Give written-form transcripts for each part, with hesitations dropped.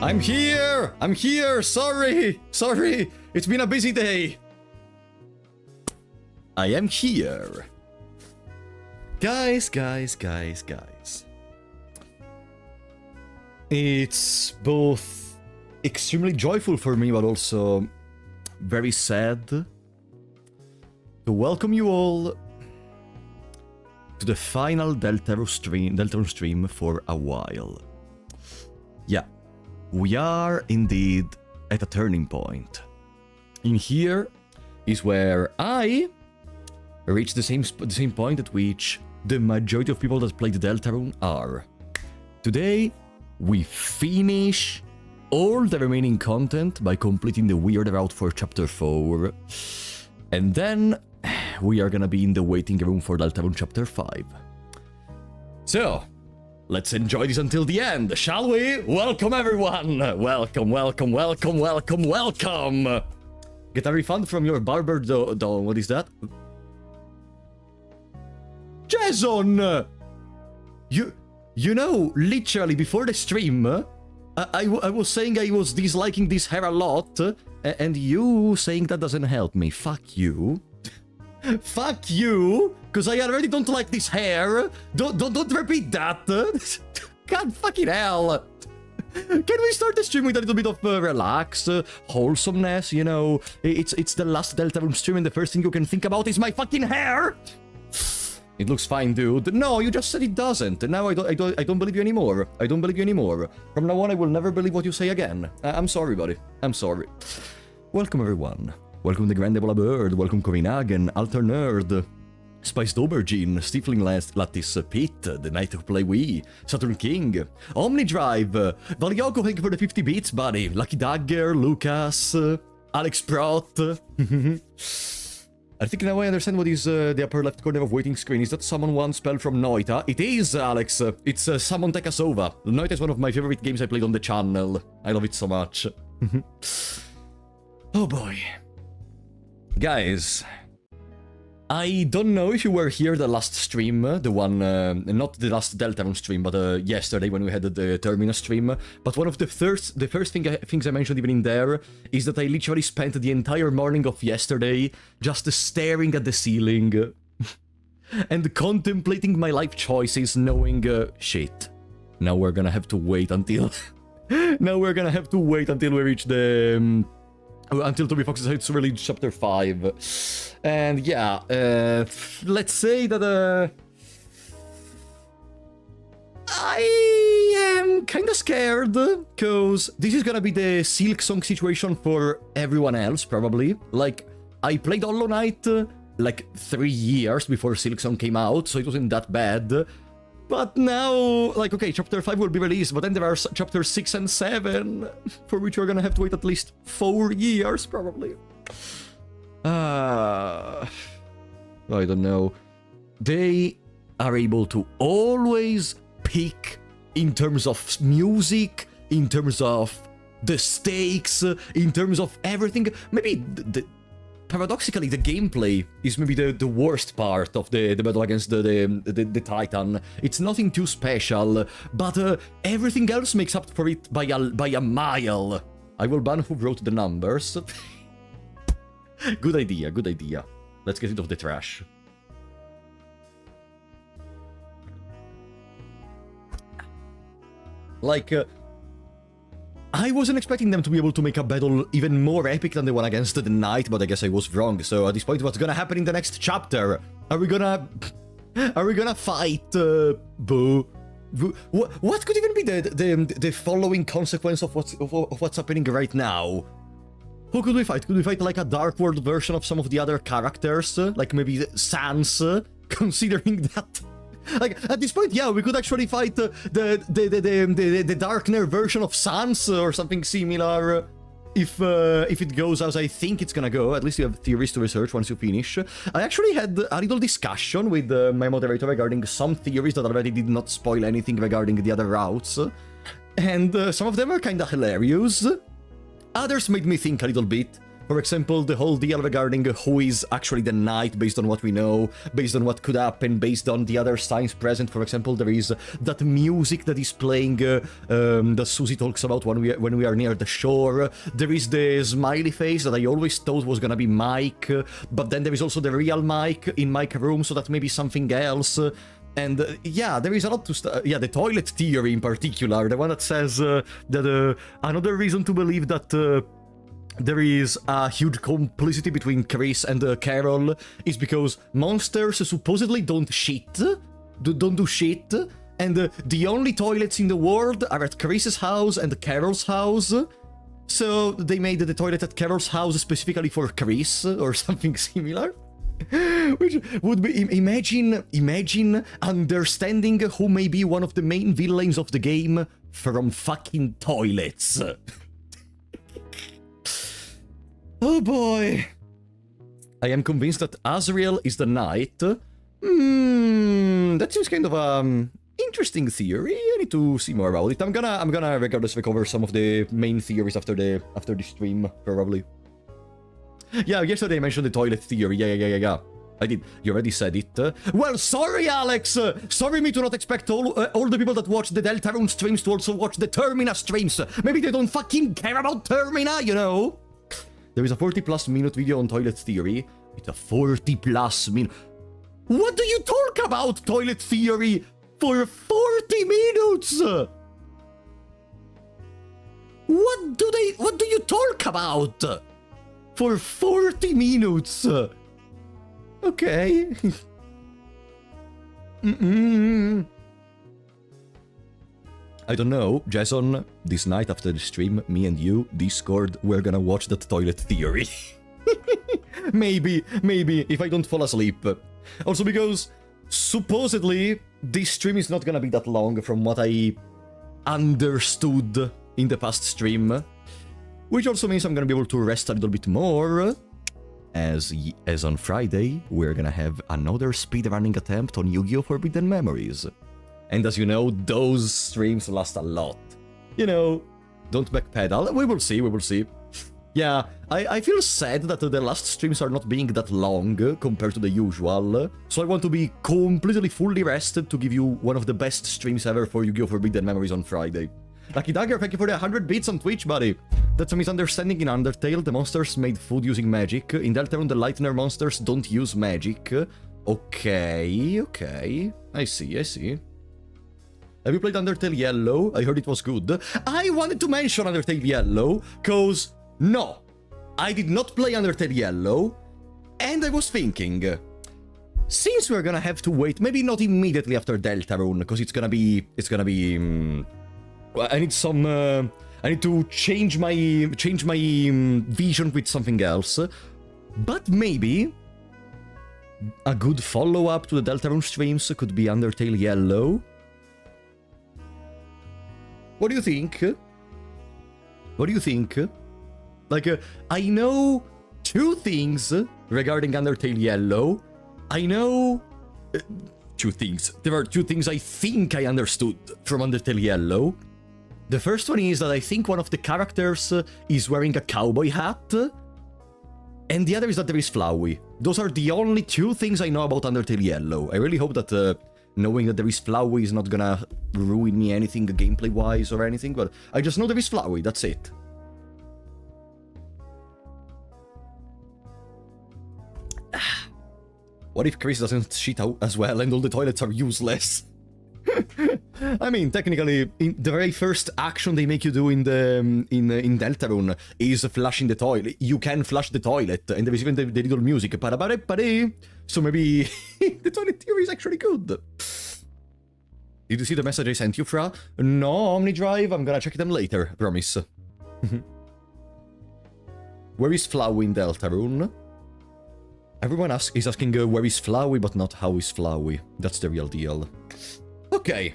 I'm here! I'm here! Sorry! Sorry! It's been a busy day! I am here. Guys. It's both extremely joyful for me, but also very sad to welcome you all to the final Deltarune stream for a while. Yeah, we are indeed at a turning point. In here is where I reach the same point at which the majority of people that play the Deltarune are. Today, we finish all the remaining content by completing the weird route for Chapter 4. And then we are gonna be in the waiting room for Deltarune Chapter 5. So, let's enjoy this until the end, shall we? Welcome everyone! Welcome. Get a refund from your barber doll. What is that? Jason! You know, literally before the stream, I was saying I was disliking this hair a lot, and you saying that doesn't help me. Fuck you. Fuck you, because I already don't like this hair. Don't repeat that. God fucking hell. Can we start the stream with a little bit of relax, wholesomeness, you know? It's the last Deltarune stream and the first thing you can think about is my fucking hair! It looks fine, dude. No, you just said it doesn't. And now I don't believe you anymore. I don't believe you anymore. From now on, I will never believe what you say again. I'm sorry, buddy. I'm sorry. Welcome, everyone. Welcome the Grand Ebola Bird. Welcome Corinhagen, Alter Nerd, Spiced Aubergine, Stifling Lattice, Pit, The Knight Who Play Wii, Saturn King, Omnidrive, Valioco, thank you for the 50 bits, buddy. Lucky Dagger, Lucas, Alex Prot. I think now I understand what is the upper left corner of waiting screen. Is that summon one spell from Noita? It is, Alex. It's Summon Tekasova. Noita is one of my favorite games I played on the channel. I love it so much. Oh boy. Guys, I don't know if you were here the last stream, the one, not the last Deltarune stream, but yesterday when we had the Terminus stream. But one of the first things I mentioned even in there is that I literally spent the entire morning of yesterday just staring at the ceiling and contemplating my life choices, knowing, shit, now we're gonna have to wait until... now we're gonna have to wait until we reach the... until Toby Fox decides to release Chapter 5. And yeah, let's say that I am kinda scared, because this is gonna be the Silk Song situation for everyone else, probably. Like, I played Hollow Knight like 3 years before Silk Song came out, so it wasn't that bad. But now, like, okay, Chapter 5 will be released, but then there are Chapter 6 and 7, for which we're gonna have to wait at least 4 years, probably. I don't know. They are able to always pick in terms of music, in terms of the stakes, in terms of everything. Maybe paradoxically, the gameplay is maybe the worst part of the battle against the Titan. It's nothing too special, but everything else makes up for it by a mile. I will ban who wrote the numbers. Good idea, good idea. Let's get rid of the trash. Like, I wasn't expecting them to be able to make a battle even more epic than the one against the Knight, but I guess I was wrong. So at this point, what's gonna happen in the next chapter? Are we gonna fight, Boo? What could even be the following consequence of what's happening right now? Who could we fight? Could we fight like a Dark World version of some of the other characters? Like maybe Sans, considering that... Like, at this point, yeah, we could actually fight the Darkner version of Sans or something similar if it goes as I think it's gonna go. At least you have theories to research once you finish. I actually had a little discussion with my moderator regarding some theories that already did not spoil anything regarding the other routes. And some of them are kinda hilarious. Others made me think a little bit. For example, the whole deal regarding who is actually the knight based on what we know, based on what could happen, based on the other signs present. For example, there is that music that is playing that Susie talks about when we are near the shore. There is the smiley face that I always thought was gonna be Mike, but then there is also the real Mike in Mike's room, so that may be something else. And yeah, there is a lot to yeah, the toilet theory in particular, the one that says that another reason to believe that there is a huge complicity between Chris and Carol is because monsters supposedly don't shit, don't do shit, and the only toilets in the world are at Chris's house and Carol's house. So they made the toilet at Carol's house specifically for Chris or something similar. Which would be, imagine understanding who may be one of the main villains of the game from fucking toilets. Oh boy. I am convinced that Azriel is the knight. That seems kind of interesting theory. I need to see more about it. I'm gonna regardless recover some of the main theories after the stream, probably. Yeah, yesterday I mentioned the toilet theory. Yeah. I did. You already said it. Well, sorry, Alex. Sorry me to not expect all the people that watch the Deltarune streams to also watch the Termina streams. Maybe they don't fucking care about Termina, you know? There is a 40+ minute video on toilet theory. It's a 40+ minute... What do you talk about, toilet theory? For 40 minutes? What do you talk about? For 40 minutes. Okay. I don't know, Jason. This night after the stream, me and you, Discord, we're gonna watch that toilet theory. Maybe, if I don't fall asleep. Also because, supposedly, this stream is not gonna be that long from what I understood in the past stream. Which also means I'm gonna be able to rest a little bit more. As on Friday, we're gonna have another speedrunning attempt on Yu-Gi-Oh! Forbidden Memories. And as you know, those streams last a lot. You know, don't backpedal. We will see. Yeah, I feel sad that the last streams are not being that long compared to the usual. So I want to be completely fully rested to give you one of the best streams ever for Yu-Gi-Oh! Forbidden Memories on Friday. Lucky Dagger, thank you for the 100 bits on Twitch, buddy. That's a misunderstanding. In Undertale, the monsters made food using magic. In Deltarune, the Lightner monsters don't use magic. Okay. I see. Have you played Undertale Yellow? I heard it was good. I wanted to mention Undertale Yellow, cause... No, I did not play Undertale Yellow, and I was thinking... Since we're gonna have to wait, maybe not immediately after Deltarune, because it's gonna be... I need some... I need to change my vision with something else. But maybe... a good follow-up to the Deltarune streams could be Undertale Yellow. What do you think? Like, I know 2 things regarding Undertale Yellow. I know... 2 things. There are 2 things I think I understood from Undertale Yellow. The first one is that I think one of the characters is wearing a cowboy hat. And the other is that there is Flowey. Those are the only 2 things I know about Undertale Yellow. I really hope that knowing that there is Flowey is not gonna ruin me anything gameplay-wise or anything, but I just know there is Flowey, that's it. What if Chris doesn't shit out as well and all the toilets are useless? I mean, technically, the very first action they make you do in Deltarune is flushing the toilet. You can flush the toilet, and there is even the little music. So maybe the toilet theory is actually good. Did you see the message I sent you, Fra? No, Omnidrive. I'm gonna check them later, promise. Where is Flowey in Deltarune? Everyone is asking where is Flowey, but not how is Flowey. That's the real deal. Okay.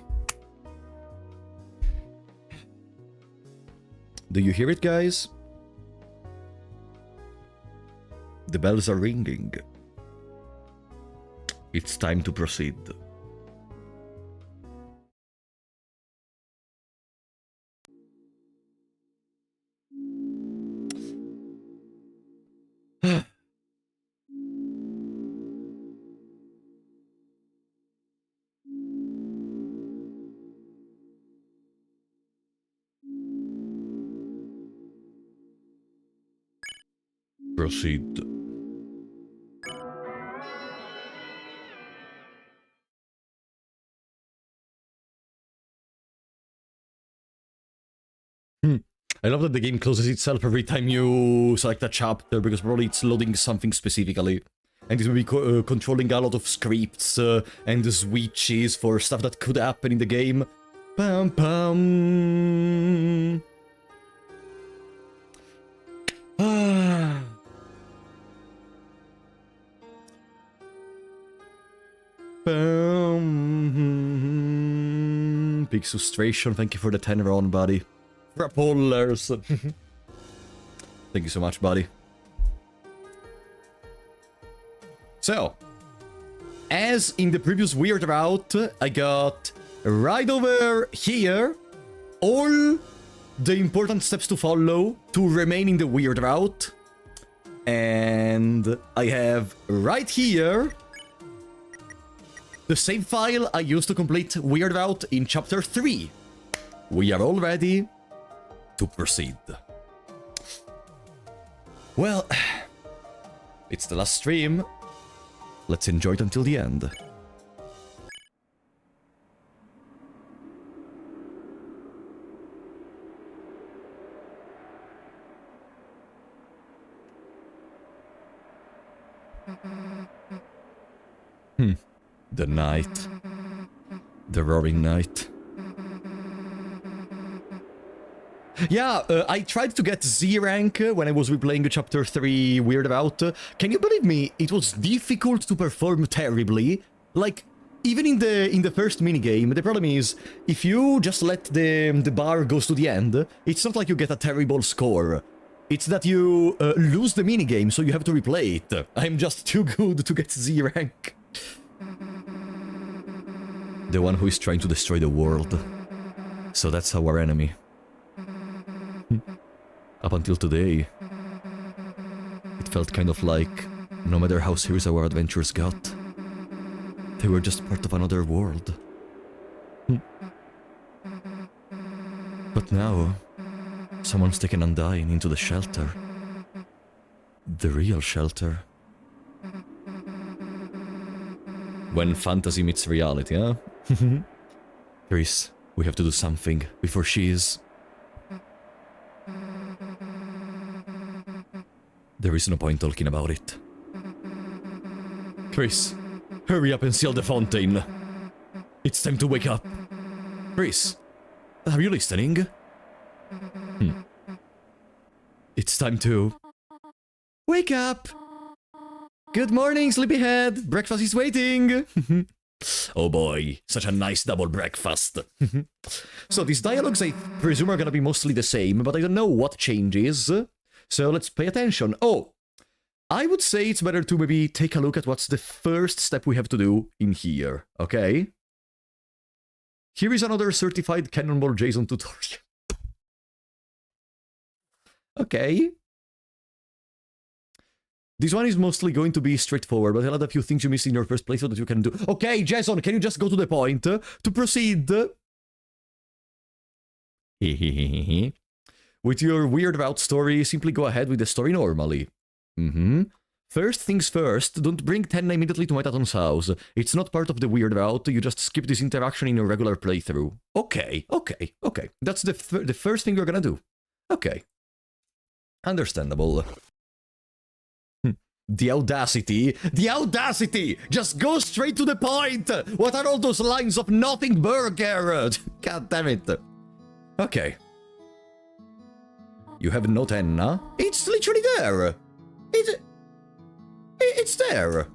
Do you hear it, guys? The bells are ringing. It's time to proceed. proceed. I love that the game closes itself every time you select a chapter, because probably it's loading something specifically. And it will be controlling a lot of scripts and switches for stuff that could happen in the game. Pam pam. Ah. Bam. Big frustration. Thank you for the 10 round, buddy. Rappellers. Thank you so much, buddy. So, as in the previous weird route, I got right over here all the important steps to follow to remain in the weird route. And I have right here the same file I used to complete weird route in chapter 3. We are all ready to proceed. Well, it's the last stream. Let's enjoy it until the end. The night. The roaring night. Yeah, I tried to get Z rank when I was replaying chapter 3 Weird Out. Can you believe me? It was difficult to perform terribly. Like, even in the first minigame, the problem is, if you just let the bar goes to the end, it's not like you get a terrible score. It's that you lose the minigame, so you have to replay it. I'm just too good to get Z rank. The one who is trying to destroy the world. So that's our enemy. Up until today, it felt kind of like, no matter how serious our adventures got, they were just part of another world. But now, someone's taken Undyne into the shelter. The real shelter. When fantasy meets reality, huh? Chris, we have to do something before she is... There is no point talking about it. Chris, hurry up and seal the fountain. It's time to wake up. Chris, are you listening? It's time to... Wake up! Good morning, sleepyhead! Breakfast is waiting! Oh boy, such a nice double breakfast. So these dialogues I presume are gonna be mostly the same, but I don't know what changes. So let's pay attention. Oh, I would say it's better to maybe take a look at what's the first step we have to do in here, okay? Here is another certified Cannonball JSON tutorial. Okay. This one is mostly going to be straightforward, but I'll add a few things you missed in your first playthrough that you can do. Okay, Jason, can you just go to the point? To proceed... With your weird route story, simply go ahead with the story normally. First things first, don't bring Tenna immediately to Metaton's house. It's not part of the weird route, you just skip this interaction in your regular playthrough. Okay. That's the first thing you're gonna do. Okay. Understandable. The audacity! The audacity! Just go straight to the point! What are all those lines of nothing burger? God damn it. Okay. You have no Tenna? It's literally there! It's there!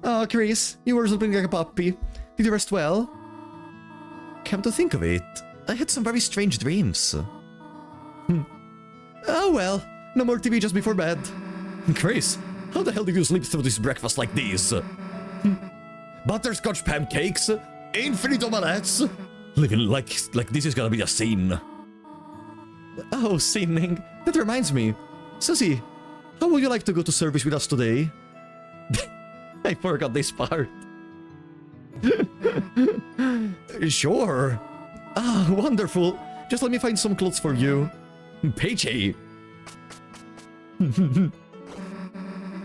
Oh, Chris, you were sleeping like a puppy. Did you rest well? Come to think of it, I had some very strange dreams. Oh well, no more TV just before bed. Chris, how the hell did you sleep through this breakfast like this? Butterscotch pancakes? Infinite omelettes? Living like this is gonna be a scene. Oh, sinning. That reminds me. Susie, how would you like to go to service with us today? I forgot this part. Sure. Ah, wonderful. Just let me find some clothes for you. Peachy.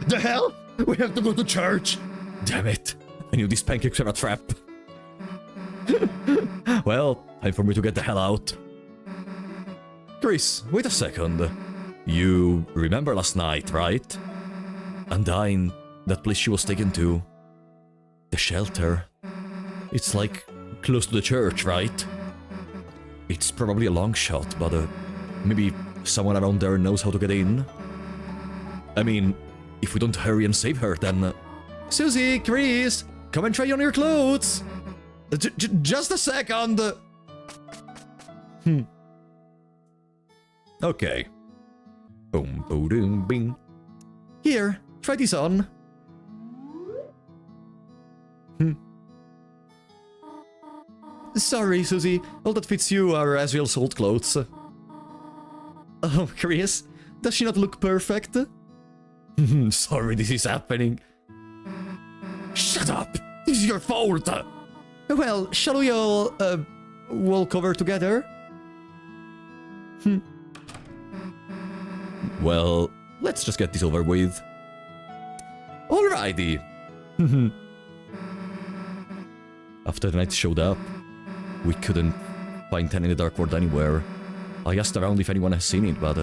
The hell? We have to go to church! Damn it. I knew these pancakes were a trap. Well, time for me to get the hell out. Chris, wait a second. You remember last night, right? Undyne, that place she was taken to. The shelter. It's like close to the church, right? It's probably a long shot, but maybe someone around there knows how to get in. I mean, if we don't hurry and save her, then... Susie, Chris, come and try on your clothes! Just a second! Okay. Boom, boom, boom, bing. Here, try this on. Sorry, Susie. All that fits you are Asriel's old clothes. Oh, Chris, does she not look perfect? Sorry this is happening. Shut up! This is your fault! Well, shall we all, walk over together? Well, let's just get this over with. Alrighty. After the knights showed up, we couldn't find Ten in the Dark Ward anywhere. I asked around if anyone has seen it, but,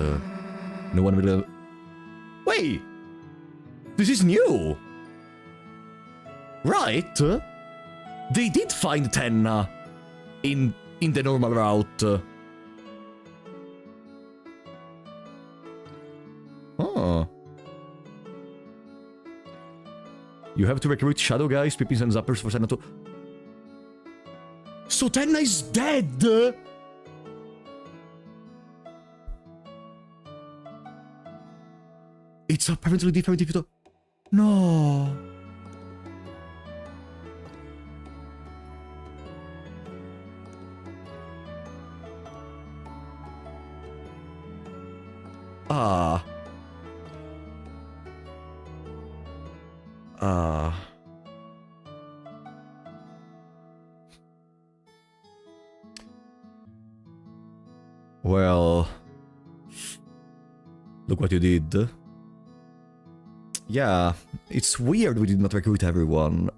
no one really... Wait! This is new! Right? They did find Tenna in the normal route. Oh. You have to recruit Shadow Guys, Pippins and Zappers for Tenna to... So Tenna is dead! It's apparently different if you don't... No... Ah. Well... Look what you did. Yeah, it's weird we did not recruit everyone.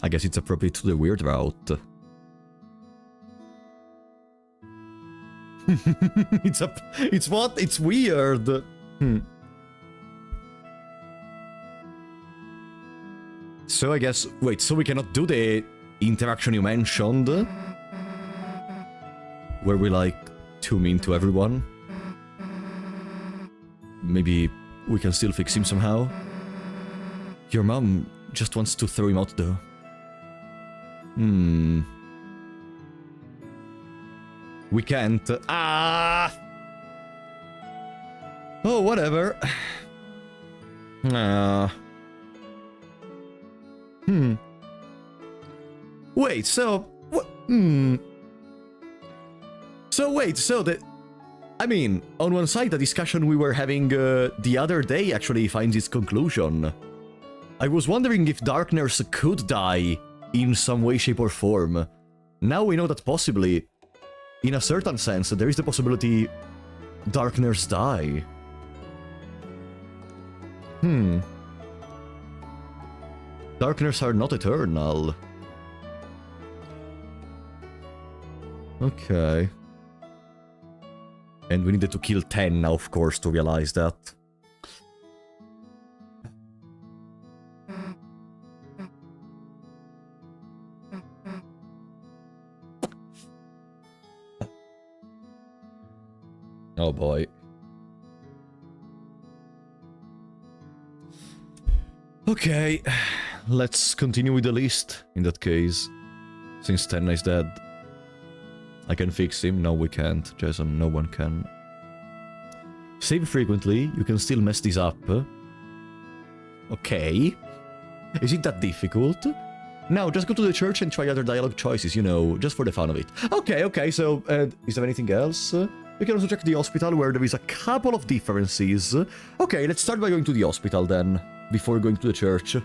I guess it's appropriate to the weird route. It's what? It's weird. So I guess... Wait, so we cannot do the interaction you mentioned? Where we, like, too mean to everyone? Maybe we can still fix him somehow? Your mom just wants to throw him out though. We can't. Ah! Oh, whatever. Wait, so... What? So wait, so the... I mean, on one side, the discussion we were having the other day actually finds its conclusion. I was wondering if Darkness could die in some way, shape or form. Now we know that possibly, in a certain sense, there is the possibility Darkness die. Darkness are not eternal. Okay. And we needed to kill 10 now, of course, to realize that. Oh boy. Okay, let's continue with the list, in that case. Since Tenna is dead. I can fix him. No, we can't. Jason, no one can. Save frequently. You can still mess this up. Okay. Is it that difficult? Now, just go to the church and try other dialogue choices, you know, just for the fun of it. Okay, so, is there anything else? We can also check the hospital, where there is a couple of differences. Okay, let's start by going to the hospital, then, before going to the church.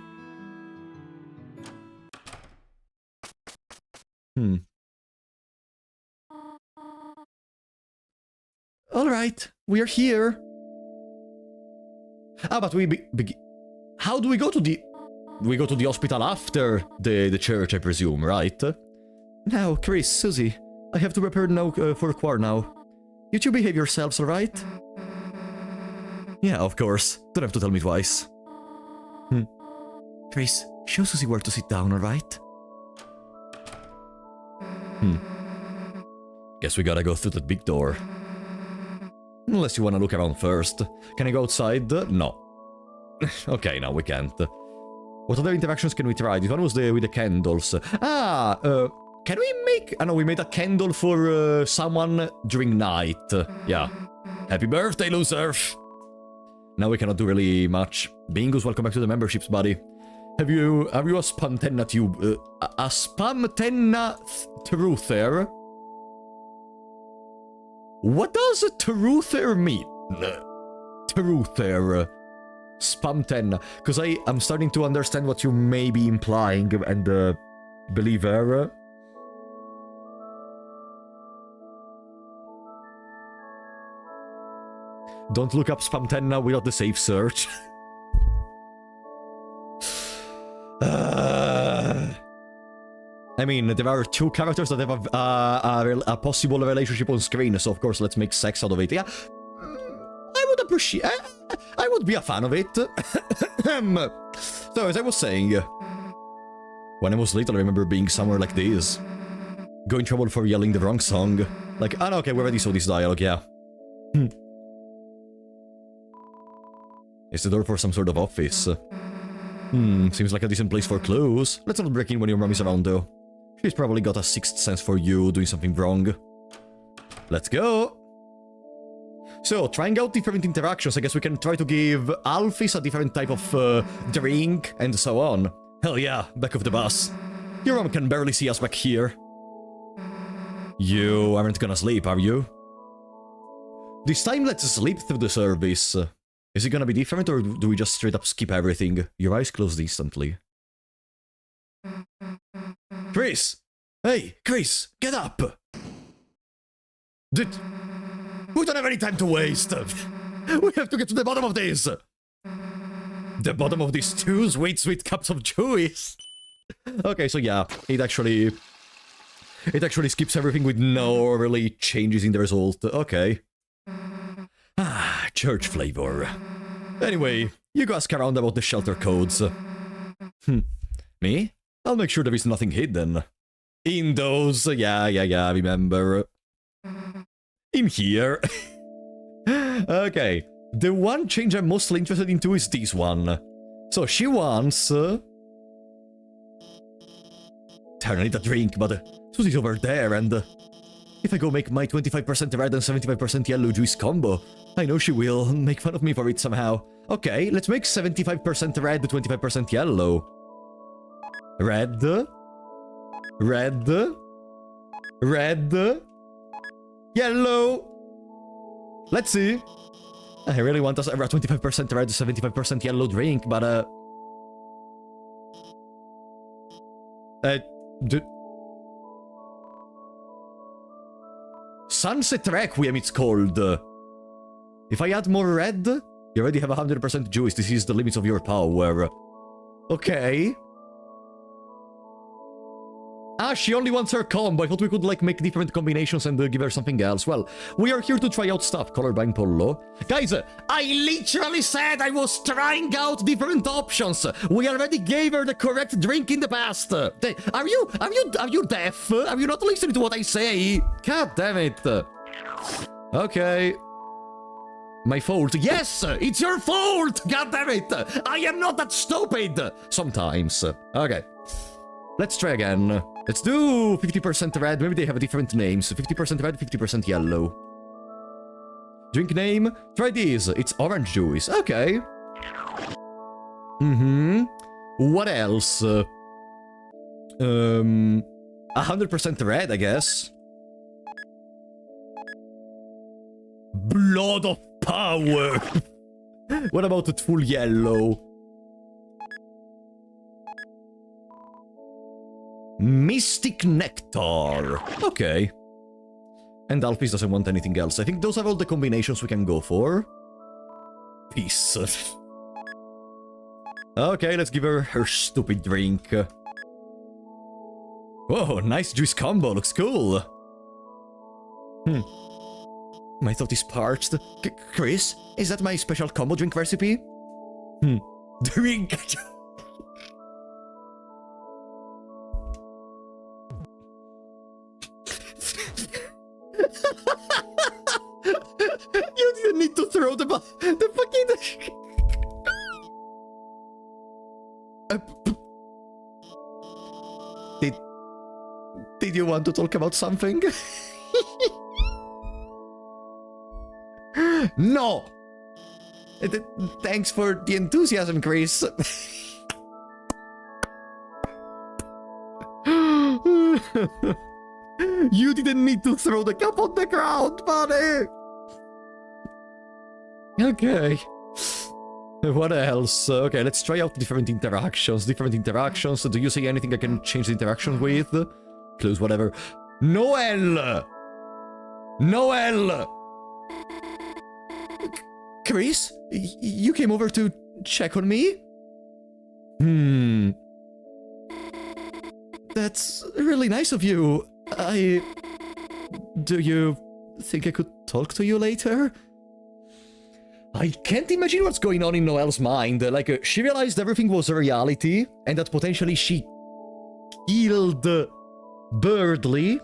Alright, We are here. Ah, but how do we go to the... We go to the hospital after the church, I presume, right? Now, Chris, Susie, I have to prepare now for choir now. You two behave yourselves, alright? Yeah, of course. Don't have to tell me twice. Chris, show Susie where to sit down, alright? Guess we gotta go through that big door. Unless you wanna look around first. Can I go outside? No. Okay, no, we can't. What other interactions can we try? This one was with the candles. Can we make... I know we made a candle for someone during night. Yeah. Happy birthday, loser! Now we cannot do really much. Bingus, welcome back to the memberships, buddy. Are you a Spamtenna tube? A Spamtenna truther? What does truther mean? Truther. Spamtenna. Because I'm starting to understand what you may be implying, and believer. Don't look up Spamtenna without the safe search. I mean, there are two characters that have a possible relationship on screen, so of course let's make sex out of it. Yeah, I would appreciate... I would be a fan of it. So, as I was saying, when I was little, I remember being somewhere like this. Going in trouble for yelling the wrong song. Like, oh no, okay, we already saw this dialogue, yeah. It's the door for some sort of office. Seems like a decent place for clues. Let's not break in when your mom is around, though. She's probably got a sixth sense for you doing something wrong. Let's go! So, trying out different interactions, I guess we can try to give Alphys a different type of drink, and so on. Hell yeah, back of the bus. Your mom can barely see us back here. You aren't gonna sleep, are you? This time let's sleep through the service. Is it gonna be different, or do we just straight up skip everything? Your eyes closed instantly. Chris! Hey, Chris, get up! We don't have any time to waste! We have to get to the bottom of this! The bottom of these two sweet cups of juice! Okay, so yeah, it actually skips everything with no really changes in the result. Okay. Ah, church flavor. Anyway, you go ask around about the shelter codes. Me? I'll make sure there is nothing hidden. In those, yeah, remember. In here. Okay, the one change I'm mostly interested into is this one. So she wants... Turn, I need a drink, but Susie's over there, and... if I go make my 25% red and 75% yellow juice combo, I know she will make fun of me for it somehow. Okay, let's make 75% red, 25% yellow. Red. Red. Red. Yellow. Let's see. I really want us a 25% red, 75% yellow drink, but Sunset Requiem, it's called. If I add more red, you already have 100% juice. This is the limits of your power. Okay. Ah, she only wants her combo. I thought we could, like, make different combinations and give her something else. Well, we are here to try out stuff. Colorblind Polo. Guys, I literally said I was trying out different options. We already gave her the correct drink in the past. Are you deaf? Are you not listening to what I say? God damn it. Okay. My fault. Yes, it's your fault. God damn it. I am not that stupid. Sometimes. Okay. Let's try again. Let's do 50% red. Maybe they have different names. 50% red, 50% yellow. Drink name? Try this. It's orange juice. Okay. What else? 100% red, I guess. Blood of power. What about the full yellow? Mystic Nectar. Okay. And Alphys doesn't want anything else. I think those are all the combinations we can go for. Peace. Okay, let's give her her stupid drink. Whoa, nice juice combo, looks cool. My throat is parched. Chris, is that my special combo drink recipe? Drink. You didn't need to throw the fucking... Did you want to talk about something? No! Thanks for the enthusiasm, Chris. You didn't need to throw the cup on the ground, buddy! Okay. What else? Okay, let's try out different interactions. Do you see anything I can change the interaction with? Close whatever. Noelle! Noelle! Chris? You came over to check on me? That's really nice of you. Do you think I could talk to you later? I can't imagine what's going on in Noelle's mind. Like, she realized everything was a reality, and that potentially she killed Birdly.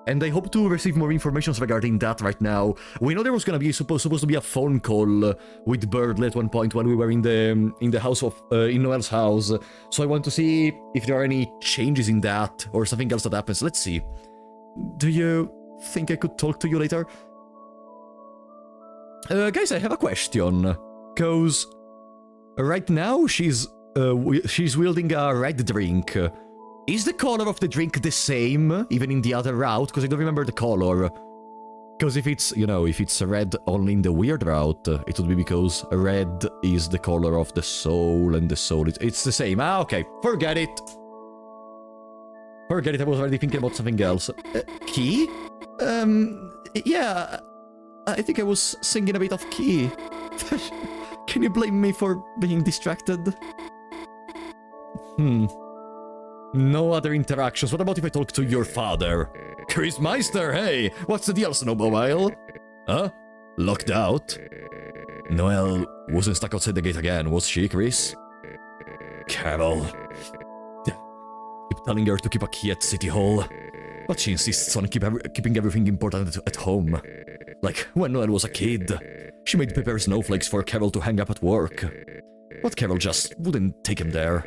And I hope to receive more information regarding that right now. We know there was gonna be supposed to be a phone call with Birdly at one point when we were in the house of in Noelle's house. So I want to see if there are any changes in that or something else that happens. Let's see. Do you think I could talk to you later? Guys, I have a question. Cause right now she's wielding a red drink. Is the color of the drink the same, even in the other route? Because I don't remember the color. Because if it's, you know, if it's red only in the weird route, it would be because red is the color of the soul, and the soul it's the same. Ah, okay. Forget it. Forget it, I was already thinking about something else. Key? Yeah. I think I was singing a bit of key. Can you blame me for being distracted? No other interactions. What about if I talk to your father? Chris Meister, hey! What's the deal, Snowmobile? Huh? Locked out? Noelle wasn't stuck outside the gate again, was she, Chris? Carol. Keep telling her to keep a key at City Hall. But she insists on keeping everything important at home. Like, when Noelle was a kid, she made paper snowflakes for Carol to hang up at work. But Carol just wouldn't take him there.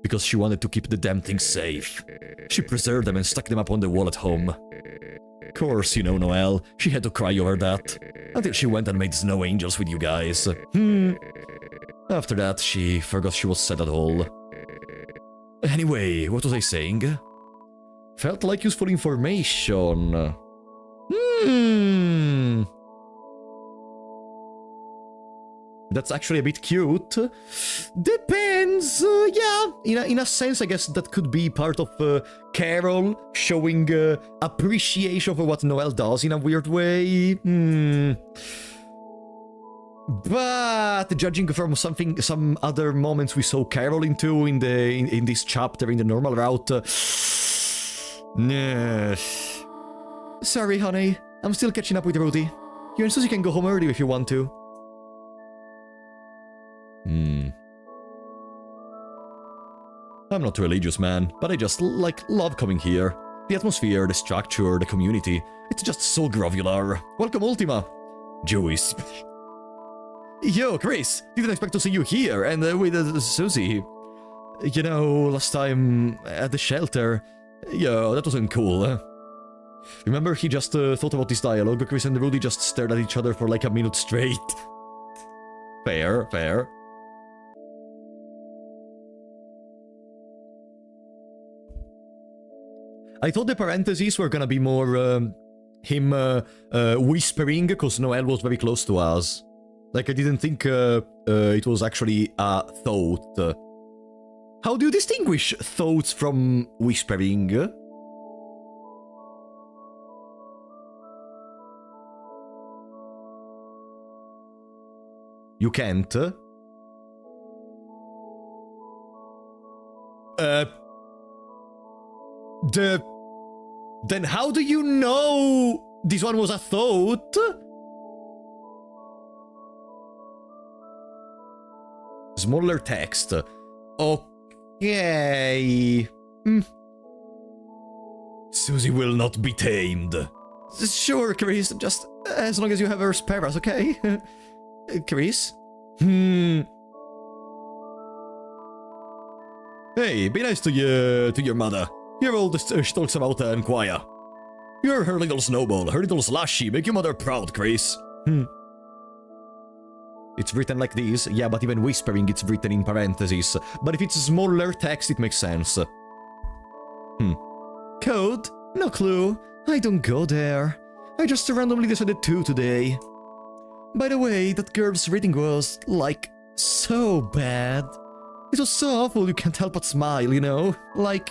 Because she wanted to keep the damn things safe. She preserved them and stuck them up on the wall at home. Of course, you know, Noelle, she had to cry over that. Until she went and made snow angels with you guys. After that, she forgot she was sad at all. Anyway, what was I saying? Felt like useful information. That's actually a bit cute. Depends. Yeah, in a sense, I guess that could be part of Carol showing appreciation for what Noelle does in a weird way. But judging from some other moments we saw Carol into in this chapter in the normal route, nah. Sorry, honey. I'm still catching up with Rudy. You and Susie can go home early if you want to. I'm not religious, man, but I just, love coming here. The atmosphere, the structure, the community. It's just so grovular. Welcome, Ultima. Jewish. Yo, Chris, didn't expect to see you here, and with Susie. You know, last time at the shelter, yo, that wasn't cool. Remember, he just thought about this dialogue. Chris and Rudy just stared at each other for like a minute straight. Fair, fair. I thought the parentheses were gonna be more him whispering, because Noelle was very close to us. Like, I didn't think it was actually a thought. How do you distinguish thoughts from whispering? You can't? Then how do you know this one was a thought? Smaller text. Okay. Susie will not be tamed. Sure, Chris, just as long as you have her spare us, okay? Chris? Hey, be nice to your mother. You're all this she talks about and choir. You're her little snowball, her little slushy. Make your mother proud, Chris. It's written like this, yeah, but even whispering it's written in parentheses. But if it's smaller text, it makes sense. Code? No clue. I don't go there. I just randomly decided to today. By the way, that girl's reading was, like, so bad. It was so awful you can't help but smile, you know? Like,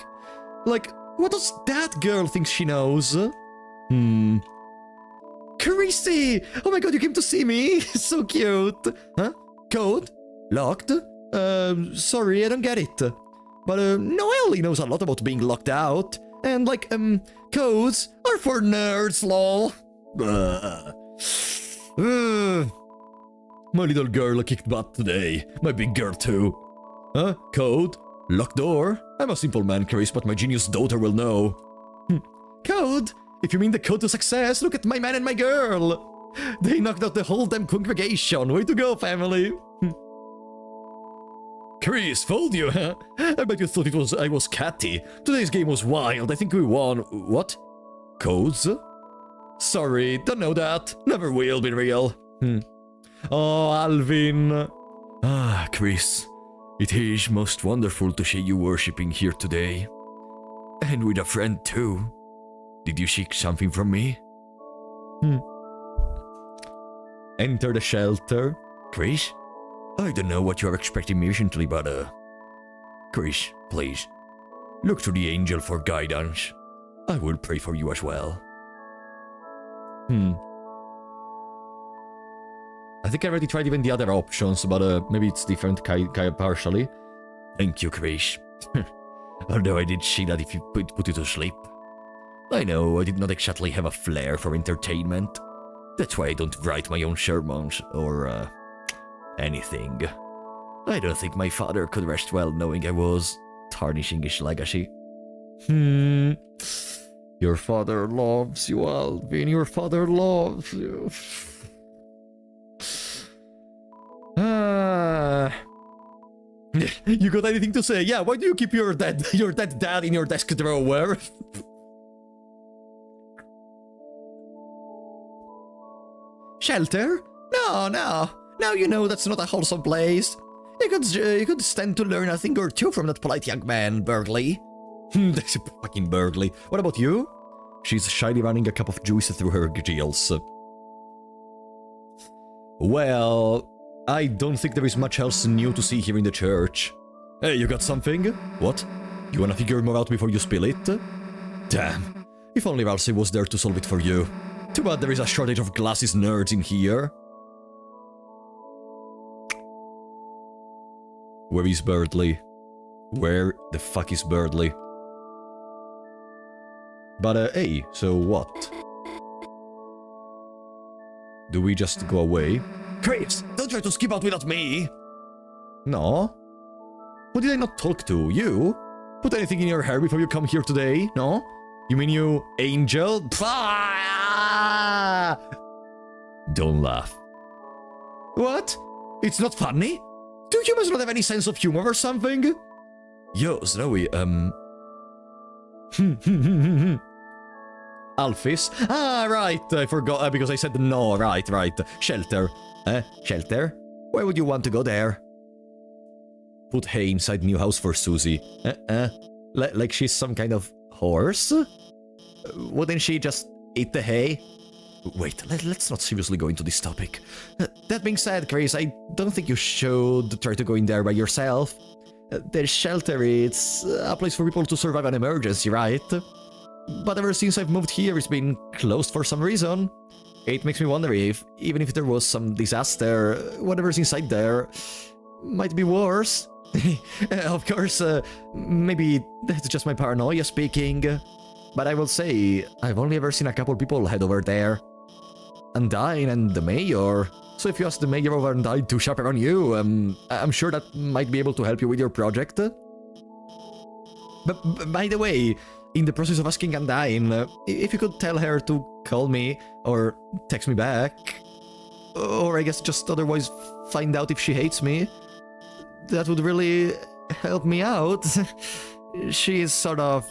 what does that girl think she knows? Chrissy! Oh my god, you came to see me? So cute! Huh? Code? Locked? Sorry, I don't get it. But, Noelle knows a lot about being locked out. And, like, codes are for nerds, lol. My little girl kicked butt today. My big girl, too. Huh? Code? Locked door? I'm a simple man, Chris, but my genius daughter will know. Code? If you mean the code to success, look at my man and my girl. They knocked out the whole damn congregation. Way to go, family. Chris, fooled you, huh? I bet you thought I was catty. Today's game was wild. I think we won. What? Codes? Sorry, don't know that. Never will be real. Oh, Alvin. Ah, Chris. It is most wonderful to see you worshipping here today. And with a friend too. Did you seek something from me? Enter the shelter. Chris? I don't know what you're expecting me recently, but Chris, please. Look to the angel for guidance. I will pray for you as well. I think I already tried even the other options, but maybe it's different partially. Thank you, Chris. Although I did see that if you put you to sleep. I know, I did not exactly have a flair for entertainment. That's why I don't write my own sermons, or, anything. I don't think my father could rest well knowing I was tarnishing his legacy. Your father loves you, Alvin. Your father loves you. You got anything to say? Yeah, why do you keep your dead dad in your desk drawer? Shelter? No. Now you know that's not a wholesome place. You could stand to learn a thing or two from that polite young man, Burgley. That's fucking Burgley. What about you? She's shyly running a cup of juice through her gills. Well, I don't think there is much else new to see here in the church. Hey, you got something? What? You wanna figure more out before you spill it? Damn. If only Ralsei was there to solve it for you. Too bad there is a shortage of glasses nerds in here. Where is Birdley? Where the fuck is Birdley? But, hey, so what? Do we just go away? Chris, don't try to skip out without me! No? Who did I not talk to? You? Put anything in your hair before you come here today? No? You mean you angel? Don't laugh. What? It's not funny? Do humans not have any sense of humor or something? Yo, Snowy, Alphys? Ah, right, I forgot, because I said no, right. Shelter. Shelter? Why would you want to go there? Put hay inside new house for Susie. Like she's some kind of horse? Wouldn't she just eat the hay? Wait, let's not seriously go into this topic. That being said, Chris, I don't think you should try to go in there by yourself. The shelter, it's a place for people to survive an emergency, right? But ever since I've moved here, it's been closed for some reason. It makes me wonder if, even if there was some disaster, whatever's inside there might be worse. Of course, maybe that's just my paranoia speaking, but I will say, I've only ever seen a couple people head over there. Undyne and the mayor. So if you ask the mayor of Undyne to chaperone you, I'm sure that might be able to help you with your project. But by the way, in the process of asking Undyne, if you could tell her to call me, or text me back, or I guess just otherwise find out if she hates me, that would really help me out. She is sort of,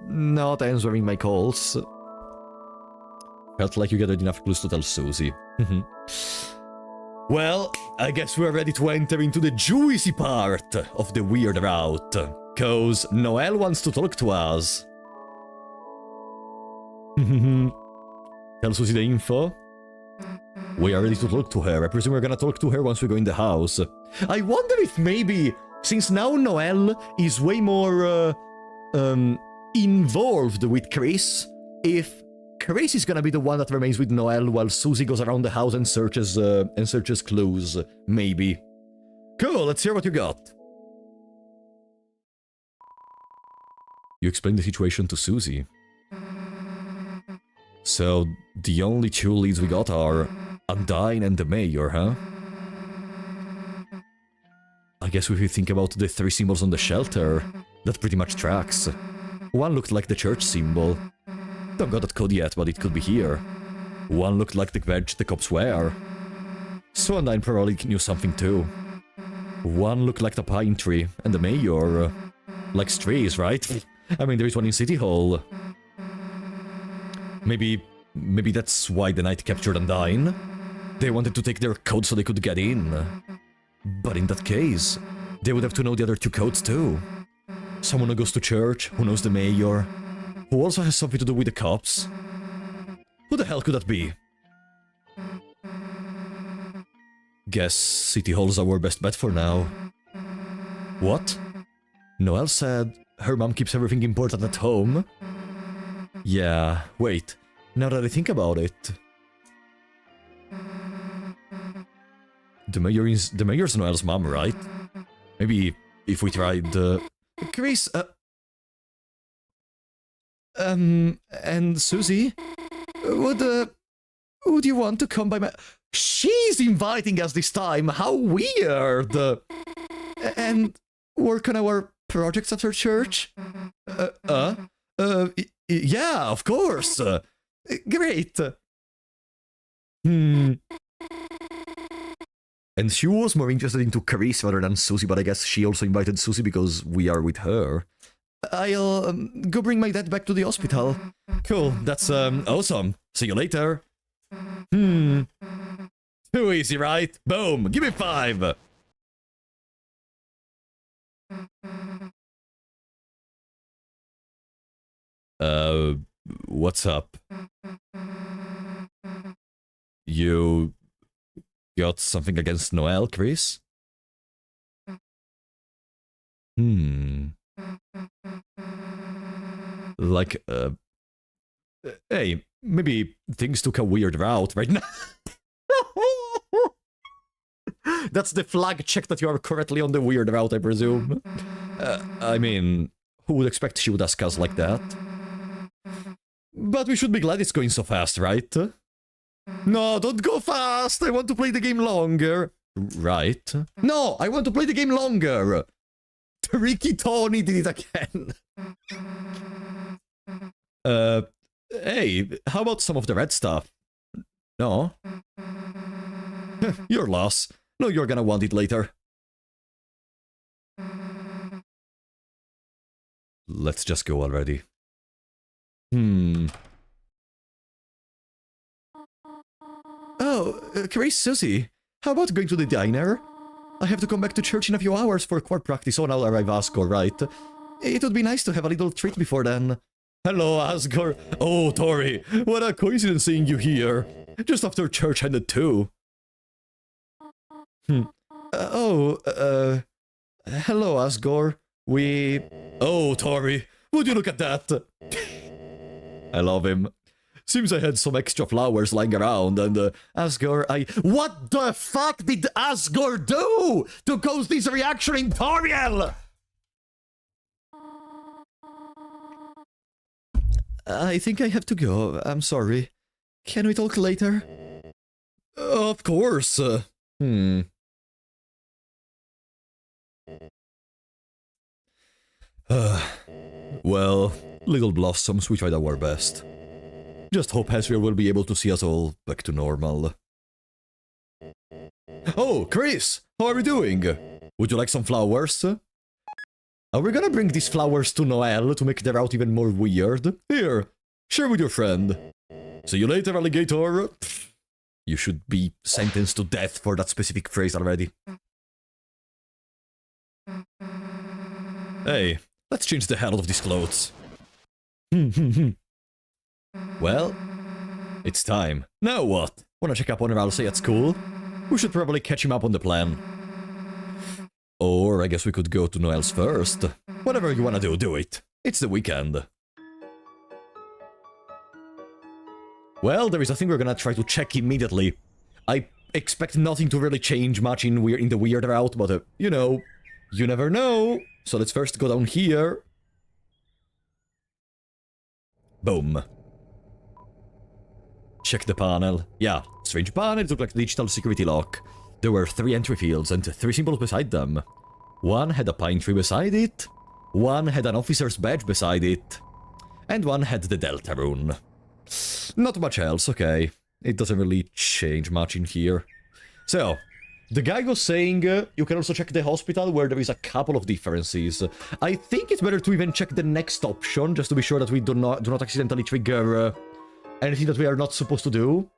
not answering my calls. Felt like you gathered enough clues to tell Susie. Well, I guess we're ready to enter into the juicy part of the weird route. Cause Noelle wants to talk to us. Tell Susie the info. We are ready to talk to her. I presume we're gonna talk to her once we go in the house. I wonder if maybe, since now Noelle is way more, involved with Chris, if Chris is gonna be the one that remains with Noelle while Susie goes around the house and searches clues, maybe. Cool, let's hear what you got. You explained the situation to Susie. So, the only two leads we got are Undyne and the mayor, huh? I guess if you think about the three symbols on the shelter, that pretty much tracks. One looked like the church symbol. Don't got that code yet, but it could be here. One looked like the badge the cops wear. So Undyne probably knew something too. One looked like the pine tree, and the mayor likes trees, right? I mean, there is one in City Hall. Maybe that's why the knight captured Undyne. They wanted to take their code so they could get in. But in that case, they would have to know the other two codes too. Someone who goes to church, who knows the mayor, who also has something to do with the cops. Who the hell could that be? Guess City Hall's our best bet for now. What? Noelle said her mom keeps everything important at home. Yeah, wait. Now that I think about it... The mayor's Noelle's mom, right? Maybe if we tried... Chris, and Susie? Would you want to come by my... She's inviting us this time! How weird! And work on our projects at her church? Yeah, of course! Great! And she was more interested into Chris rather than Susie, but I guess she also invited Susie because we are with her. I'll go bring my dad back to the hospital. Cool, that's awesome. See you later. Too easy, right? Boom, give me 5! What's up? You got something against Noelle, Chris? Like, hey, maybe things took a weird route right now. That's the flag check that you are correctly on the weird route, I presume. I mean, who would expect she would ask us like that? But we should be glad it's going so fast, right? No, don't go fast! I want to play the game longer. Right? No, I want to play the game longer! Tricky Tony did it again. Hey, how about some of the red stuff? No? Your loss. No, you're gonna want it later. Let's just go already. Oh, Chris, Susie, how about going to the diner? I have to come back to church in a few hours for choir practice, and I'll arrive Asgore, right? It would be nice to have a little treat before then. Hello, Asgore. Oh, Tori, what a coincidence seeing you here. Just after church ended too. Hello, Asgore. Oh, Tori, would you look at that? I love him. Seems I had some extra flowers lying around, and Asgore, What the fuck did Asgore do to cause this reaction in Toriel? I think I have to go. I'm sorry. Can we talk later? Of course. Well, little blossoms, we tried our best. Just hope Hezriel will be able to see us all back to normal. Oh, Chris! How are you doing? Would you like some flowers? Are we gonna bring these flowers to Noelle to make their route even more weird? Here, share with your friend. See you later, alligator. You should be sentenced to death for that specific phrase already. Hey, let's change the hell out of these clothes. Well, it's time. Now what? Wanna check up on Ralsei at school? We should probably catch him up on the plan. Or I guess we could go to Noelle's first. Whatever you wanna do, do it. It's the weekend. Well, there is a thing we're gonna try to check immediately. I expect nothing to really change much in the weird route, but you know, you never know. So let's first go down here. Boom. Check the panel. Yeah, strange panel, it looked like a digital security lock. There were 3 entry fields and 3 symbols beside them. One had a pine tree beside it, one had an officer's badge beside it, and one had the Deltarune. Not much else, okay. It doesn't really change much in here. So, the guy was saying you can also check the hospital where there is a couple of differences. I think it's better to even check the next option, just to be sure that we do not accidentally trigger anything that we are not supposed to do.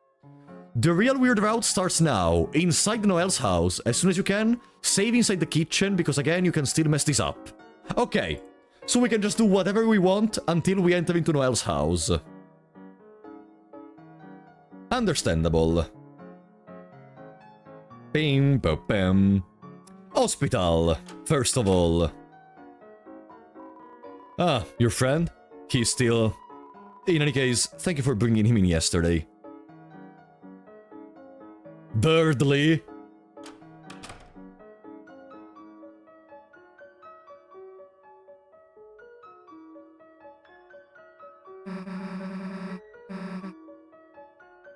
The real weird route starts now, inside Noelle's house. As soon as you can, save inside the kitchen, because again, you can still mess this up. Okay, so we can just do whatever we want until we enter into Noelle's house. Understandable. Bing, bam, bam. Hospital, first of all. Ah, your friend? He's still... In any case, thank you for bringing him in yesterday. Birdly.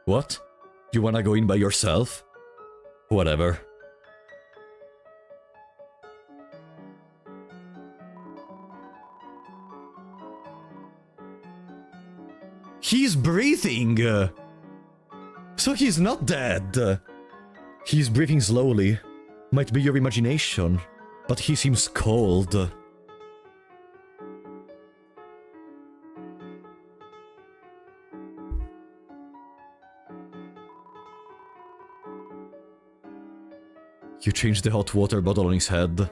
What? You wanna go in by yourself? Whatever. He's breathing! So he's not dead. He's breathing slowly. Might be your imagination, but he seems cold. You changed the hot water bottle on his head.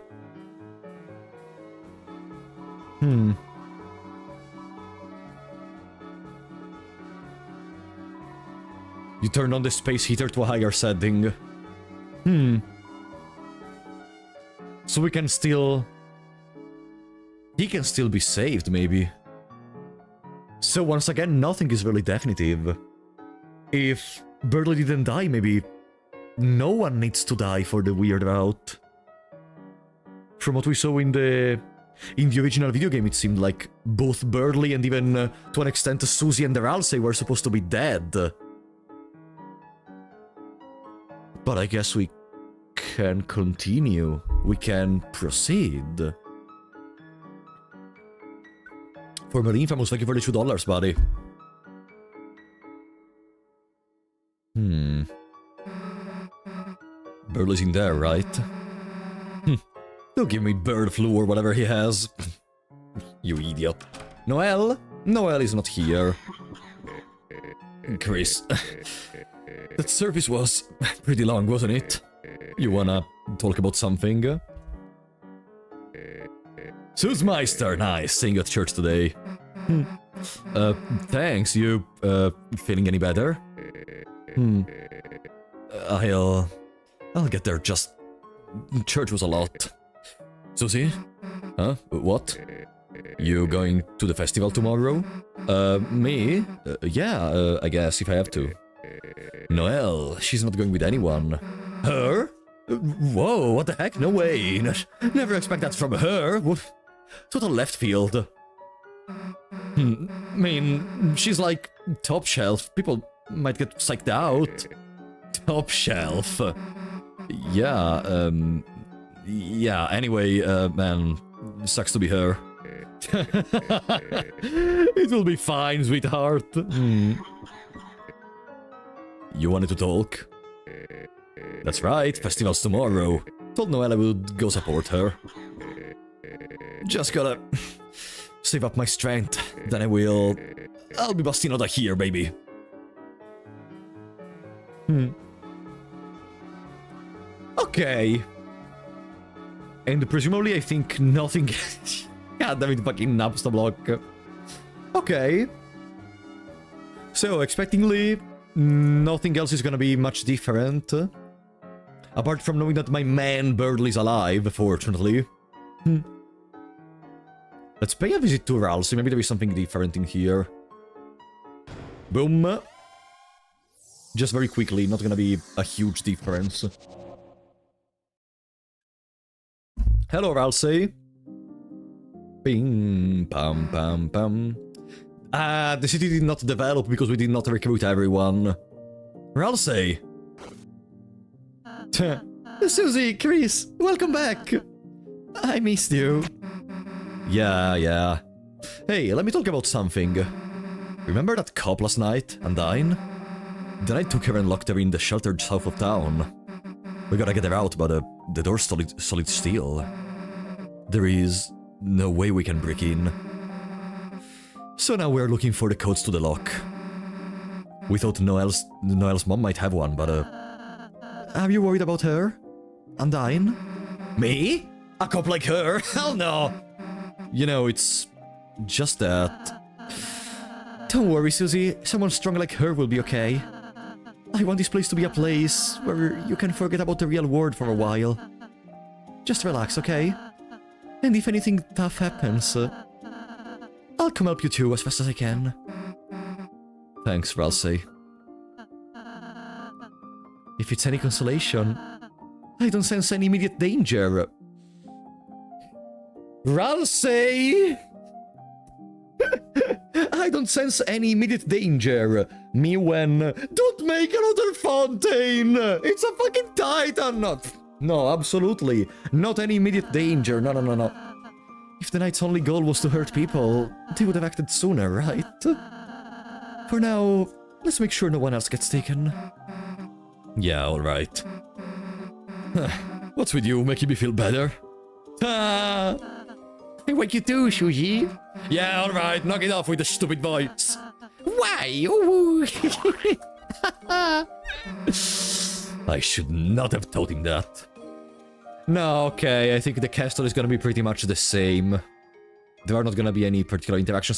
You turned on the space heater to a higher setting. So we can still... He can still be saved, maybe. So once again, nothing is really definitive. If Burley didn't die, maybe no one needs to die for the weird route. From what we saw in the original video game, it seemed like both Burley and even, to an extent, Susie and Ralsei were supposed to be dead. But I guess we can continue. We can proceed. Former Infamous, thank you for the $2, buddy. Burley's in there, right? Don't give me bird flu or whatever he has. You idiot. Noelle? Noelle is not here. Chris. That service was pretty long, wasn't it? You wanna talk about something? Susmeister, nice, seeing you at church today. Thanks, you, feeling any better? I'll get there, just... Church was a lot. Susie? Huh? What? You going to the festival tomorrow? Me? Yeah, I guess, if I have to. Noelle, she's not going with anyone. Her? Whoa, what the heck? No way. Never expect that from her. Total left field. I mean, she's like top shelf. People might get psyched out. Top shelf. Yeah, yeah, anyway, man, sucks to be her. It will be fine, sweetheart. You wanted to talk? That's right, festival's tomorrow. Told Noelle I would go support her. Just gotta save up my strength, then I'll be busting out of here, baby. Okay. And presumably I think nothing... God damn it, fucking naps the block. Okay. So, expectingly, nothing else is gonna be much different. Apart from knowing that my man Birdley's alive, fortunately. Let's pay a visit to Ralsei, maybe there is something different in here. Boom. Just very quickly, not gonna be a huge difference. Hello, Ralsei. Bing, pam, pam, pam. The city did not develop because we did not recruit everyone. Ralsei. Susie, Chris, welcome back. I missed you. Yeah. Hey, let me talk about something. Remember that cop last night, Undyne? Then I took her and locked her in the shelter south of town. We gotta get her out, but the door's solid steel. There is no way we can break in. So now we're looking for the codes to the lock. We thought Noelle's mom might have one, but are you worried about her? Undyne? Me? A cop like her? Hell no! You know, it's just that... Don't worry, Susie. Someone strong like her will be okay. I want this place to be a place where you can forget about the real world for a while. Just relax, okay? And if anything tough happens, I'll come help you too as fast as I can. Thanks, Ralsei. If it's any consolation, I don't sense any immediate danger. Ralsei! I don't sense any immediate danger. Me when... Don't make another fountain! It's a fucking titan! No, absolutely. Not any immediate danger. No. If the knight's only goal was to hurt people, they would have acted sooner, right? For now, let's make sure no one else gets taken. Yeah, alright. What's with you? Making me feel better? I wake you too, Shuji. Yeah, alright, knock it off with the stupid voice. Why? I should not have told him that. No, okay, I think the castle is gonna be pretty much the same. There are not gonna be any particular interactions.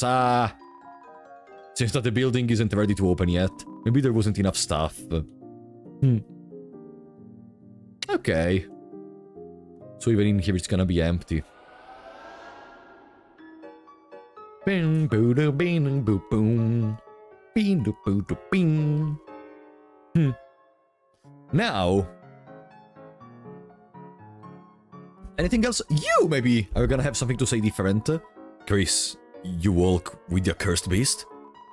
Since that the building isn't ready to open yet. Maybe there wasn't enough staff. Okay. So even in here it's gonna be empty. Bing boo doo bing boo boom. Bing doo boo doo bing. Now. Anything else? You maybe are gonna have something to say different. Chris, you walk with the cursed beast?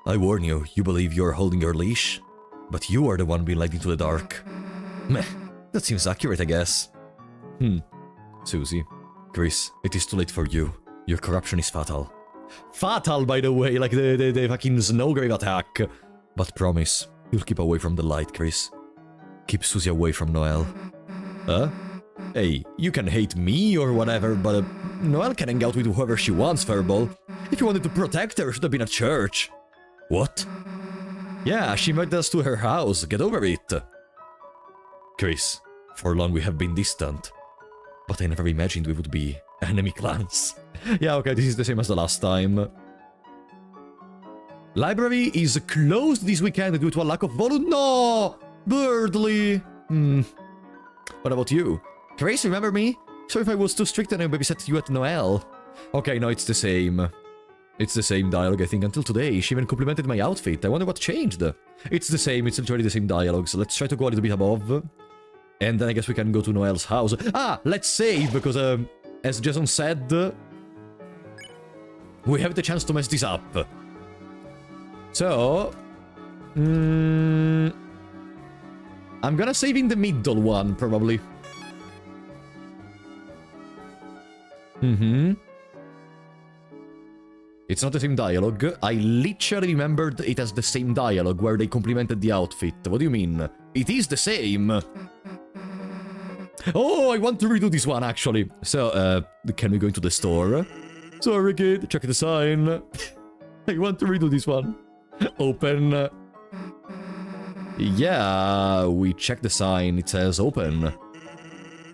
I warn you, you believe you're holding your leash, but you are the one being led into the dark. Meh, that seems accurate, I guess. Susie, Chris, it is too late for you. Your corruption is fatal. Fatal, by the way, like the fucking Snowgrave attack. But promise, you'll keep away from the light, Chris. Keep Susie away from Noelle. Huh? Hey, you can hate me or whatever, but Noelle can hang out with whoever she wants, Furball. If you wanted to protect her, should have been at church. What? Yeah, she invited us to her house. Get over it. Chris, for long we have been distant. But I never imagined we would be enemy clans. Yeah, okay, this is the same as the last time. Library is closed this weekend due to a lack of volume. No! Birdly! What about you? Chris, remember me? Sorry if I was too strict and I babysat you at Noelle. Okay, no, it's the same. It's the same dialogue, I think, until today. She even complimented my outfit. I wonder what changed. It's the same, it's literally the same dialogue. So let's try to go a little bit above. And then I guess we can go to Noelle's house. Ah, let's save, because as Jason said, we have the chance to mess this up. So... I'm gonna save in the middle one, probably. It's not the same dialogue. I literally remembered it as the same dialogue where they complimented the outfit. What do you mean? It is the same. Oh, I want to redo this one, actually. So, can we go into the store? Sorry, kid. Check the sign. I want to redo this one. Open. Yeah, we checked the sign. It says open.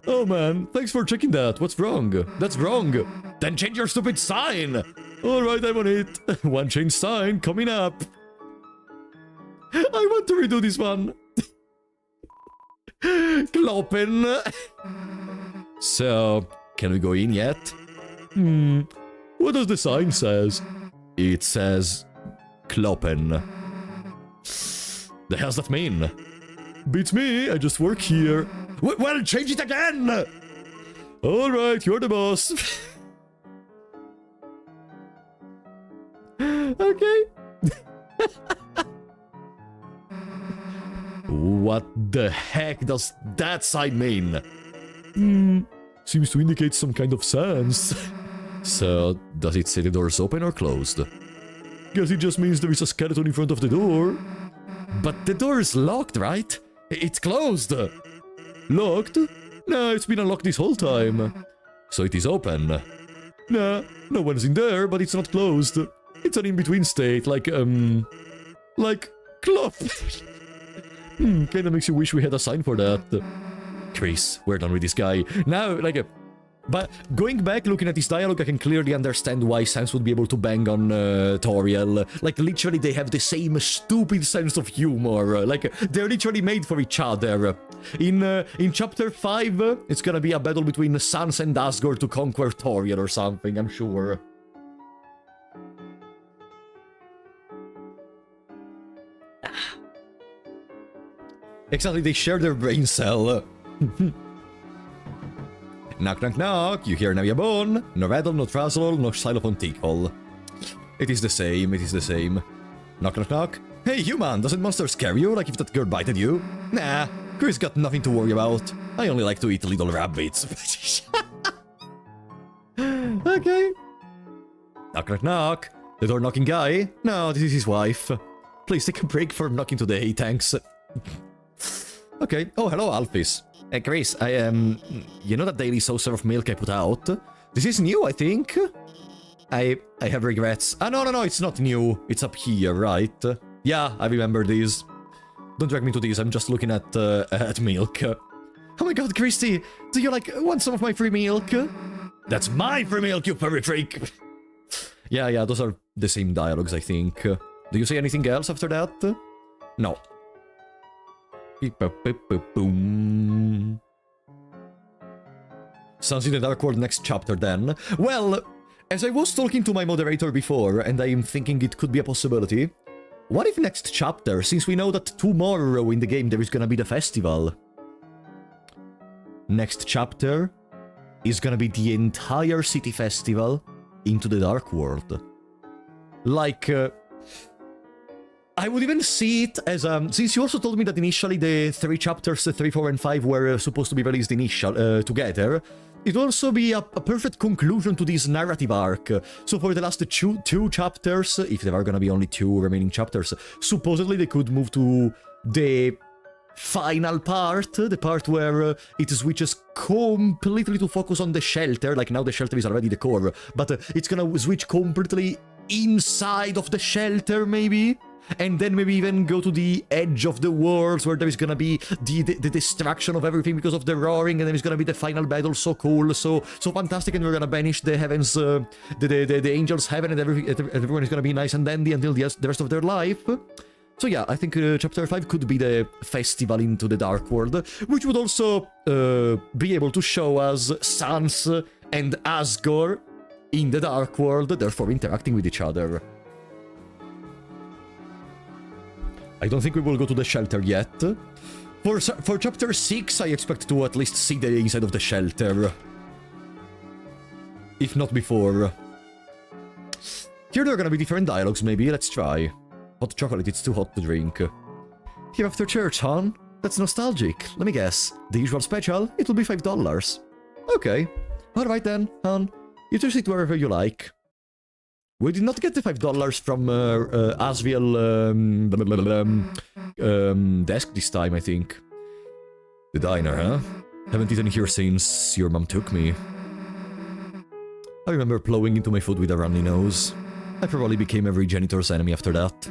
Oh, man. Thanks for checking that. What's wrong? That's wrong. Then change your stupid sign. Alright, I'm on it. One change sign coming up. I want to redo this one. Kloppen. So, can we go in yet? What does the sign says? It says Kloppen. The hell's that mean? Beats me, I just work here. Well, change it again! Alright, you're the boss. Okay. What the heck does that sign mean? Seems to indicate some kind of sense. So, does it say the door's open or closed? Guess it just means there is a skeleton in front of the door. But the door is locked, right? It's closed. Locked? No, it's been unlocked this whole time. So it is open. Nah, no one's in there, but it's not closed. It's an in-between state, like clop. Kinda makes you wish we had a sign for that. Chris, we're done with this guy. Now, but going back, looking at this dialogue, I can clearly understand why Sans would be able to bang on Toriel. Like, literally, they have the same stupid sense of humor. Like, they're literally made for each other. In Chapter 5, it's gonna be a battle between Sans and Asgore to conquer Toriel or something, I'm sure. Exactly, they share their brain cell. Knock, knock, knock. You hear Naviabon? No rattle, no trazzle, no xylophone tickle. It is the same, it is the same. Knock, knock, knock. Hey, human, doesn't monster scare you, like if that girl bited you? Nah, Chris got nothing to worry about. I only like to eat little rabbits. Okay. Knock, knock, knock. The door knocking guy? No, this is his wife. Please take a break for knocking today, thanks. Okay. Oh, hello, Alphys. Hey, Chris, you know that daily saucer of milk I put out? This is new, I think? I have regrets. Ah, no, it's not new. It's up here, right? Yeah, I remember this. Don't drag me to this, I'm just looking at milk. Oh my god, Christy, do you, want some of my free milk? That's my free milk, you furry freak! Yeah, those are the same dialogues, I think. Do you say anything else after that? No. Boom. Sounds in the Dark World next chapter then. Well, as I was talking to my moderator before, and I am thinking it could be a possibility, what if next chapter, since we know that tomorrow in the game there is gonna be the festival, next chapter is gonna be the entire city festival into the Dark World. I would even see it as, since you also told me that initially the 3 chapters, 3, 4, and 5 were supposed to be released together, it would also be a perfect conclusion to this narrative arc. So for the last two chapters, if there are gonna be only 2 remaining chapters, supposedly they could move to the final part, the part where it switches completely to focus on the shelter, like now the shelter is already the core, but it's gonna switch completely inside of the shelter, maybe? And then maybe even go to the edge of the worlds where there is gonna be the destruction of everything because of the roaring, and then it's gonna be the final battle, so cool, so fantastic, and we're gonna banish the heavens, the angels' heaven, and everyone is gonna be nice and dandy until the rest of their life. So yeah, I think Chapter 5 could be the festival into the Dark World, which would also be able to show us Sans and Asgore in the dark world, therefore interacting with each other. I don't think we will go to the shelter yet. For chapter 6, I expect to at least see the inside of the shelter. If not before. Here there are gonna be different dialogues, maybe. Let's try. Hot chocolate, it's too hot to drink. Here after church, hon? That's nostalgic. Let me guess. The usual special? It will be $5. Okay. Alright then, hon. You just sit wherever you like. We did not get the $5 from Asriel desk this time, I think. The diner, huh? Haven't eaten here since your mom took me. I remember plowing into my food with a runny nose. I probably became every janitor's enemy after that.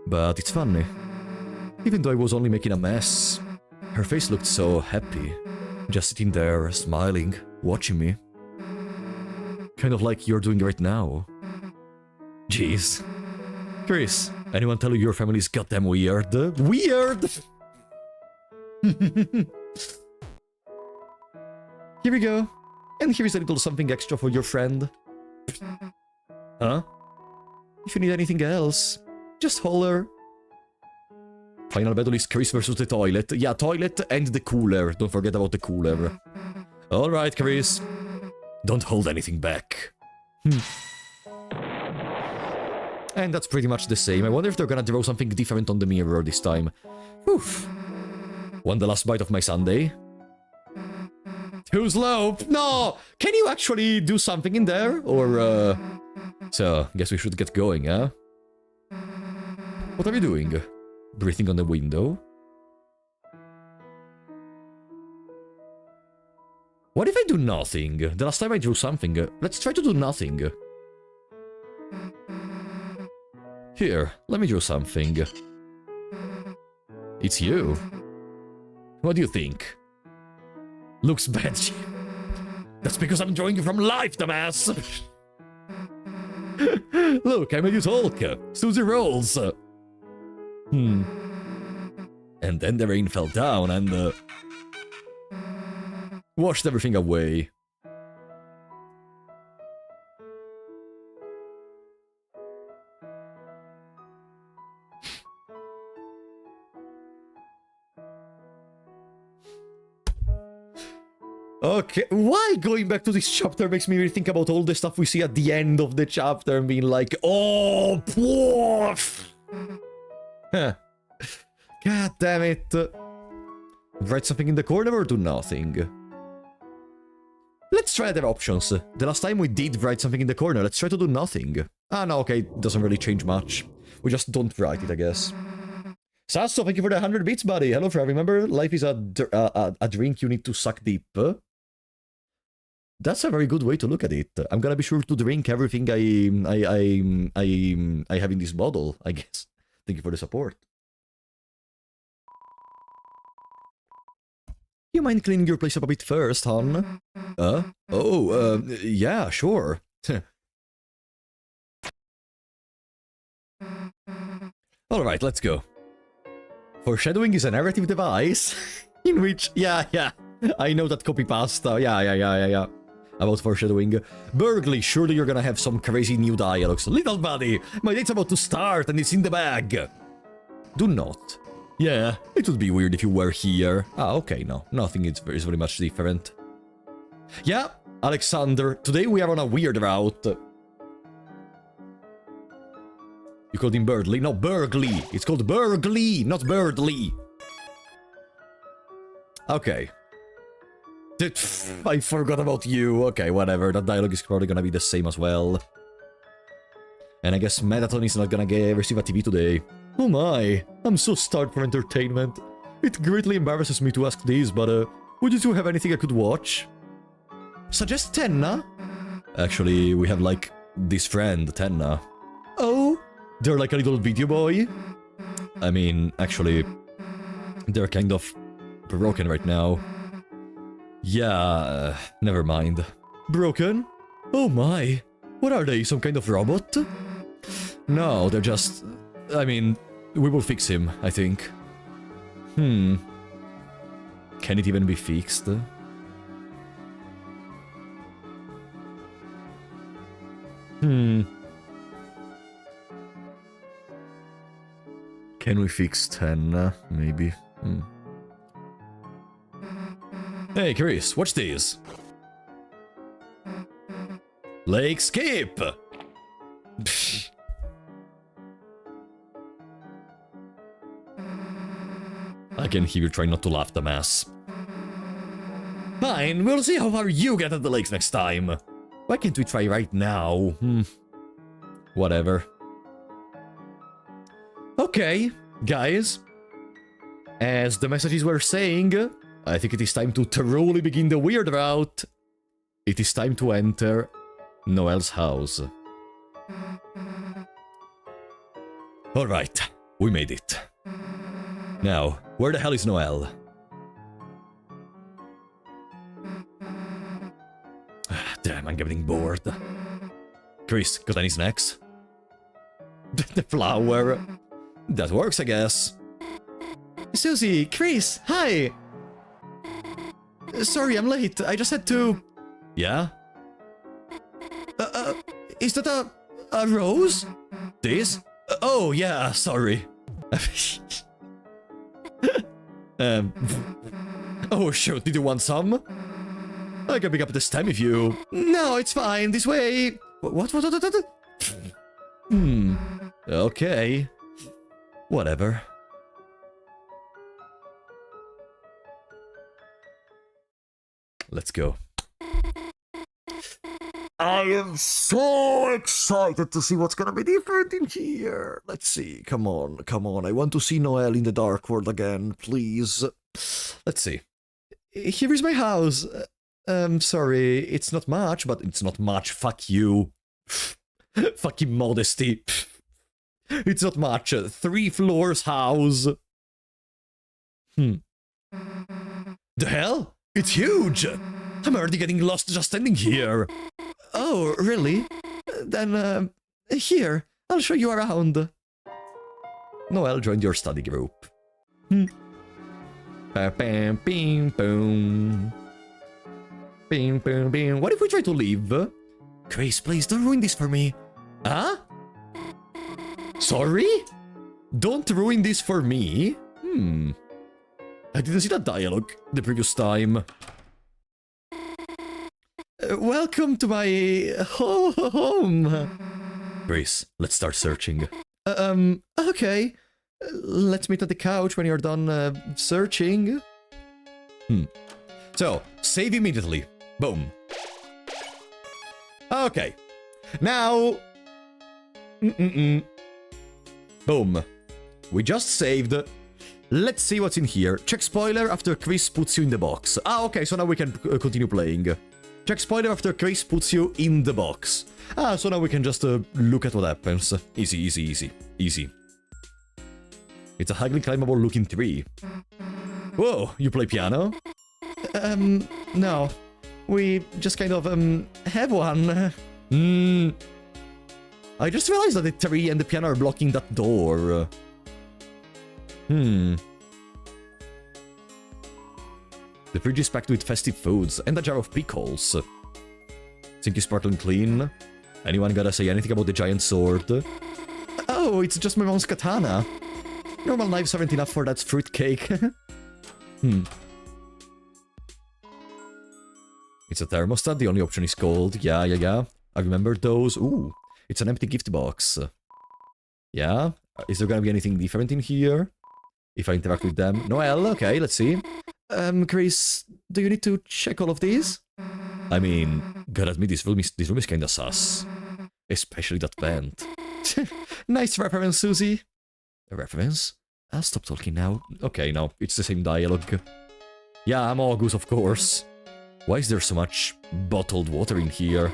But it's funny. Even though I was only making a mess, her face looked so happy. Just sitting there, smiling, watching me. Kind of like you're doing right now. Jeez. Chris, anyone tell you your family's goddamn weird? Weird! Here we go. And here is a little something extra for your friend. Huh? If you need anything else, just holler. Final battle is Chris versus the toilet. Yeah, toilet and the cooler. Don't forget about the cooler. Alright, Chris. Don't hold anything back. And that's pretty much the same. I wonder if they're gonna draw something different on the mirror this time. Oof. Want the last bite of my sundae? Too slow! No! Can you actually do something in there? Or, So, guess we should get going, huh? What are you doing? Breathing on the window? What if I do nothing? The last time I drew something. Let's try to do nothing. Here, let me draw something. It's you. What do you think? Looks bad. That's because I'm drawing you from life, dumbass! Look, I made you talk. Susie rolls. And then the rain fell down and washed everything away. Okay, why going back to this chapter makes me really think about all the stuff we see at the end of the chapter and being like, oh, poof! Huh. God damn it. Write something in the corner or do nothing? Let's try other options. The last time we did write something in the corner, let's try to do nothing. Ah, no, okay, doesn't really change much. We just don't write it, I guess. Sasso, thank you for the 100 bits, buddy. Hello, Fred. Remember, life is a drink you need to suck deep. That's a very good way to look at it. I'm gonna be sure to drink everything I have in this bottle, I guess. Thank you for the support. You mind cleaning your place up a bit first, hon? Yeah, sure. Alright, let's go. Foreshadowing is a narrative device in which, yeah, I know that copy pasta, yeah. About foreshadowing. Burgley, surely you're gonna have some crazy new dialogues. Little buddy, my date's about to start and it's in the bag. Do not. Yeah, it would be weird if you were here. Ah, okay, no, nothing is very much different. Yeah, Alexander, today we are on a weird route. You called him Birdley? No, Burgley. It's called Burgley, not Birdley. Okay. I forgot about you. Okay, whatever. That dialogue is probably gonna be the same as well. And I guess Metaton is not gonna receive a TV today. Oh my, I'm so starved for entertainment. It greatly embarrasses me to ask this, but would you two have anything I could watch? Suggest Tenna? Actually, we have like this friend, Tenna. Oh? They're like a little video boy? I mean, actually, they're kind of broken right now. Yeah, never mind. Broken? Oh my. What are they, some kind of robot? No, they're just... I mean, we will fix him, I think. Can it even be fixed? Hmm. Can we fix 10? Maybe. Hmm. Hey, Chris, watch this. Lake skip! I can hear you trying not to laugh, dumbass. Fine, we'll see how far you get at the lakes next time. Why can't we try right now? Whatever. Okay, guys. As the messages were saying, I think it is time to truly begin the weird route. It is time to enter Noelle's house. Alright, we made it. Now, where the hell is Noelle? Damn, I'm getting bored. Chris, got any snacks? The flower. That works, I guess. Susie, Chris, hi! Sorry, I'm late. I just had to... Yeah? Is that a rose? This? Oh, yeah, sorry. Oh, shoot, did you want some? I can pick up the stem if you... No, it's fine, this way... What? Okay. Whatever. Let's go. I am so excited to see what's gonna be different in here. Let's see. Come on, come on. I want to see Noelle in the dark world again, please. Let's see. Here is my house. Sorry, it's not much, but it's not much. Fuck you. Fucking modesty. It's not much. 3 floors house. The hell? It's huge! I'm already getting lost just standing here. Oh, really? Then, here, I'll show you around. Noelle joined your study group. Bam, bing, boom. Bing, boom, bing. What if we try to leave? Grace, please, don't ruin this for me. Huh? Sorry? Don't ruin this for me? I didn't see that dialogue the previous time. Welcome to my home. Grace, let's start searching. Okay. Let's meet at the couch when you're done searching. So, save immediately. Boom. Okay. Now... Boom. We just saved. Let's see what's in here. Check spoiler after Chris puts you in the box. Ah, okay, so now we can continue playing. Check spoiler after Chris puts you in the box. Ah, so now we can just look at what happens. Easy, easy, easy. Easy. It's a highly climbable looking tree. Whoa, you play piano? No. We just kind of, have one. I just realized that the tree and the piano are blocking that door. The fridge is packed with festive foods and a jar of pickles. Think you sparkling clean? Anyone gotta say anything about the giant sword? Oh, it's just my mom's katana. Normal knives aren't enough for that fruitcake. It's a thermostat, the only option is cold. Yeah. I remember those. Ooh, it's an empty gift box. Yeah? Is there gonna be anything different in here? If I interact with them? Noelle, okay, let's see. Chris, do you need to check all of these? I mean, gotta admit, this room is kinda sus. Especially that vent. Nice reference, Susie. A reference? I'll stop talking now. Okay, no, it's the same dialogue. Yeah, I'm August, of course. Why is there so much bottled water in here?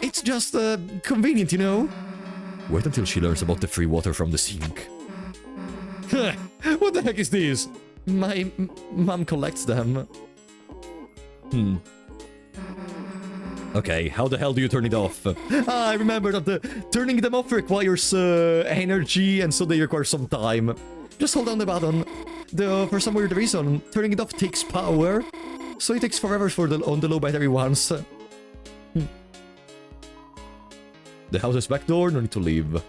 It's just, convenient, you know? Wait until she learns about the free water from the sink. What the heck is this? My mom collects them. Okay, how the hell do you turn it off? I remember that turning them off requires energy, and so they require some time. Just hold down the button. Though, for some weird reason, turning it off takes power, so it takes forever for on the low battery ones. The house is back door, no need to leave.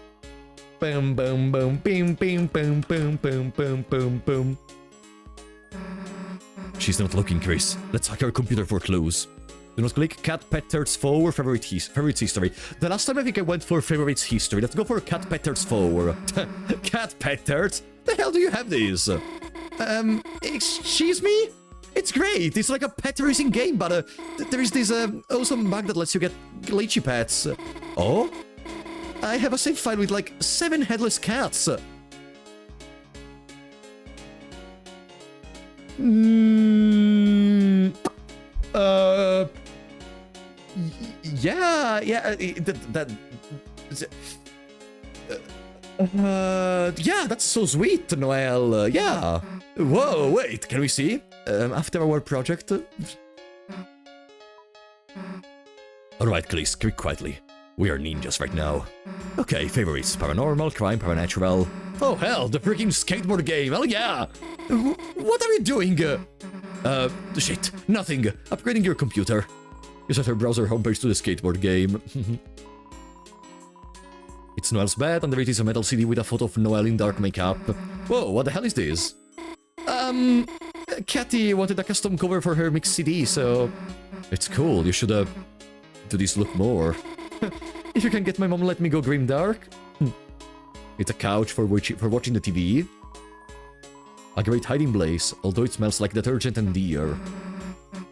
Boom, boom, boom, boom, boom, boom, boom, boom, boom, boom, boom. She's not looking, Chris. Let's hack her computer for clues. Do not click Cat Petter's Foe or Favorites History. The last time I think I went for Favorites History. Let's go for Cat Petter's Foe. Cat Petter's? The hell do you have this? Excuse me? It's great. It's like a pet racing game, but there is this awesome bug that lets you get glitchy pets. Oh? I have a save file with like 7 headless cats. Yeah, yeah, that's so sweet, Noelle. Yeah. Whoa, wait, can we see? After our project. Alright, please, speak quietly. We are ninjas right now. Okay, favorites: paranormal, crime, paranatural. Oh hell, the freaking skateboard game, hell yeah! What are you doing? Shit, nothing. Upgrading your computer. You set her browser homepage to the skateboard game. It's Noelle's bed, under it is a metal CD with a photo of Noelle in dark makeup. Whoa, what the hell is this? Cathy wanted a custom cover for her mix CD, so... It's cool, you should, do this look more. If you can get my mom let me go grimdark. It's a couch for watching the TV. A great hiding place, although it smells like detergent and deer.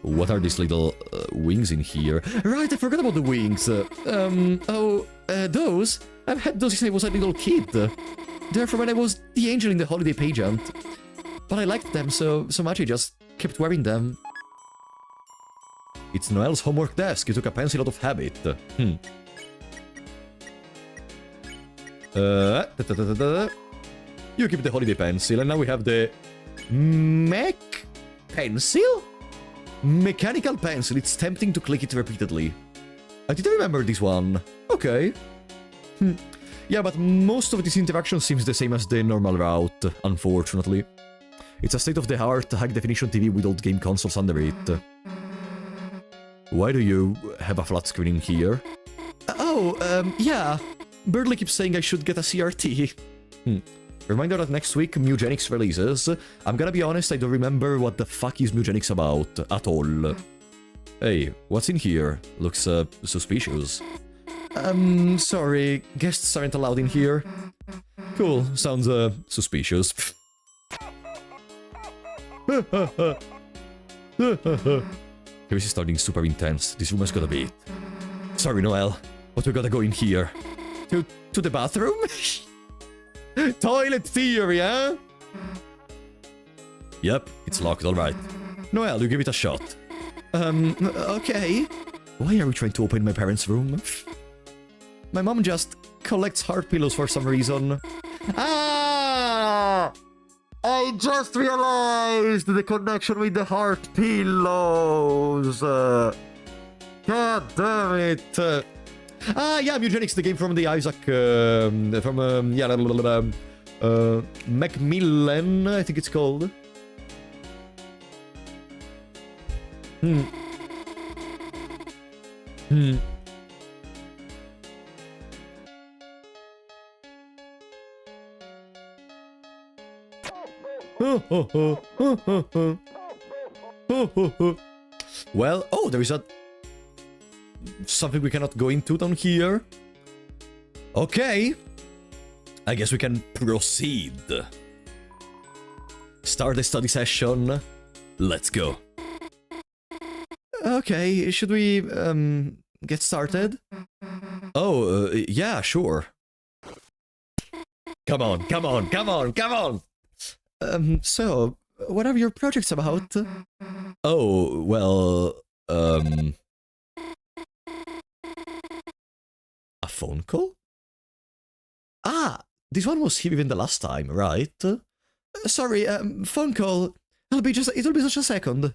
What are these little wings in here? Right, I forgot about the wings. Those? I've had those since I was a little kid. They're from when I was the angel in the holiday pageant. But I liked them so much I just kept wearing them. It's Noelle's homework desk. You took a pencil out of habit. You keep the holiday pencil, and now we have the mech pencil? Mechanical pencil. It's tempting to click it repeatedly. I didn't remember this one. Okay. Yeah, but most of this interaction seems the same as the normal route, unfortunately. It's a state-of-the-art high-definition TV with old game consoles under it. Why do you have a flat screen in here? Yeah. Birdley keeps saying I should get a CRT. Reminder that next week Mugenics releases. I'm gonna be honest, I don't remember what the fuck is Mugenics about, at all. Hey, what's in here? Looks, suspicious. Sorry, guests aren't allowed in here. Cool, sounds, suspicious. This is starting super intense. This room has gotta be it. Sorry, Noelle, but we gotta go in here. To the bathroom? Toilet theory, huh? Yep, it's locked, alright. Noelle, you give it a shot. Okay. Why are we trying to open my parents' room? My mom just collects heart pillows for some reason. Ah! I just realized the connection with the heart pillows. God damn it. Yeah, Mugenics, the game from the Isaac, Macmillan, I think it's called. Well, oh, there is something we cannot go into down here. Okay. I guess we can proceed. Start the study session. Let's go. Okay, should we, get started? Oh, yeah, sure. Come on, come on, come on, come on! So, what are your projects about? Oh, well, a phone call? Ah, this one was here even the last time, right? Sorry, phone call. It'll be just a second.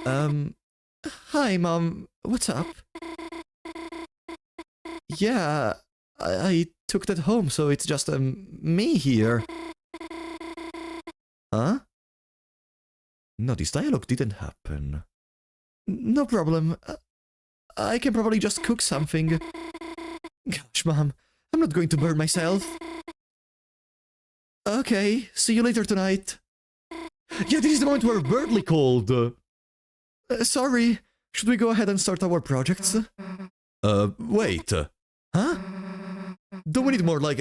Hi, Mom. What's up? Yeah, I took that home, so it's just, me here. Huh? No, this dialogue didn't happen. No problem. I can probably just cook something. Gosh, Mom, I'm not going to burn myself. Okay, see you later tonight. Yeah, this is the moment where Birdly called. Sorry, should we go ahead and start our projects? Wait. Huh? Don't we need more, like,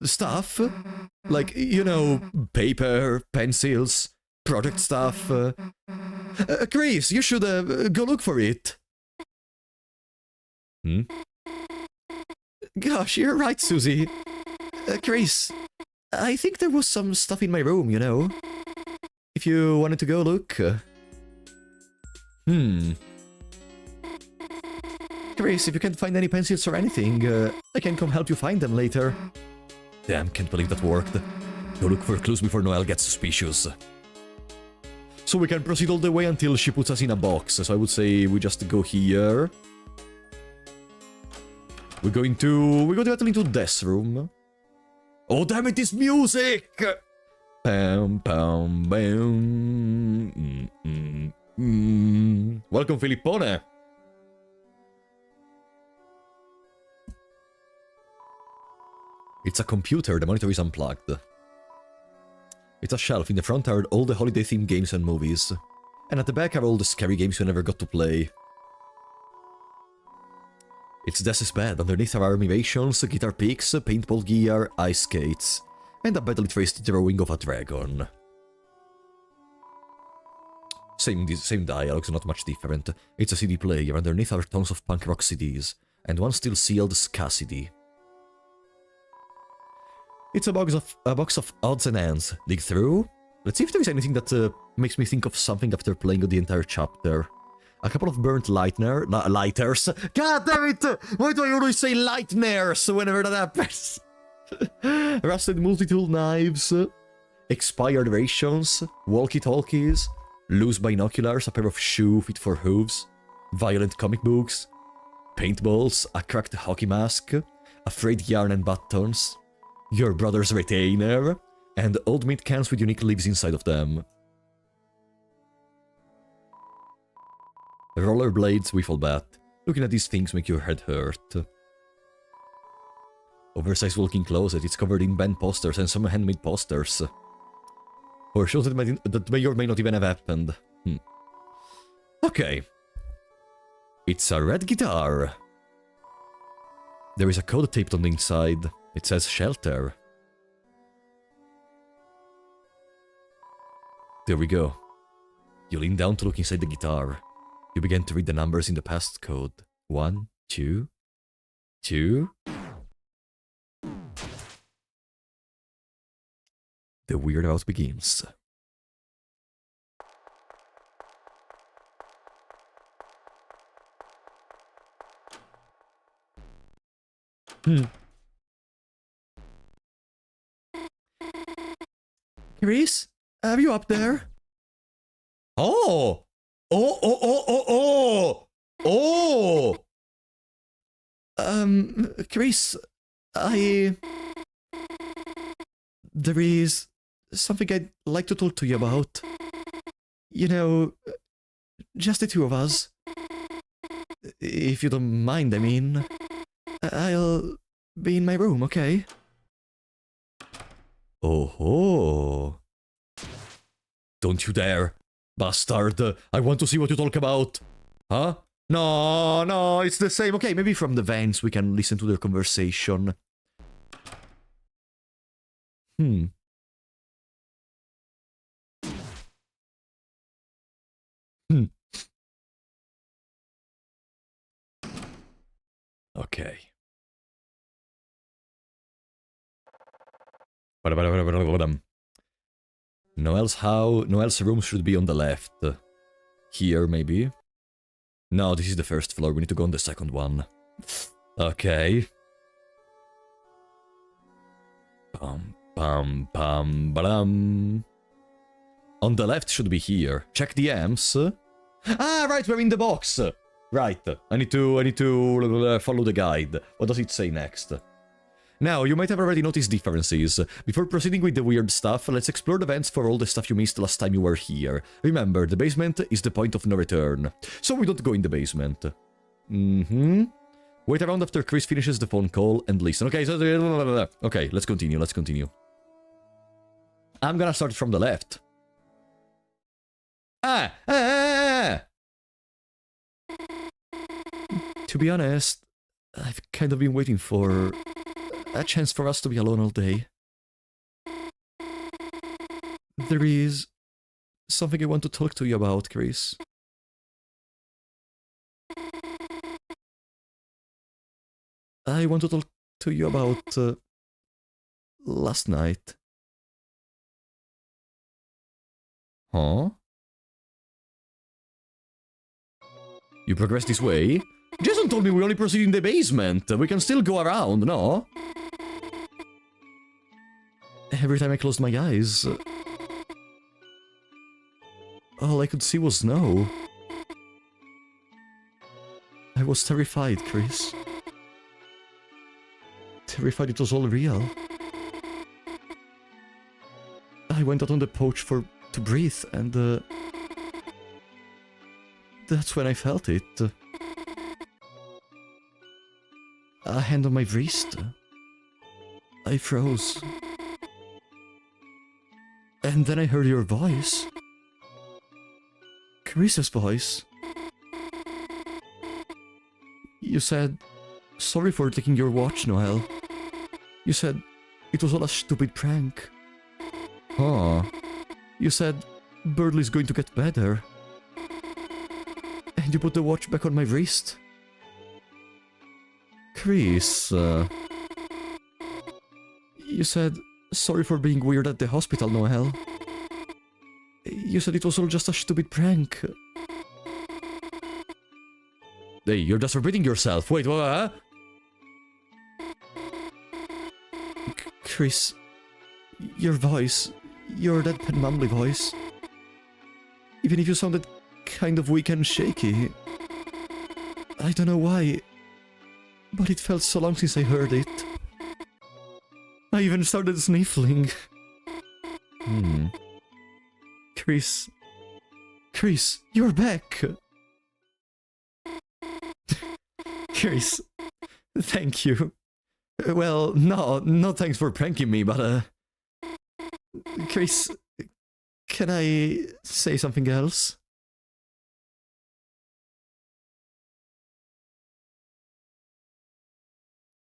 stuff? Like, you know, paper, pencils, project stuff. Chris, you should go look for it. Hmm? Gosh, you're right, Susie. Chris, I think there was some stuff in my room, you know. If you wanted to go look. Chris, if you can't find any pencils or anything, I can come help you find them later. Damn, can't believe that worked. Go look for clues before Noelle gets suspicious. So we can proceed all the way until she puts us in a box. So I would say we just go here. We go directly into Death's room. Oh damn it, this music! Bam, bam, bam. Welcome, Filippone. It's a computer, the monitor is unplugged. It's a shelf, in the front are all the holiday-themed games and movies. And at the back are all the scary games you never got to play. It's Death's bed, underneath are animations, guitar picks, paintball gear, ice skates, and a badly traced drawing of a dragon. Same dialogues, not much different. It's a CD player, underneath are tons of punk rock CDs, and one still sealed Ska CD. It's a box of odds and ends. Dig through? Let's see if there is anything that makes me think of something after playing the entire chapter. A couple of burnt lighters. God damn it! Why do I always say lightners whenever that happens? Rusted multi-tool knives, expired rations, walkie-talkies, loose binoculars, a pair of shoes fit for hooves, violent comic books, paintballs, a cracked hockey mask, a frayed yarn and buttons, your brother's retainer, and old meat cans with unique leaves inside of them. Rollerblades, wiffle bat. Looking at these things make your head hurt. Oversized walking closet, it's covered in banned posters and some handmade posters. Or shows that may or may not even have happened. Okay. It's a red guitar. There is a code taped on the inside. It says shelter. There we go. You lean down to look inside the guitar. You begin to read the numbers in the passcode. 1, 2, 2. The weird house begins. Chris, are you up there? Oh! Oh! Chris, there is something I'd like to talk to you about. You know, just the two of us. If you don't mind, I mean. I'll be in my room, okay? Oh. Don't you dare. Bastard, I want to see what you talk about. Huh? No, it's the same. Okay, maybe from the vents we can listen to their conversation. Okay. Noelle's room should be on the left. Here, maybe? No, this is the first floor. We need to go on the second one. Okay. Bam. On the left should be here. Check the amps. Ah, right, we're in the box. Right, I need to follow the guide. What does it say next? Now, you might have already noticed differences. Before proceeding with the weird stuff, let's explore the vents for all the stuff you missed last time you were here. Remember, the basement is the point of no return. So we don't go in the basement. Mm-hmm. Wait around after Chris finishes the phone call and listen. Okay, so... Okay, let's continue, let's continue. I'm gonna start from the left. To be honest, I've kind of been waiting for a chance for us to be alone all day. There is something I want to talk to you about, Chris. I want to talk to you about last night. Huh? You progress this way? Jason told me we only proceed in the basement. We can still go around, no? Every time I closed my eyes, all I could see was snow. I was terrified, Chris. Terrified it was all real. I went out on the porch to breathe, and that's when I felt it. A hand on my wrist. I froze. And then I heard your voice. Chris's voice. You said, "Sorry for taking your watch, Noelle." You said, "It was all a stupid prank." Huh. You said, "Birdley's going to get better." And you put the watch back on my wrist. Chris, you said, "Sorry for being weird at the hospital, Noelle." You said it was all just a stupid prank. Hey, you're just repeating yourself. Wait, what? Chris, your voice, your deadpan mumbly voice. Even if you sounded kind of weak and shaky. I don't know why, but it felt so long since I heard it. I even started sniffling. Chris, you're back. Chris, thank you. Well, no thanks for pranking me, but Chris, can I say something else?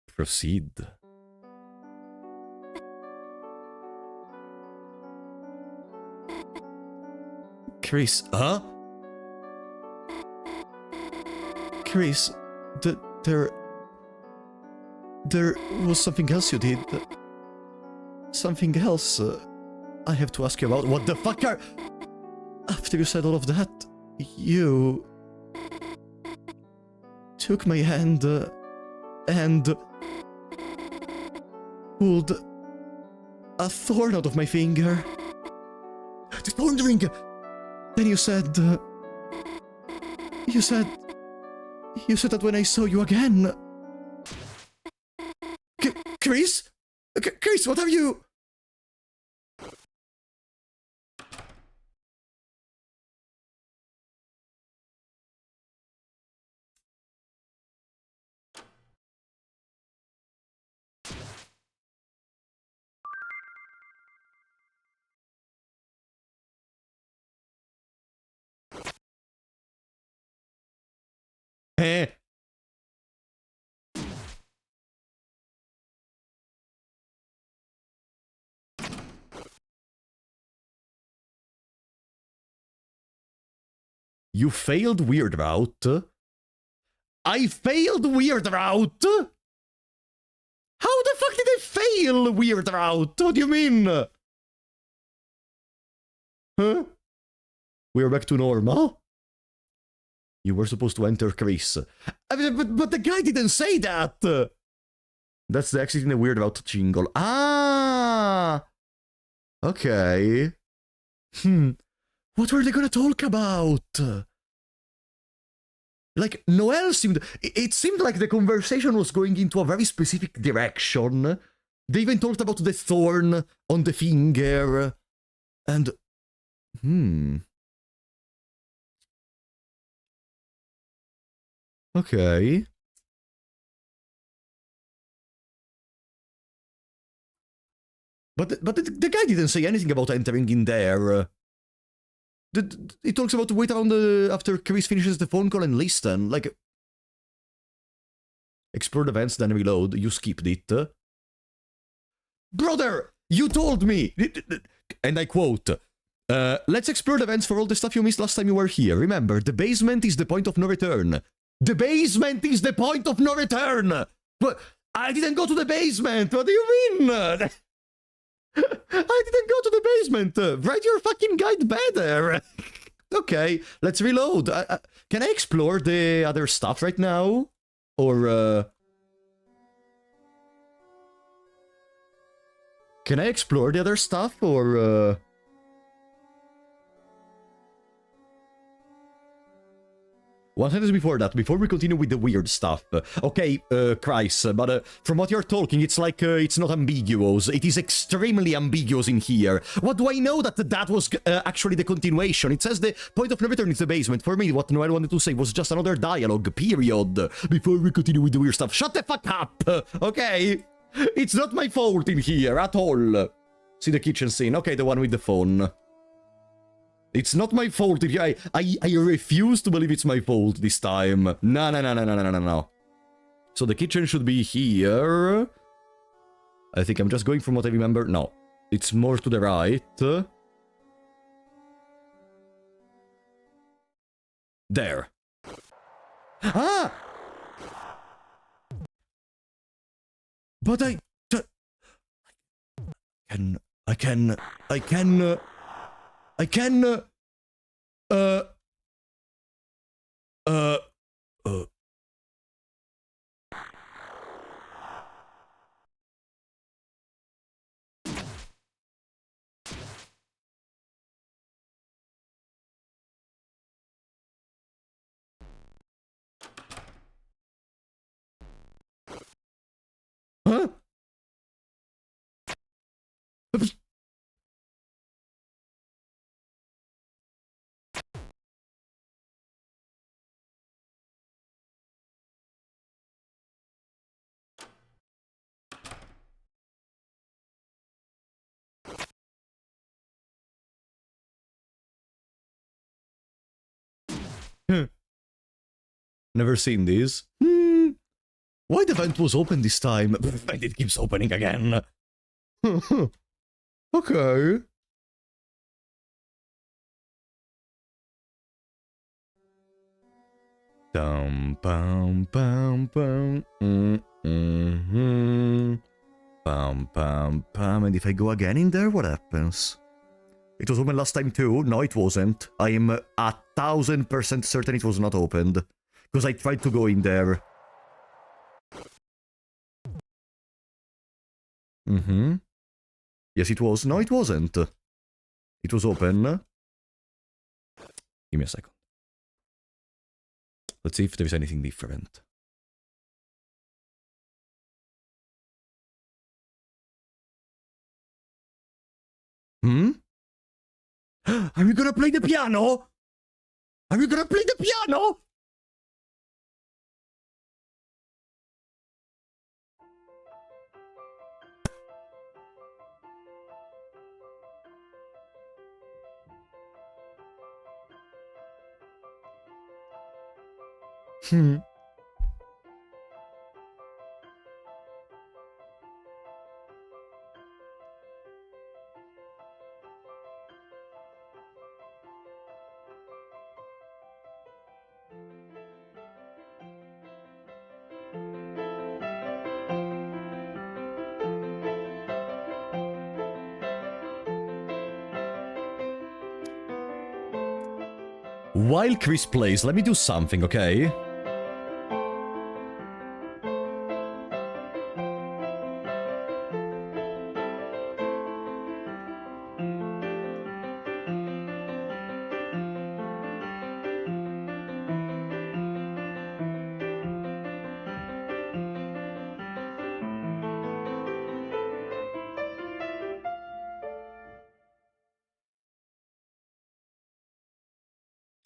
Proceed. Chris, huh? Chris, there was something else you did. Something else I have to ask you about. What the fuck are... After you said all of that, you... took my hand and... pulled a thorn out of my finger. The thorn ring! Then you said... You said that when I saw you again... Chris? Chris, what are you... You failed Weird Route? I failed Weird Route? How the fuck did I fail Weird Route? What do you mean? Huh? We're back to normal? You were supposed to enter Chris. I mean, but the guy didn't say that! That's the exit in the Weird Route jingle. Ah! Okay. What were they gonna talk about? Like, Noelle seemed... It seemed like the conversation was going into a very specific direction. They even talked about the thorn on the finger. And... Okay. But the guy didn't say anything about entering in there. It talks about wait around after Chris finishes the phone call and listen. Like, explore the vents, then reload. You skipped it. Brother, you told me! And I quote, let's explore the vents for all the stuff you missed last time you were here. Remember, the basement is the point of no return. The basement is the point of no return! But I didn't go to the basement! What do you mean? I didn't go to the basement! Write your fucking guide better! Okay, let's reload. Can I explore the other stuff right now? Or, can I explore the other stuff, or, One sentence before that, before we continue with the weird stuff. Okay, Chris, but from what you're talking, it's like it's not ambiguous. It is extremely ambiguous in here. What do I know that that was actually the continuation? It says the point of no return is the basement. For me, what Noelle wanted to say was just another dialogue, period. Before we continue with the weird stuff. Shut the fuck up, okay? It's not my fault in here at all. See the kitchen scene. Okay, the one with the phone. It's not my fault. I refuse to believe it's my fault this time. No. So the kitchen should be here. I think I'm just going from what I remember. No. It's more to the right. There. Ah! But I can... Huh? Never seen this. Why the vent was open this time? And it keeps opening again. Okay. Dum bum bum bum. Bum bum bum. And if I go again in there, what happens? It was open last time too. No, it wasn't. I am 1000% certain it was not opened. Because I tried to go in there. Yes, it was. No, it wasn't. It was open. Give me a second. Let's see if there's anything different. Are we gonna play the piano? Are we gonna play the piano? While Chris plays, let me do something, okay?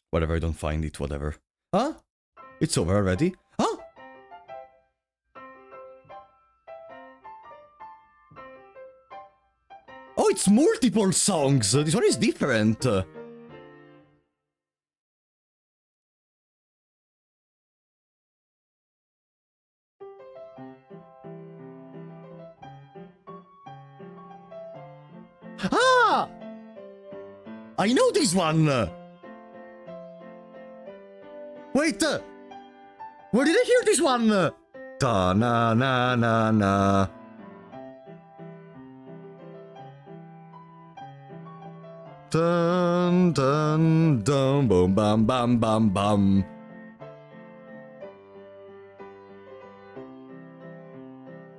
Whatever, I don't find it, whatever. Huh? It's over already. Huh? Oh, it's multiple songs. This one is different. Ah! I know this one! Wait! Where did I hear this one? Da na na na na. Dun dun dun boom bam bam bam bam.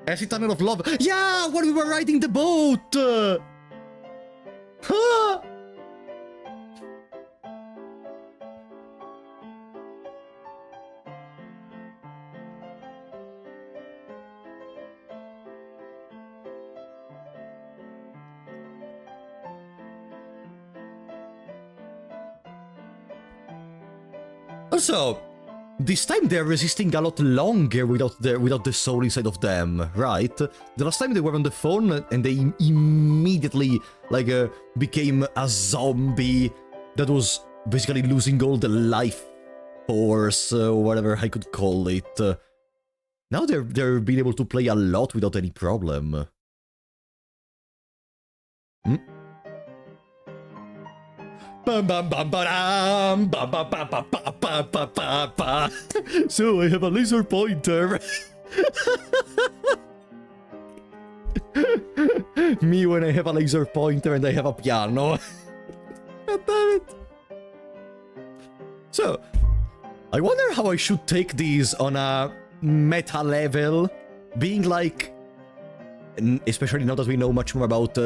Acid Tunnel of Love. Yeah, when we were riding the boat! Huh? Also, this time they're resisting a lot longer without the soul inside of them, right? The last time they were on the phone and they immediately, like, became a zombie that was basically losing all the life force, whatever I could call it. Now they're being able to play a lot without any problem. Hmm? Bam bam bam bam bam bam bam bam bam bam bam bam. So I have a laser pointer. Me when I have a laser pointer and I have a piano. God damn it. So, I wonder how I should take these on a meta level, being like, especially now that we know much more about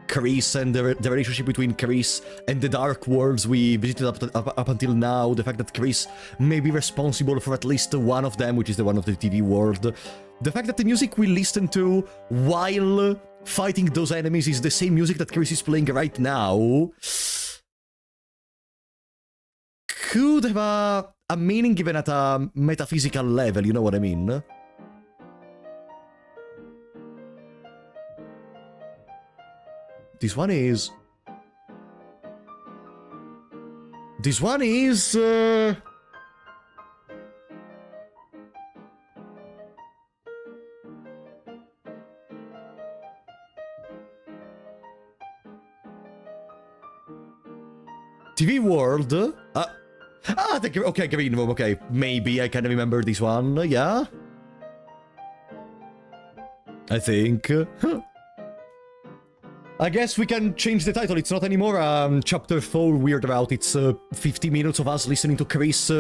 Chris and the relationship between Chris and the dark worlds we visited up until now, the fact that Chris may be responsible for at least one of them, which is the one of the TV world, the fact that the music we listen to while fighting those enemies is the same music that Chris is playing right now, could have a meaning given at a metaphysical level, you know what I mean? This one is... This one is... TV World? Okay, Green Room, okay. Maybe I can remember this one, yeah? I think. I guess we can change the title. It's not anymore Chapter 4 Weird Route. It's 50 minutes of us listening to Chris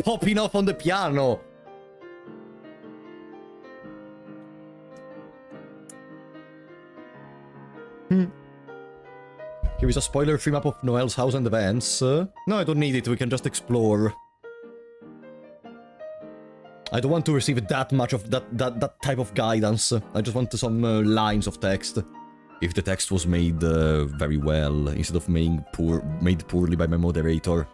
popping off on the piano. Here is a spoiler-free map of Noelle's house and events. No, I don't need it. We can just explore. I don't want to receive that much of that type of guidance. I just want some lines of text. If the text was made very well, instead of made poorly by my moderator.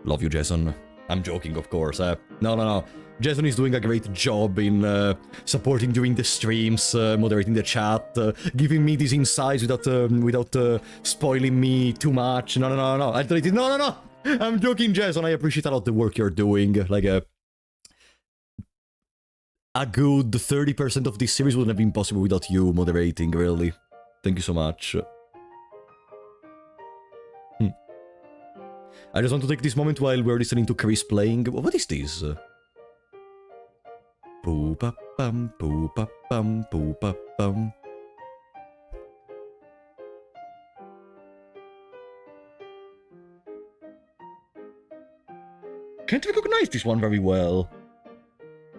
Love you, Jason. I'm joking, of course. No. Jason is doing a great job in supporting during the streams, moderating the chat, giving me these insights without spoiling me too much. No. No. I'm joking, Jason. I appreciate a lot the work you're doing. Like a good 30% of this series wouldn't have been possible without you moderating, really. Thank you so much. I just want to take this moment while we're listening to Chris playing. What is this? Boo-ba-bum, boo-ba-bum, boo-ba-bum. Can't recognize this one very well.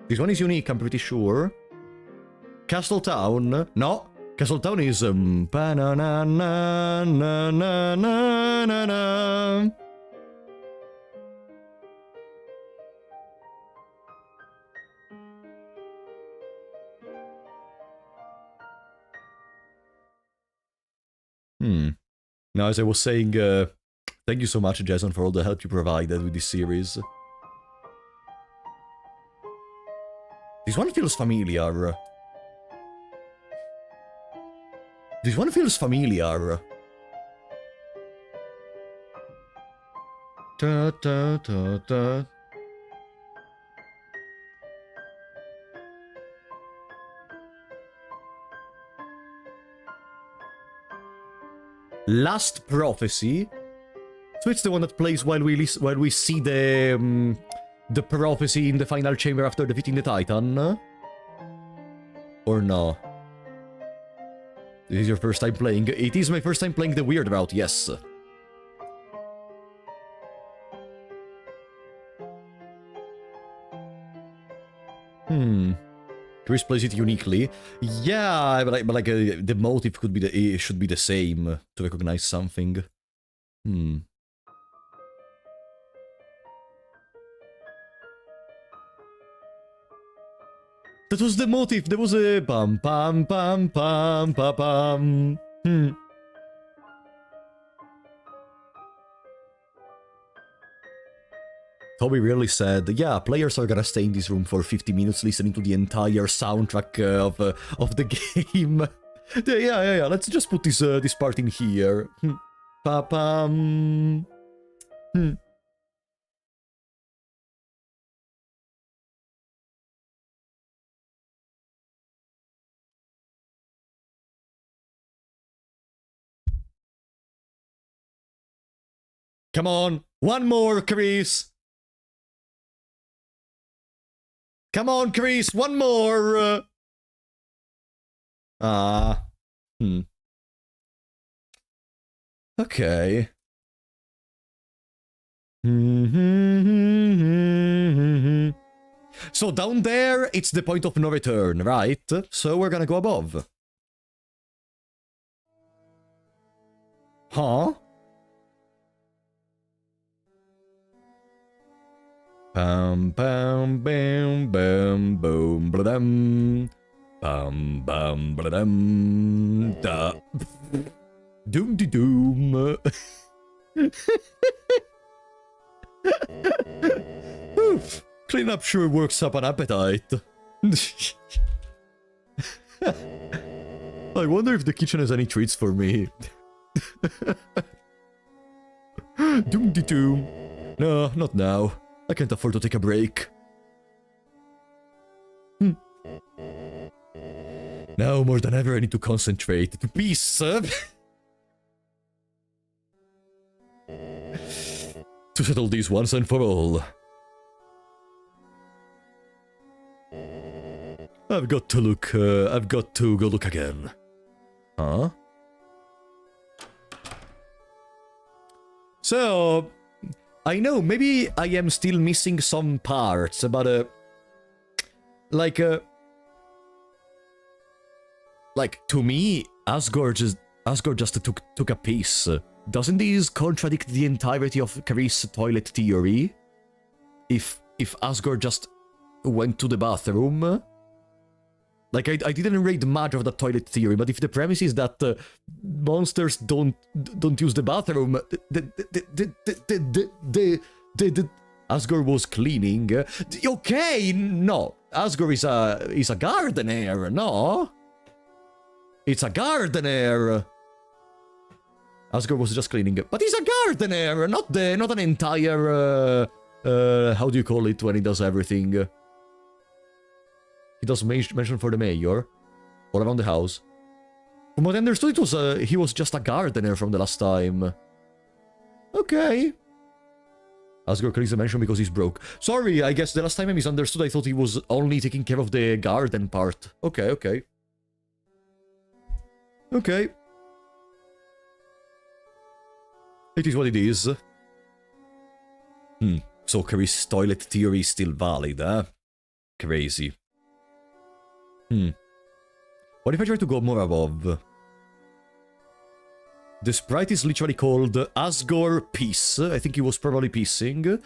This one is unique, I'm pretty sure. Castletown? No. Castletown is... ba-na-na-na-na-na-na-na. Now, as I was saying, thank you so much, Jason, for all the help you provided with this series. This one feels familiar. This one feels familiar. Da, da, da, da. Last Prophecy. So it's the one that plays while we see the prophecy in the final chamber after defeating the Titan. Or no? This is your first time playing. It is my first time playing the weird route, yes. Chris plays it uniquely. Yeah, but like the motive could be it should be the same to recognize something. That was the motive. There was a pam pam pam pam pam pam. Toby really said, yeah, players are gonna stay in this room for 50 minutes listening to the entire soundtrack of the game. Yeah. Let's just put this part in here. Pa-pam. Come on, one more, Chris. Come on, Chris, one more! Okay. So down there, it's the point of no return, right? So we're gonna go above. Huh? Bam bam bam bam boom bladum. Bam bam bladum da. Doom de doom. Oof. Clean up sure works up an appetite. I wonder if the kitchen has any treats for me. Doom de doom. No, not now. I can't afford to take a break. Now more than ever I need to concentrate. To peace! To settle these once and for all. I've got to go look again. Huh? So... I know, maybe I am still missing some parts, but, like, to me, Asgore just took a piece. Doesn't this contradict the entirety of Karis' toilet theory? If Asgore just went to the bathroom? Like, I didn't read much of the toilet theory, but if the premise is that monsters don't use the bathroom, Asgore was cleaning. Okay, no, Asgore is a gardener, no? It's a gardener. Asgore was just cleaning, but he's a gardener, not an entire. How do you call it when he does everything? He does mention for the mayor, all around the house. From what I understood, he was just a gardener from the last time. Okay. Asgore cleans the mansion because he's broke. Sorry, I guess the last time I misunderstood, I thought he was only taking care of the garden part. Okay. Okay. It is what it is. So Karis' toilet theory is still valid, huh? Crazy. What if I try to go more above? The sprite is literally called Asgore Peace. I think he was probably pissing.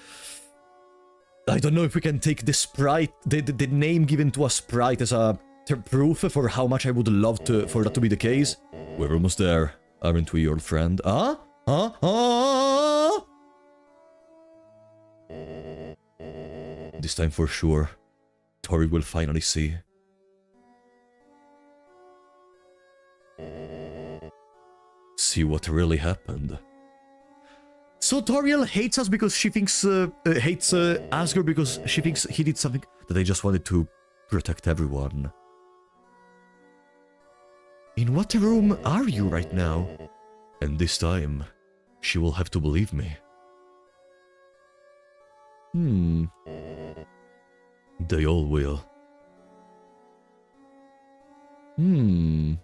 I don't know if we can take the sprite, the name given to a sprite as a proof for how much I would love for that to be the case. We're almost there, aren't we, old friend? This time for sure. Tori will finally see. See what really happened. So Toriel hates us because she thinks, hates Asgore because she thinks he did something that they just wanted to protect everyone. In what room are you right now? And this time, she will have to believe me. They all will. Then...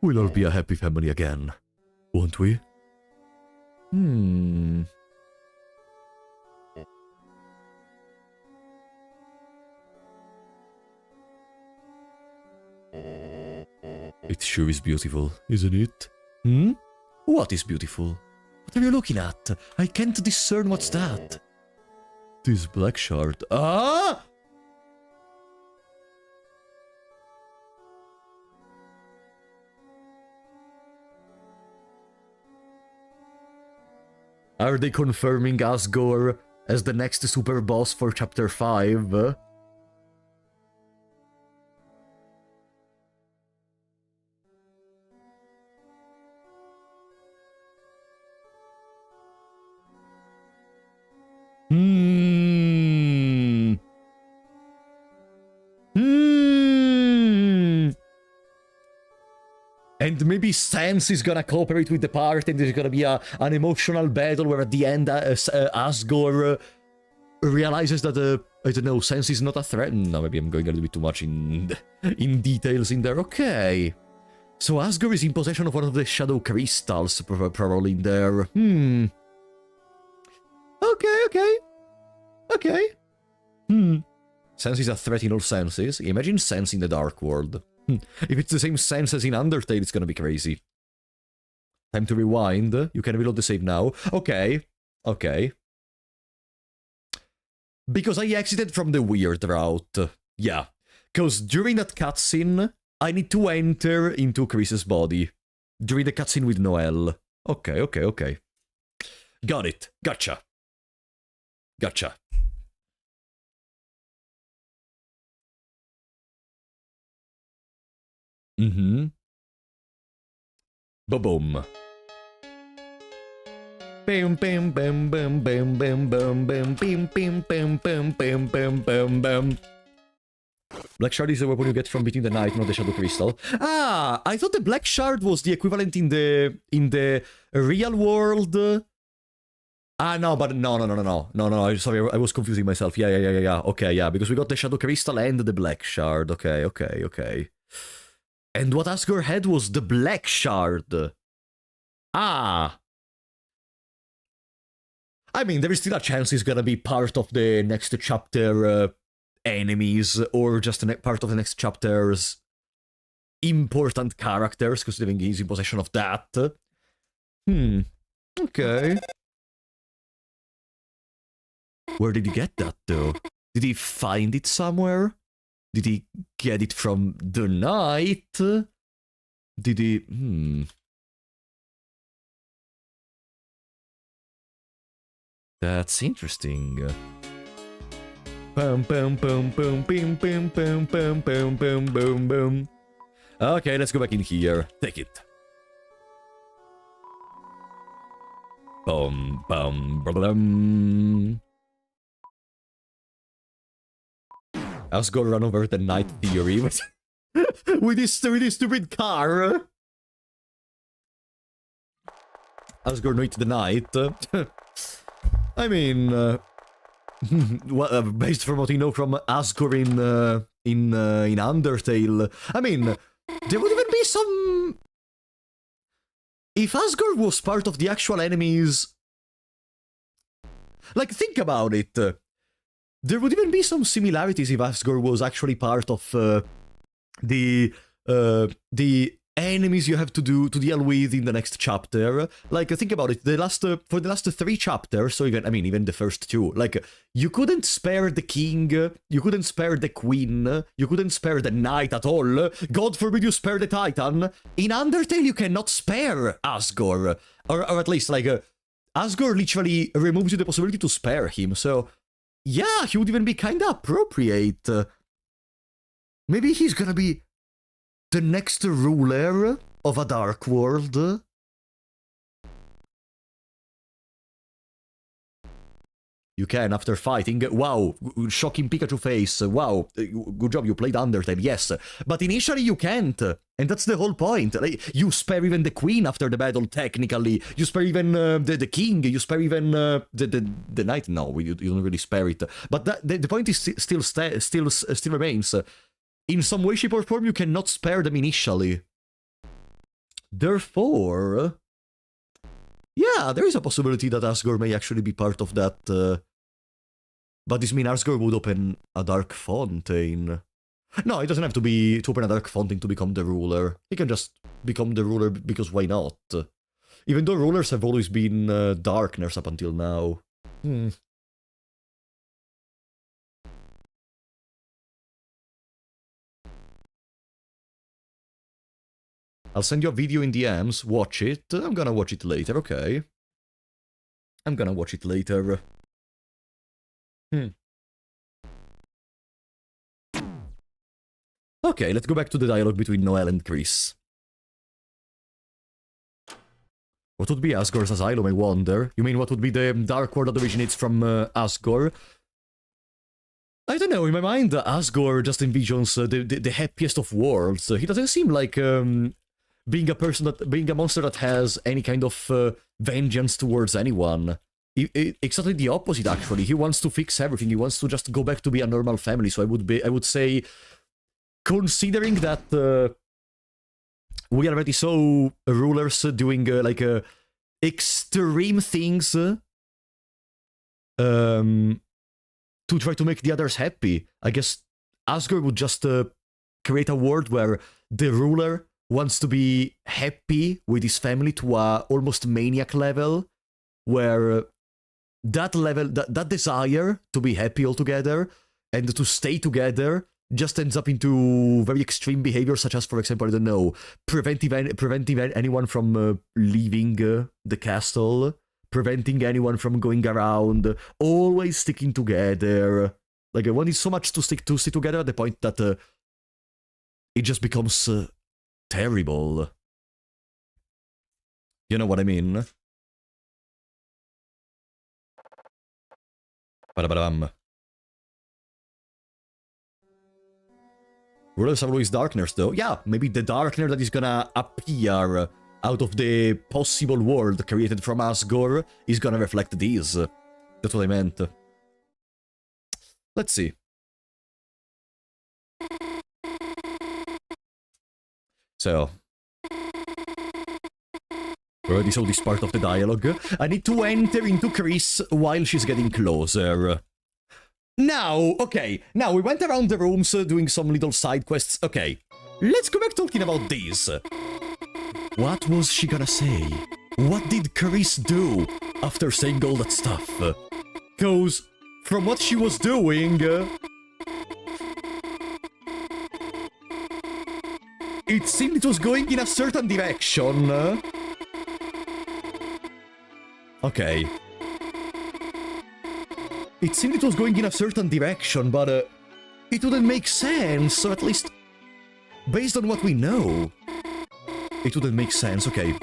we'll all be a happy family again, won't we? It sure is beautiful, isn't it? What is beautiful? What are you looking at? I can't discern what's that. This black shard. Ah! Are they confirming Asgore as the next super boss for Chapter 5? And maybe Sans is gonna cooperate with the party, and there's gonna be an emotional battle where at the end Asgore realizes that, I don't know, Sans is not a threat. No, maybe I'm going a little bit too much in details in there. Okay. So Asgore is in possession of one of the shadow crystals, probably in there. Okay. Sans is a threat in all senses. Imagine Sans in the Dark World. If it's the same sense as in Undertale, it's gonna be crazy. Time to rewind. You can reload the save now. Okay. Because I exited from the weird route. Yeah. Because during that cutscene, I need to enter into Chris's body. During the cutscene with Noelle. Okay. Got it. Gotcha. Ba-boom. Bam bam bam bam bam bam bam bam bam bam bam bam bam bam bam bam. Black Shard is a weapon you get from beating the knight, not the Shadow Crystal. Ah, I thought the Black Shard was the equivalent in the real world. Ah, no, but no. I'm sorry, I was confusing myself. Yeah. Okay, yeah, because we got the Shadow Crystal and the Black Shard. Okay. And what Asgore had was the Black Shard. Ah. I mean, there is still a chance he's gonna be part of the next chapter enemies, or just part of the next chapter's important characters, considering he's in possession of that. Okay. Where did he get that, though? Did he find it somewhere? Did he get it from the knight? Did he... That's interesting. Boom, boom, boom, boom, boom, boom, boom, boom, boom, boom, boom, boom. Okay, let's go back in here. Take it. Boom, boom, boom. Asgore run over the knight theory with his stupid car. Asgore knight the knight. I mean, well, based from what you know from Asgore in Undertale, I mean, there would even be some. If Asgore was part of the actual enemies, like, think about it. There would even be some similarities if Asgore was actually part of the enemies you have to deal with in the next chapter. Like, think about it, for the last 3 chapters, so even the first 2, like, you couldn't spare the king, you couldn't spare the queen, you couldn't spare the knight at all, God forbid you spare the titan. In Undertale you cannot spare Asgore, or at least, like, Asgore literally removes you the possibility to spare him, so yeah, he would even be kinda appropriate. Maybe he's gonna be the next ruler of a dark world. You can, after fighting. Wow, shocking Pikachu face. Wow, good job, you played Undertale, yes. But initially you can't, and that's the whole point. Like, you spare even the queen after the battle, technically. You spare even the king, you spare even the knight. No, you don't really spare it. But the point is still remains. In some way, shape, or form, you cannot spare them initially. Therefore, yeah, there is a possibility that Asgore may actually be part of that. But this means Asgore would open a dark fountain. No, it doesn't have to open a dark fountain to become the ruler. He can just become the ruler because why not? Even though rulers have always been darkness up until now. I'll send you a video in DMs, watch it. I'm gonna watch it later, okay? I'm gonna watch it later. Okay, let's go back to the dialogue between Noelle and Chris. What would be Asgore's asylum, I wonder? You mean what would be the dark world that originates from Asgore? I don't know, in my mind, Asgore just envisions the happiest of worlds. He doesn't seem like being a monster that has any kind of vengeance towards anyone. Exactly the opposite, actually. He wants to fix everything. He wants to just go back to be a normal family. So I would say, considering that we already saw rulers doing extreme things to try to make the others happy, I guess Asgore would just create a world where the ruler wants to be happy with his family to a almost maniac level, where that desire to be happy altogether and to stay together just ends up into very extreme behavior, such as, for example, I don't know, preventing anyone from leaving the castle, preventing anyone from going around, always sticking together. Like, one is so much to stick together at the point that it just becomes terrible. You know what I mean? Ba-da-ba-dam. Rulers are always darkness, though. Yeah, maybe the darkness that is gonna appear out of the possible world created from Asgore is gonna reflect these. That's what I meant. Let's see. So, we already saw this part of the dialogue. I need to enter into Chris while she's getting closer. Now, okay, now we went around the rooms doing some little side quests. Okay, let's go back talking about these. What was she gonna say? What did Chris do after saying all that stuff? Cause, from what she was doing, it seemed it was going in a certain direction. Okay. It seemed it was going in a certain direction, but it wouldn't make sense, or at least based on what we know, it wouldn't make sense. Okay.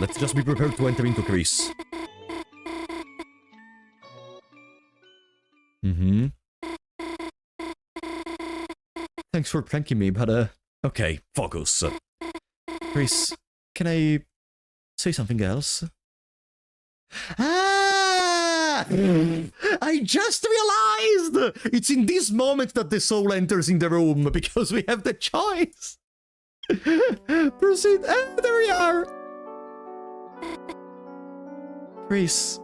Let's just be prepared to enter into Chris. Thanks for pranking me, but okay, focus. Chris, can I say something else? I just realized! It's in this moment that the soul enters in the room, because we have the choice! Proceed, and there we are! Chris,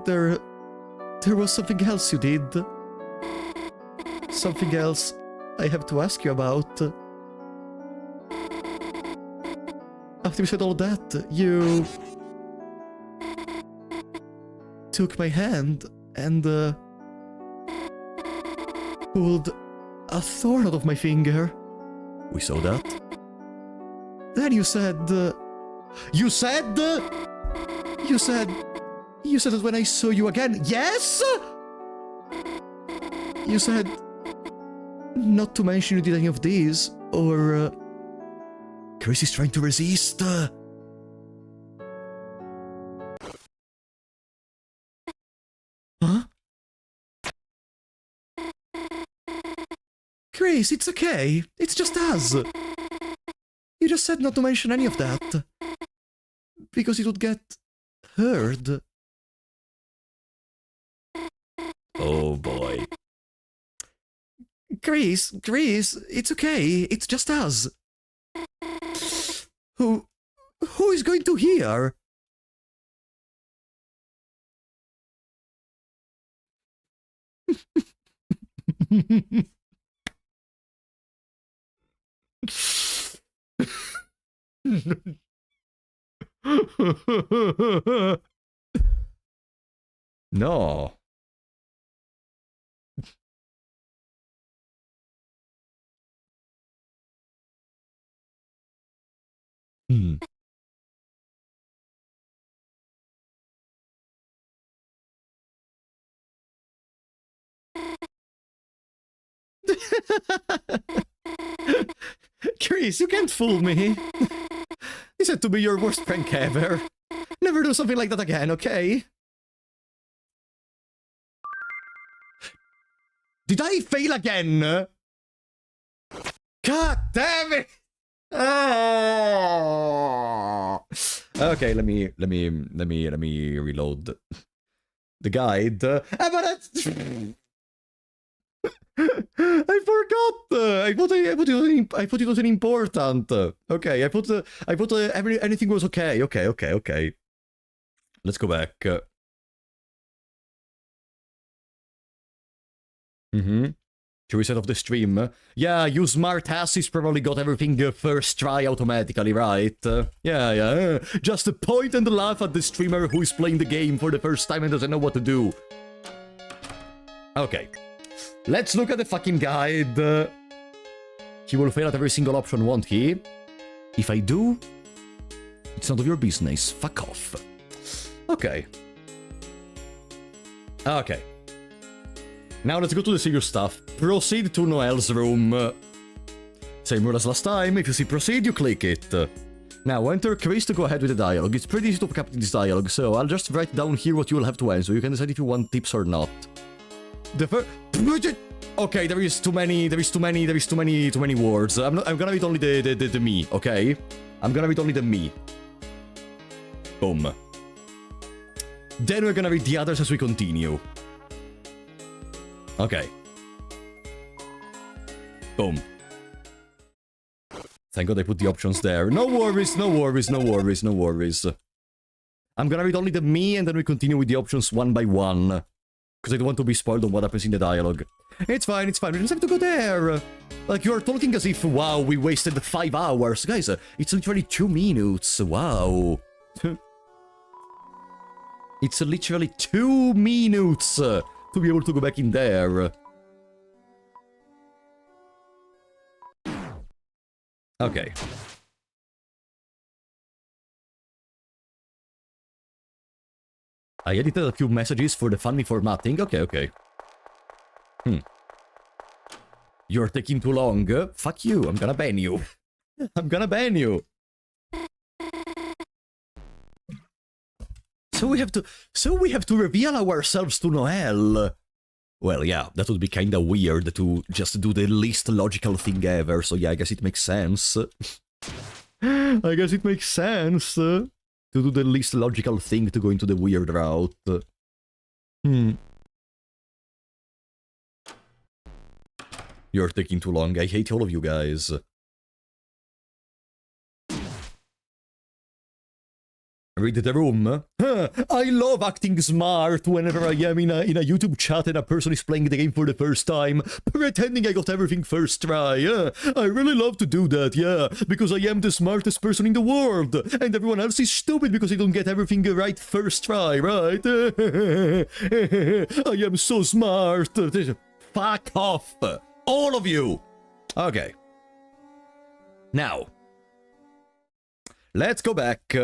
there was something else you did. something else I have to ask you about. After you said all that, you took my hand and pulled a thorn out of my finger. We saw that. Then you said... You said that when I saw you again... Yes? You said not to mention you did any of these, or... Chris is trying to resist. Huh? Chris, it's okay. It's just us. You just said not to mention any of that. Because it would get heard. Oh boy. Chris, it's okay. It's just us. Who is going to hear? No. Chris, you can't fool me. This had to be your worst prank ever. Never do something like that again, okay? Did I fail again? God damn it! Oh. Okay, let me reload the guide. But that's... I forgot. I put it was an important. Okay, I put anything was okay. Okay. Let's go back. To reset off the stream. Yeah, you smart asses probably got everything first try automatically, right? Yeah. Just point and laugh at the streamer who is playing the game for the first time and doesn't know what to do. Okay. Let's look at the fucking guide. He will fail at every single option, won't he? If I do, it's none of your business. Fuck off. Okay. Okay. Now let's go to the serious stuff. Proceed to Noelle's room. Same rule as last time. If you see proceed, you click it. Now enter Chris to go ahead with the dialogue. It's pretty easy to pick up this dialogue, so I'll just write down here what you will have to answer. You can decide if you want tips or not. The first... Okay, there is too many words. I'm gonna read only the me, okay? I'm gonna read only the me. Boom. Then we're gonna read the others as we continue. Okay. Boom. Thank God I put the options there. No worries. I'm gonna read only the me and then we continue with the options one by one. Because I don't want to be spoiled on what happens in the dialogue. It's fine. We just have to go there. Like, you're talking as if, wow, we wasted 5 hours. Guys, it's literally 2 minutes. Wow. It's literally 2 minutes to be able to go back in there. Okay. I edited a few messages for the funny formatting. Okay. You're taking too long. Fuck you. I'm gonna ban you. So we have to reveal ourselves to Noelle. Well, yeah, that would be kinda weird to just do the least logical thing ever. So yeah, I guess it makes sense. To do the least logical thing to go into the weird route. You're taking too long. I hate all of you guys. Read the room. I love acting smart whenever I am in a YouTube chat and a person is playing the game for the first time, pretending I got everything first try. I really love to do that, yeah, because I am the smartest person in the world, and everyone else is stupid because they don't get everything right first try, right? I am so smart. Fuck off, all of you. Okay. Now, let's go back.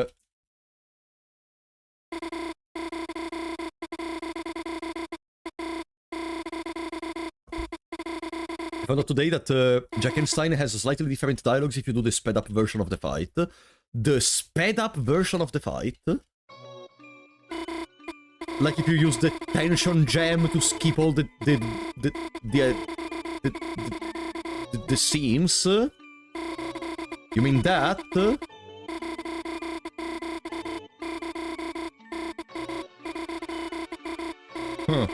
I found out today that Jackenstein has slightly different dialogues if you do the sped up version of the fight. The sped up version of the fight? Like if you use the tension gem to skip all the scenes? You mean that? Huh.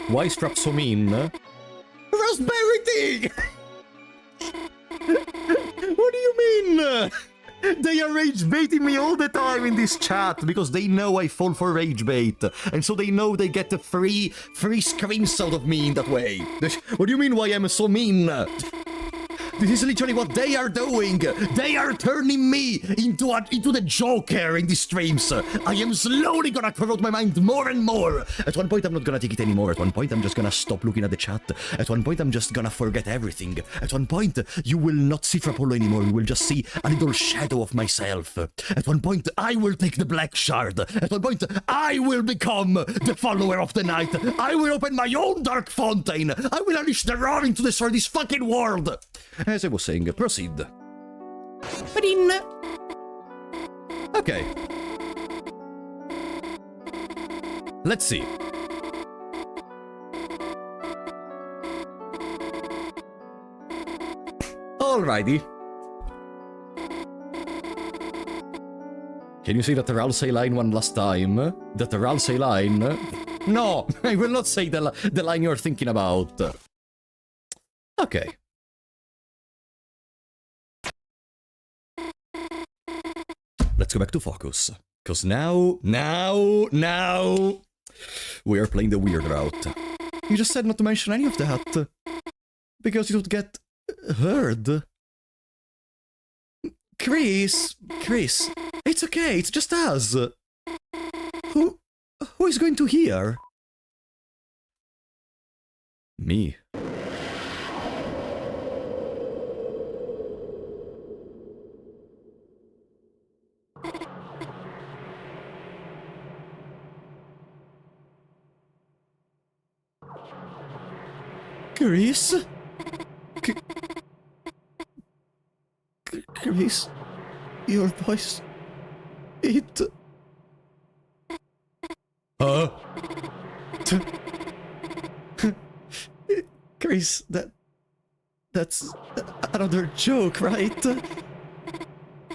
Why is Trap so mean? Raspberry thing! What do you mean? They are rage baiting me all the time in this chat because they know I fall for rage bait, and so they know they get the free screams out of me in that way. What do you mean why I'm so mean? This is literally what they are doing. They are turning me into the Joker in these streams. I am slowly gonna corrupt my mind more and more. At one point, I'm not gonna take it anymore. At one point, I'm just gonna stop looking at the chat. At one point, I'm just gonna forget everything. At one point, you will not see Frapollo anymore. You will just see a little shadow of myself. At one point, I will take the black shard. At one point, I will become the follower of the night. I will open my own dark fountain. I will unleash the roaring to destroy this fucking world. As I was saying, proceed. Okay. Let's see. Alrighty. Can you say that the Ralsei line one last time? That the Ralsei line? No, I will not say the line you're thinking about. Okay. Let's go back to focus. Because now, we are playing the weird route. You just said not to mention any of that. Because you would get heard. Chris, it's okay, it's just us. Who is going to hear? Me. Chris? Chris, your voice... It... Chris, that's another joke, right?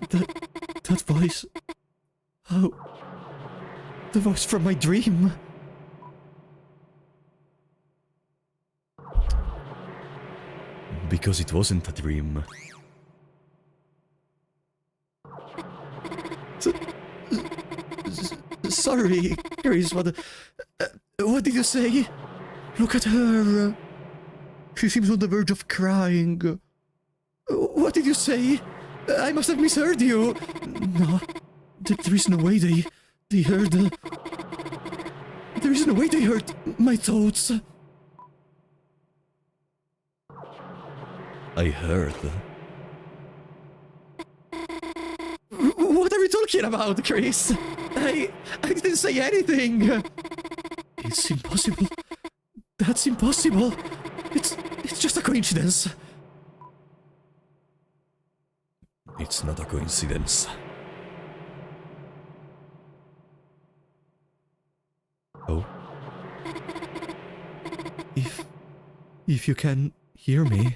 That voice... Oh... The voice from my dream... Because it wasn't a dream. Sorry, Chris, what did you say? Look at her. She seems on the verge of crying. What did you say? I must have misheard you. No, there is no way they heard... There is no way they heard my thoughts. I heard. What are you talking about, Chris? I didn't say anything. It's impossible. That's impossible. It's just a coincidence. It's not a coincidence. Oh. If you can hear me,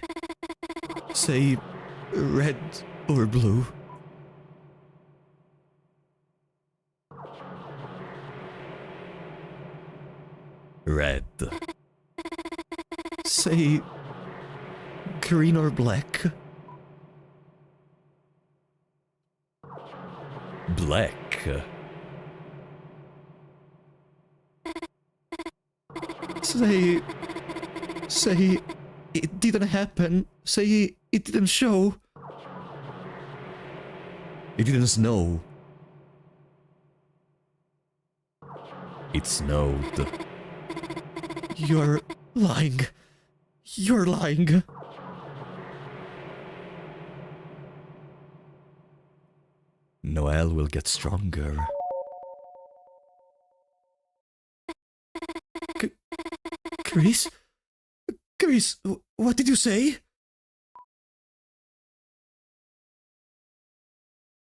say red or blue. Red. Say green or black. Black. Say it didn't happen. Say it didn't show. It didn't snow. It snowed. You're lying. You're lying. Noelle will get stronger. Chris? Chris, what did you say?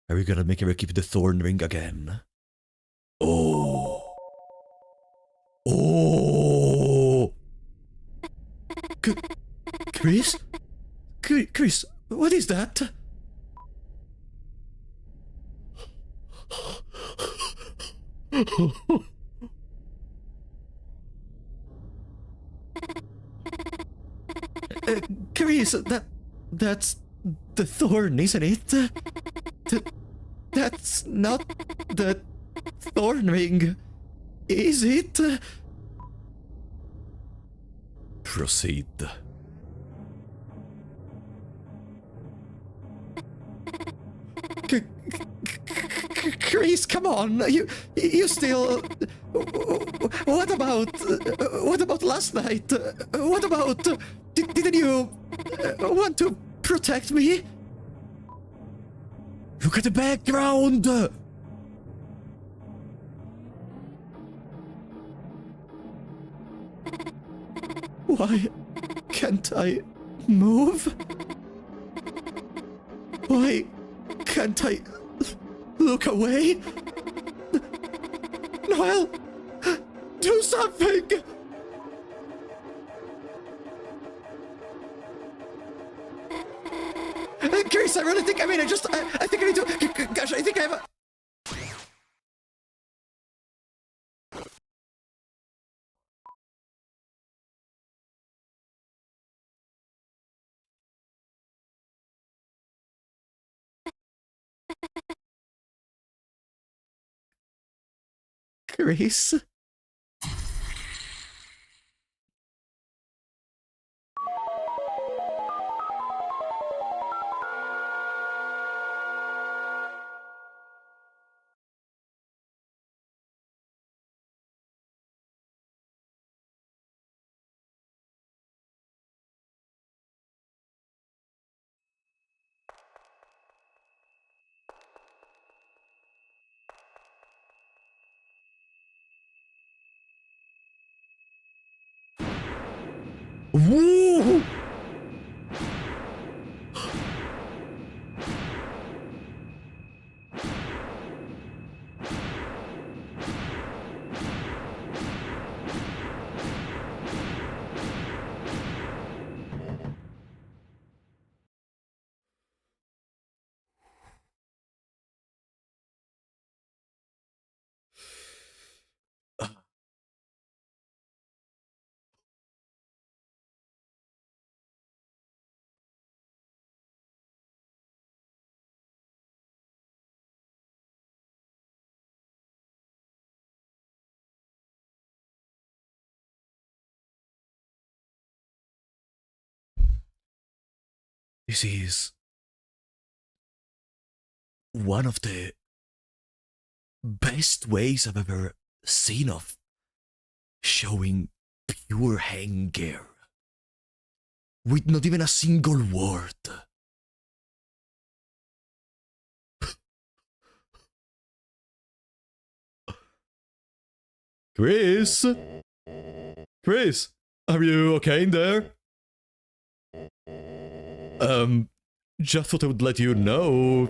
Are you gonna make her keep the thorn ring again? Oh. Oh. Chris? Chris, what is that? Chris, that's the thorn, isn't it? That's not the thorn ring, is it? Proceed. Chris, come on! You still... What about last night? What about... Didn't you want to protect me? Look at the background! Why can't I move? Why can't I look away? Noelle, do something! Chris, I really think, I think I need to, gosh, I think I have a... Chris? Woo! This is one of the best ways I've ever seen of showing pure anger. With not even a single word. Chris? Chris, are you okay in there? Just thought I would let you know.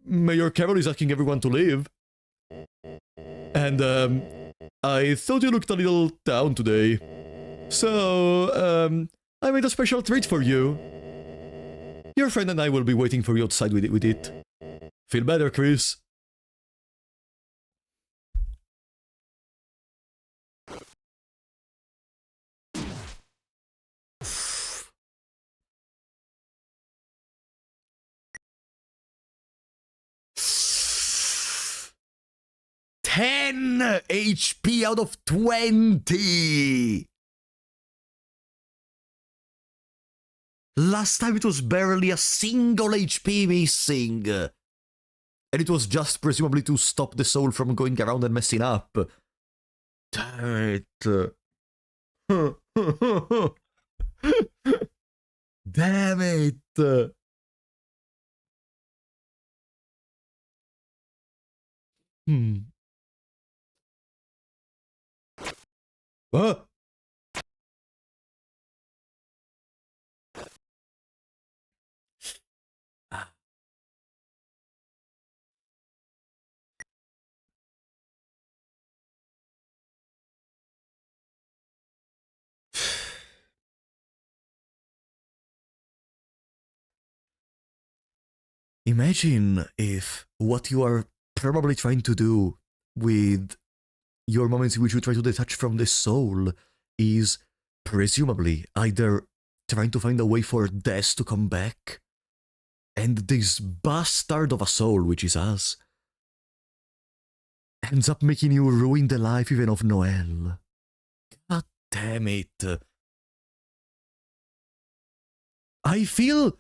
Mayor Carroll is asking everyone to leave. And, I thought you looked a little down today. So, I made a special treat for you. Your friend and I will be waiting for you outside with it. Feel better, Chris. 10 HP out of 20! Last time it was barely a single HP missing. And it was just presumably to stop the soul from going around and messing up. Damn it. Damn it. What? Imagine if what you are probably trying to do with your moments in which you try to detach from the soul is presumably either trying to find a way for death to come back, and this bastard of a soul, which is us, ends up making you ruin the life even of Noelle. God damn it. I feel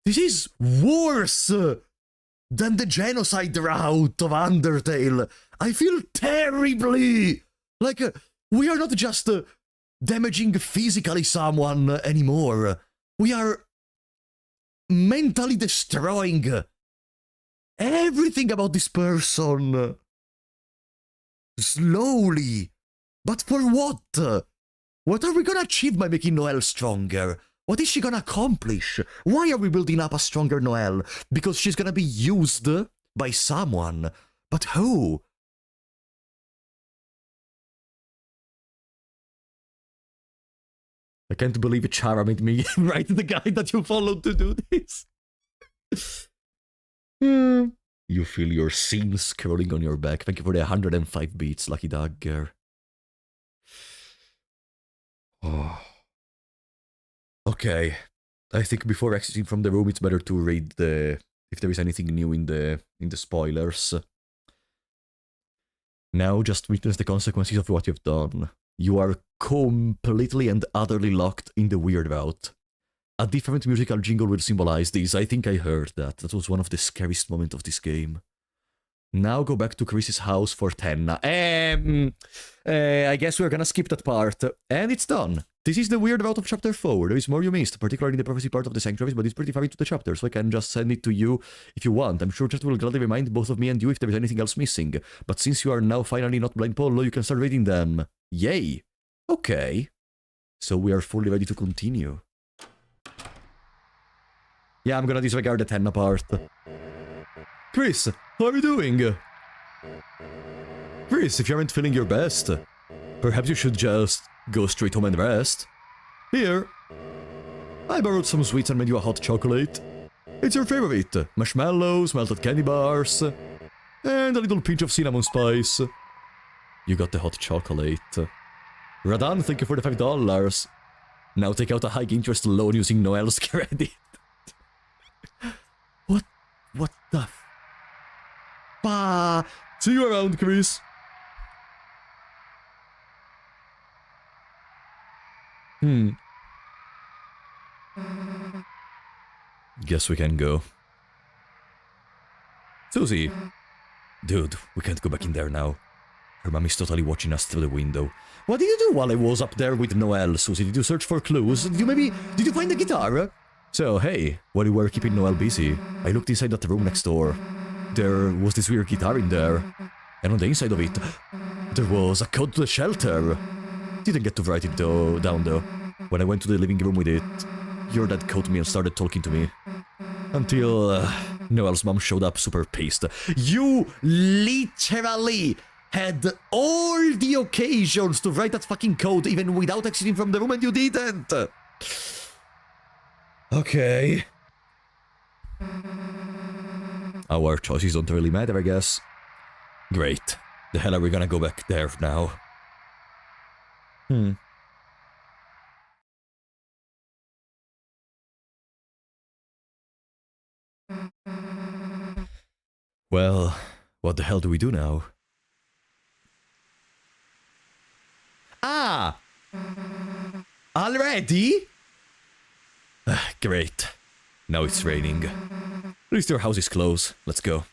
this is worse than the genocide route of Undertale. I feel terribly like we are not just damaging physically someone anymore. We are mentally destroying everything about this person. Slowly. But for what? What are we gonna achieve by making Noelle stronger? What is she gonna accomplish? Why are we building up a stronger Noelle? Because she's gonna be used by someone. But who? I can't believe Chara made me write the guide that you followed to do this. You feel your sins crawling on your back. Thank you for the 105 beats, Lucky Dagger. Oh. Okay. I think before exiting from the room, it's better to read if there is anything new in the spoilers. Now just witness the consequences of what you've done. You are completely and utterly locked in the weird route. A different musical jingle will symbolize this. I think I heard that. That was one of the scariest moments of this game. Now go back to Chris's house for Tenna. I guess we're gonna skip that part. And it's done. This is the weird route of chapter 4. There is more you missed, particularly in the prophecy part of the sanctuaries, but it's pretty far into the chapter, so I can just send it to you if you want. I'm sure chat will gladly remind both of me and you if there is anything else missing. But since you are now finally not blind Polo, you can start reading them. Yay! Okay. So we are fully ready to continue. Yeah, I'm gonna disregard the Tenna part. Chris, how are you doing? Chris, if you aren't feeling your best, perhaps you should just go straight home and rest. Here. I borrowed some sweets and made you a hot chocolate. It's your favorite. Marshmallows, melted candy bars, and a little pinch of cinnamon spice. You got the hot chocolate. Radan, thank you for the $5. Now take out a high-interest loan using Noelle's credit. What the See you around, Chris. Guess we can go. Susie. Dude, we can't go back in there now. Her mom is totally watching us through the window. What did you do while I was up there with Noelle, Susie? Did you search for clues? Did you find the guitar? So, hey, while you were keeping Noelle busy, I looked inside that room next door. There was this weird guitar in there. And on the inside of it, there was a code to the shelter. Didn't get to write it down though. When I went to the living room with it, your dad caught me and started talking to me. Until Noelle's mom showed up super pissed. You literally had all the occasions to write that fucking code even without exiting from the room and you didn't! Okay. Our choices don't really matter, I guess. Great. The hell are we gonna go back there now? Well, what the hell do we do now? Already? Great. Now it's raining. At least your house is closed. Let's go.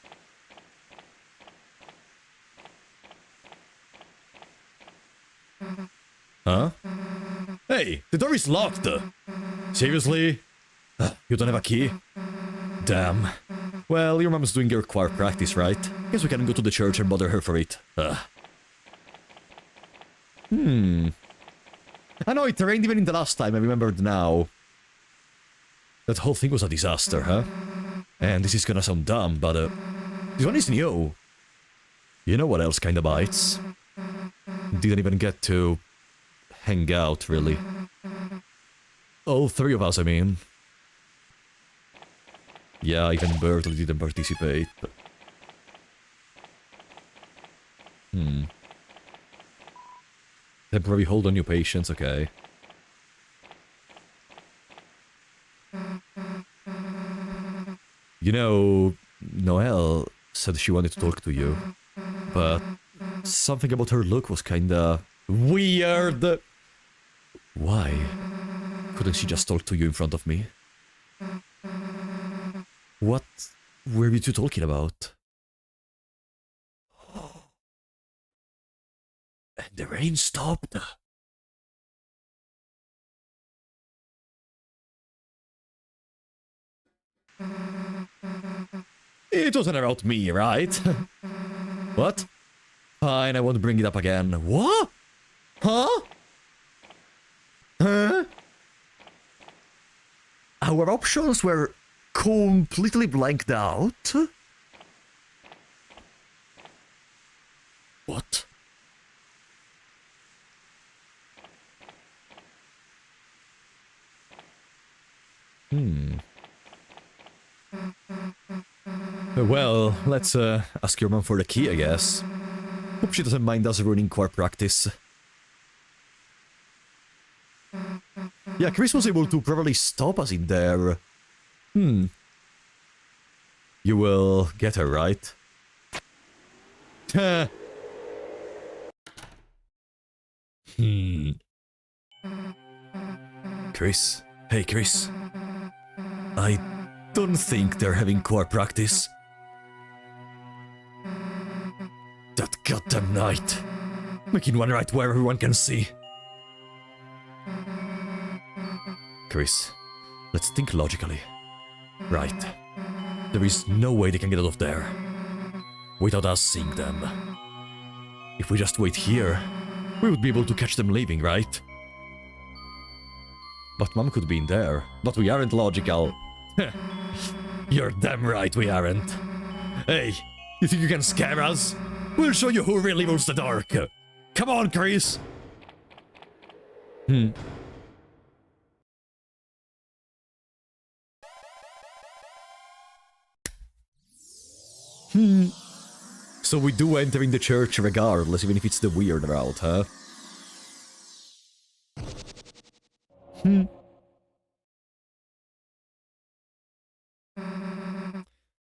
Huh? Hey, the door is locked. Seriously? You don't have a key? Damn. Well, your mom's doing your choir practice, right? Guess we can go to the church and bother her for it. I know it rained even in the last time, I remembered now. That whole thing was a disaster, huh? And this is gonna sound dumb, but this one is new. You know what else kinda bites? Didn't even get to hang out, really. All three of us, I mean. Yeah, even Bertie didn't participate. Temporary hold on your patience, okay. You know, Noelle said she wanted to talk to you, but something about her look was kinda weird. Why? Couldn't she just talk to you in front of me? What were you two talking about? And the rain stopped. It wasn't about me, right? What? Fine, I won't bring it up again. What? Huh? Huh? Our options were completely blanked out? What? Well, let's ask your mom for the key, I guess. Hope she doesn't mind us ruining choir practice. Yeah, Chris was able to probably stop us in there. You will get her, right? Chris? Hey, Chris. I don't think they're having choir practice. That goddamn night. Making one right where everyone can see. Chris, let's think logically. Right. There is no way they can get out of there without us seeing them. If we just wait here, we would be able to catch them leaving, right? But Mom could be in there. But we aren't logical. You're damn right we aren't. Hey, you think you can scare us? We'll show you who really rules the dark. Come on, Chris! So we do enter in the church regardless, even if it's the weird route, huh?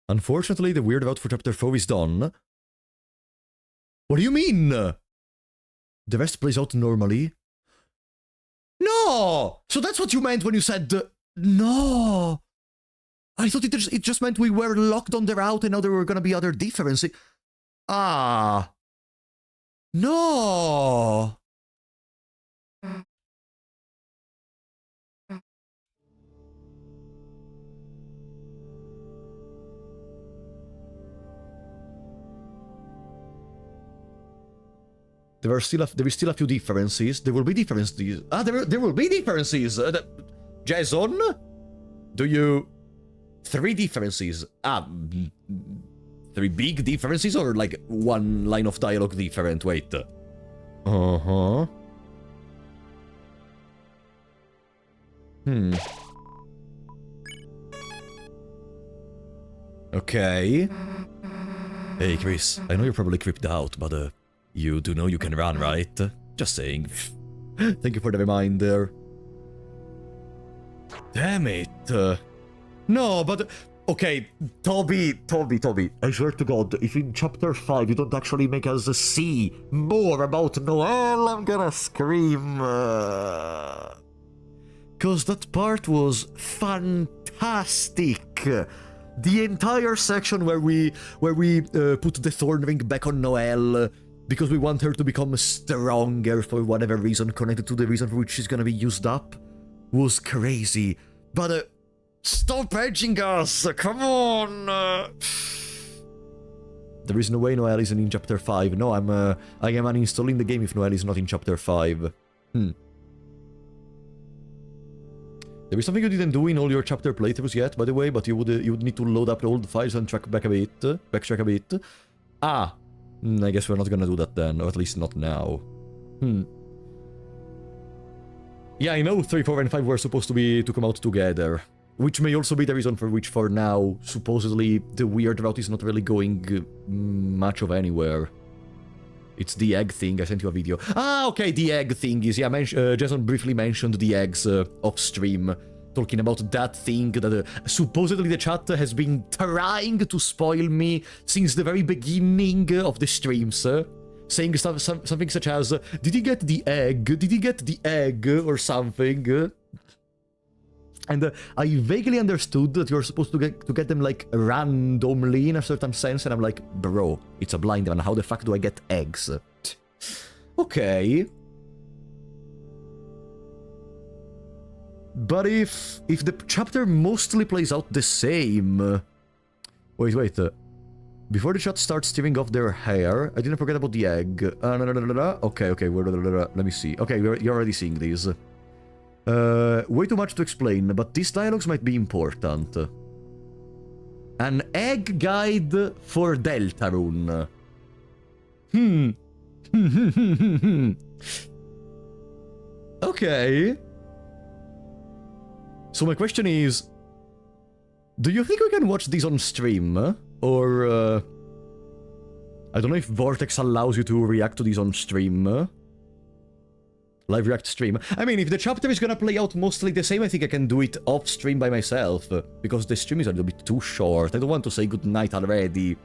Unfortunately, the weird route for chapter 4 is done. What do you mean? The rest plays out normally? No! So that's what you meant when you said... No! I thought it just meant we were locked on the route and now there were gonna be other differences. Ah. No! There is still a few differences. There will be differences. Ah, there will be differences. Jason, do you? 3 differences. Ah, 3 big differences, or like 1 line of dialogue different? Wait. Okay. Hey, Chris. I know you're probably creeped out, but you do know you can run, right? Just saying. Thank you for the reminder. Damn it. No, but... Okay, Toby. I swear to God, if in chapter 5 you don't actually make us see more about Noelle, I'm gonna scream. Because that part was fantastic. The entire section where we put the thorn ring back on Noelle because we want her to become stronger for whatever reason connected to the reason for which she's gonna be used up was crazy. But stop edging us! Come on! There is no way Noelle isn't in chapter 5. No, I am uninstalling the game if Noelle is not in chapter 5. There is something you didn't do in all your chapter playthroughs yet, by the way, but you would need to load up all the files and backtrack a bit. I guess we're not gonna do that then, or at least not now. Yeah, I know 3, 4, and 5 were supposed to come out together, which may also be the reason for which, for now, supposedly the weird route is not really going much of anywhere. It's the egg thing, I sent you a video. Ah, okay, the egg thing is, yeah, Jason briefly mentioned the eggs off stream, talking about that thing that supposedly the chat has been trying to spoil me since the very beginning of the streams, saying something such as, did he get the egg? Did he get the egg? Or something. And I vaguely understood that you're supposed to get them, like, randomly in a certain sense, and I'm like, bro, it's a blind one, how the fuck do I get eggs? Okay. But if the chapter mostly plays out the same... Wait. Before the chat starts tearing off their hair, I didn't forget about the egg. Okay, let me see. Okay, you're already seeing these. Way too much to explain, but these dialogues might be important. An egg guide for Deltarune. Okay. So my question is, do you think we can watch these on stream? Or, I don't know if Vortex allows you to react to these on stream. Live react stream. I mean, if the chapter is gonna play out mostly the same, I think I can do it off stream by myself. Because the stream is a little bit too short. I don't want to say goodnight already.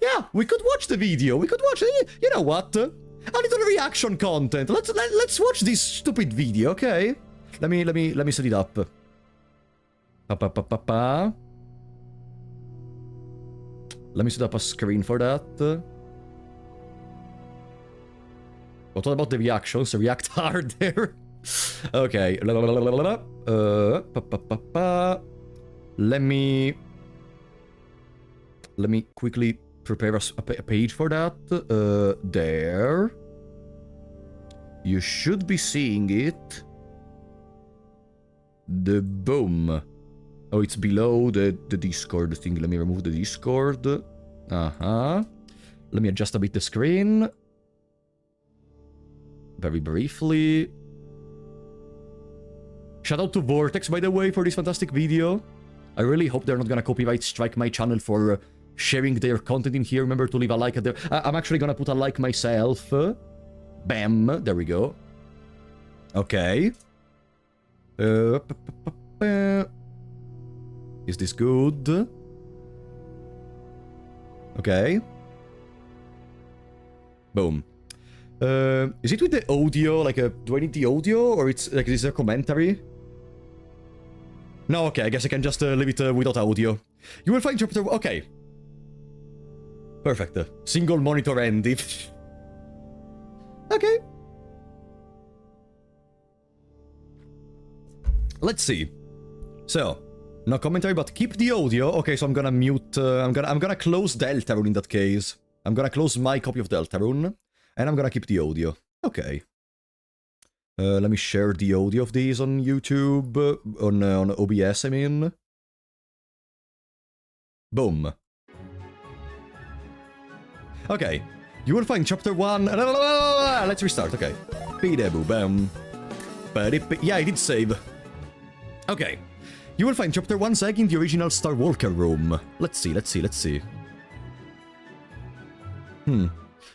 Yeah, we could watch the video. We could watch it. You know what? A little reaction content. Let's watch this stupid video, okay? Let me set it up. Let me set up a screen for that. What about the reactions? React harder. Okay. Let me quickly prepare a page for that. There. You should be seeing it. The boom. Oh, it's below the Discord thing. Let me remove the Discord. Let me adjust a bit the screen. Very briefly. Shout out to Vortex, by the way, for this fantastic video. I really hope they're not gonna copyright strike my channel for sharing their content in here. Remember to leave a like at there. I'm actually gonna put a like myself. Bam. There we go. Okay. Is this good? Okay. Boom. Is it with the audio? Like, do I need the audio? Or it's, like, is there commentary? No, okay, I guess I can just leave it without audio. You will find chapter... Okay. Perfect. Single monitor end. Okay. Let's see. So, no commentary, but keep the audio. Okay, so I'm gonna mute... I'm gonna close Deltarune in that case. I'm gonna close my copy of Deltarune. And I'm gonna keep the audio. Okay. Let me share the audio of these on YouTube. On OBS, I mean. Boom. Okay. You will find chapter 1... Let's restart, okay. Bam. Yeah, I did save. Okay. You will find chapter 1 Zag in the original Star Walker room. Let's see.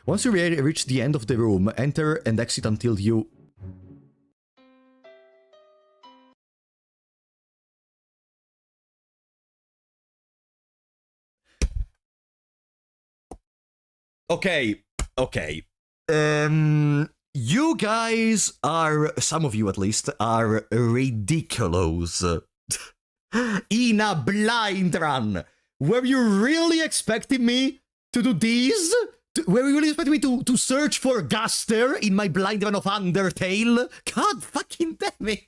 Once you reach the end of the room, enter and exit until you... Okay. You guys are, some of you at least, are ridiculous. In a blind run. Were you really expecting me to do these? Were you really expecting me to search for Gaster in my blind run of Undertale? God fucking damn it.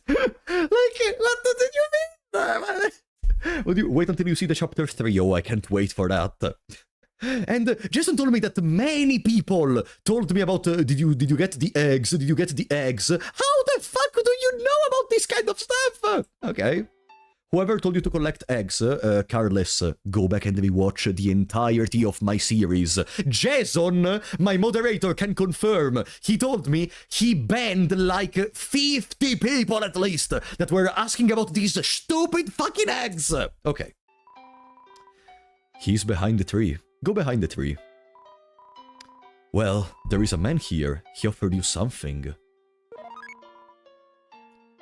Like, what did you mean? Would you wait until you see the chapter 3? Oh, I can't wait for that. And Jason told me that many people told me about, did you get the eggs? Did you get the eggs? How the fuck do you know about this kind of stuff? Okay. Whoever told you to collect eggs, Carlos, go back and rewatch the entirety of my series. Jason, my moderator, can confirm. He told me he banned like 50 people at least that were asking about these stupid fucking eggs. Okay. He's behind the tree. Go behind the tree. Well, there is a man here. He offered you something.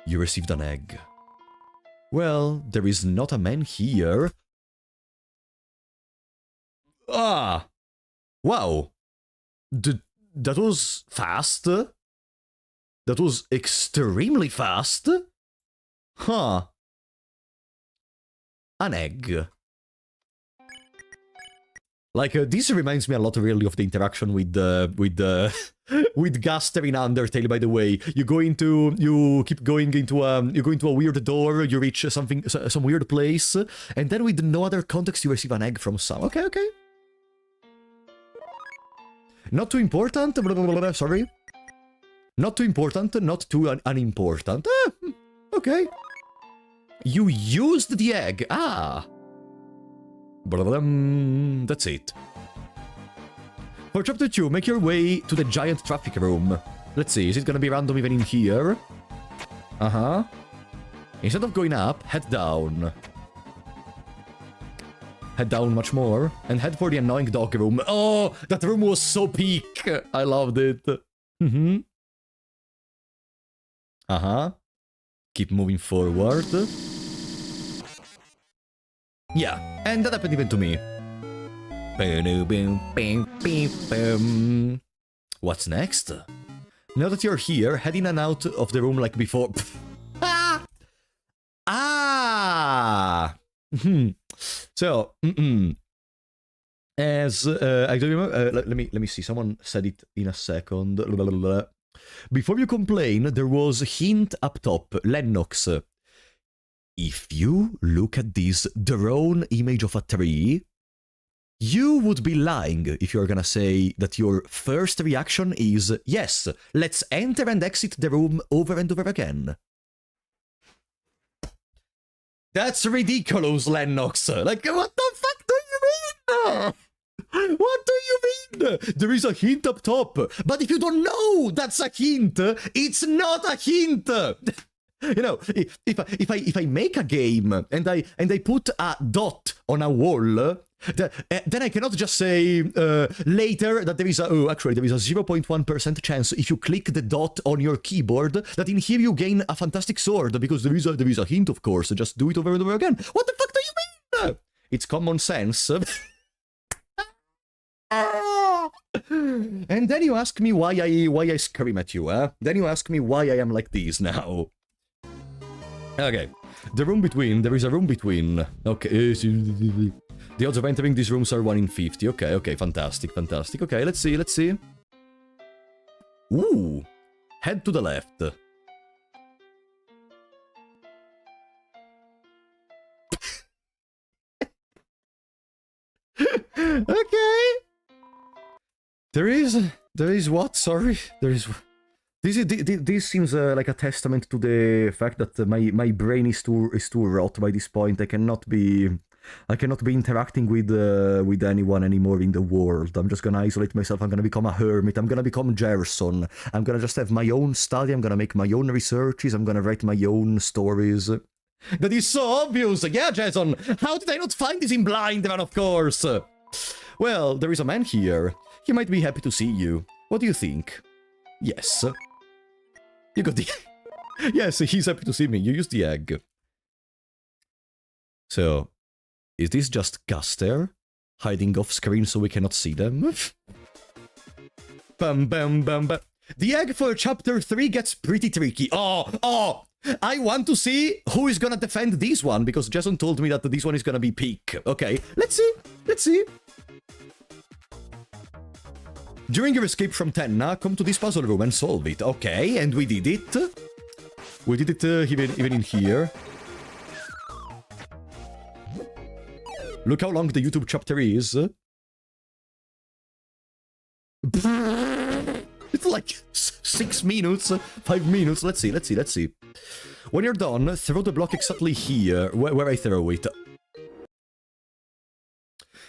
You received an egg. Well, there is not a man here. Ah! Wow. That was fast. That was extremely fast. Huh. An egg. Like, this reminds me a lot really of the interaction with Gaster in Undertale, by the way. You keep going into a weird door, you reach some weird place, and then with no other context you receive an egg from some. Okay, okay. Not too important, blah, blah, blah, blah, sorry. Not too important, not too unimportant. Okay. You used the egg, ah. That's it. For chapter 2, make your way to the giant traffic room. Let's see, is it gonna be random even in here? Uh-huh. Instead of going up, head down. Head down much more, and head for the annoying dog room. Oh, that room was so peak! I loved it. Mm-hmm. Uh-huh. Keep moving forward. Yeah, and that happened even to me. What's next? Now that you're here, head in and out of the room like before. Ah! Ah! So, as I don't remember. Let me see. Someone said it in a second. Before you complain, there was a hint up top. Lennox. If you look at this drone image of a tree, you would be lying if you're gonna say that your first reaction is, yes, let's enter and exit the room over and over again. That's ridiculous, Lennox. Like, what the fuck do you mean? What do you mean? There is a hint up top. But if you don't know that's a hint, it's not a hint. You know, if I make a game and I put a dot on a wall, then I cannot just say later that there is a 0.1% chance if you click the dot on your keyboard that in here you gain a fantastic sword because there is a hint, of course. Just do it over and over again. What the fuck do you mean? It's common sense. And then you ask me why I scream at you, huh? Then you ask me why I am like this now. Okay, the room between, there is a room between. Okay, the odds of entering these rooms are 1 in 50. Okay, okay, fantastic, fantastic. Okay, let's see. Ooh, head to the left. Okay. There is what? Sorry, there is. This seems like a testament to the fact that my brain is too rot by this point. I cannot be interacting with anyone anymore in the world. I'm just gonna isolate myself. I'm gonna become a hermit. I'm gonna become Gerson. I'm gonna just have my own study. I'm gonna make my own researches. I'm gonna write my own stories. That is so obvious. Yeah, Jason. How did I not find this in Blind Run? Of course. Well, there is a man here. He might be happy to see you. What do you think? Yes. You got the... Yes, he's happy to see me. You used the egg. So, is this just Gaster hiding off screen so we cannot see them? Bum bum bum bum. The egg for chapter 3 gets pretty tricky. Oh! I want to see who is gonna defend this one, because Jason told me that this one is gonna be peak. Okay, let's see. During your escape from Tenna, come to this puzzle room and solve it. Okay, and we did it. We did it even in here. Look how long the YouTube chapter is. It's like 6 minutes, 5 minutes. Let's see. When you're done, throw the block exactly here, where I throw it.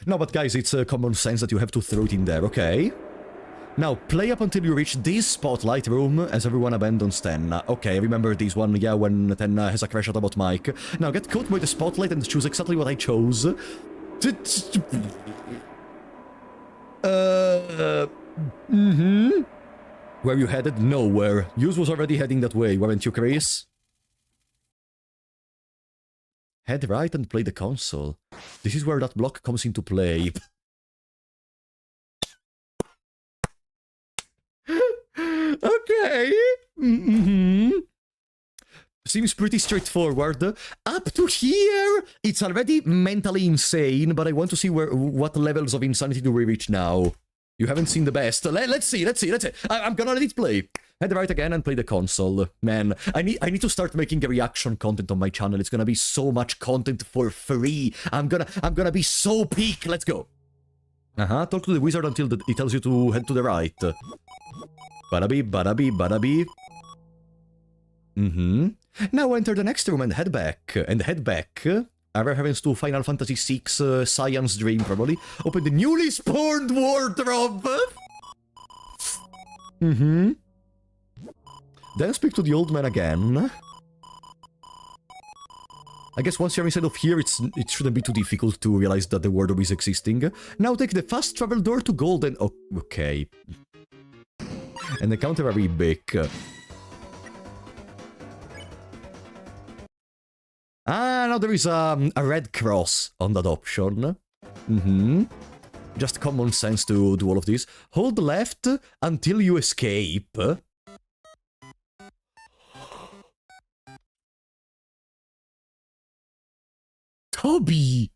No, but guys, it's common sense that you have to throw it in there, okay? Now, play up until you reach this spotlight room as everyone abandons Tenna. Okay, remember this one, yeah, when Tenna has a crash out about Mike. Now, get caught by the spotlight and choose exactly what I chose. Where you headed? Nowhere. Yuz was already heading that way, weren't you, Chris? Head right and play the console. This is where that block comes into play. Okay. Seems pretty straightforward. Up to here, it's already mentally insane, but I want to see what levels of insanity do we reach now. You haven't seen the best. Let's see. I'm gonna let it play. Head right again and play the console. Man, I need to start making a reaction content on my channel. It's gonna be so much content for free. I'm gonna be so peak. Let's go. Talk to the wizard until he tells you to head to the right. Badabi. Now enter the next room and head back. Our reference to Final Fantasy VI Science Dream, probably. Open the newly spawned wardrobe! Then speak to the old man again. I guess once you're inside of here, it shouldn't be too difficult to realize that the wardrobe is existing. Now take the fast travel door to Golden... Oh, okay. And encounter a Rebik. Now there is a red cross on that option. Just common sense to do all of this. Hold left until you escape. Toby!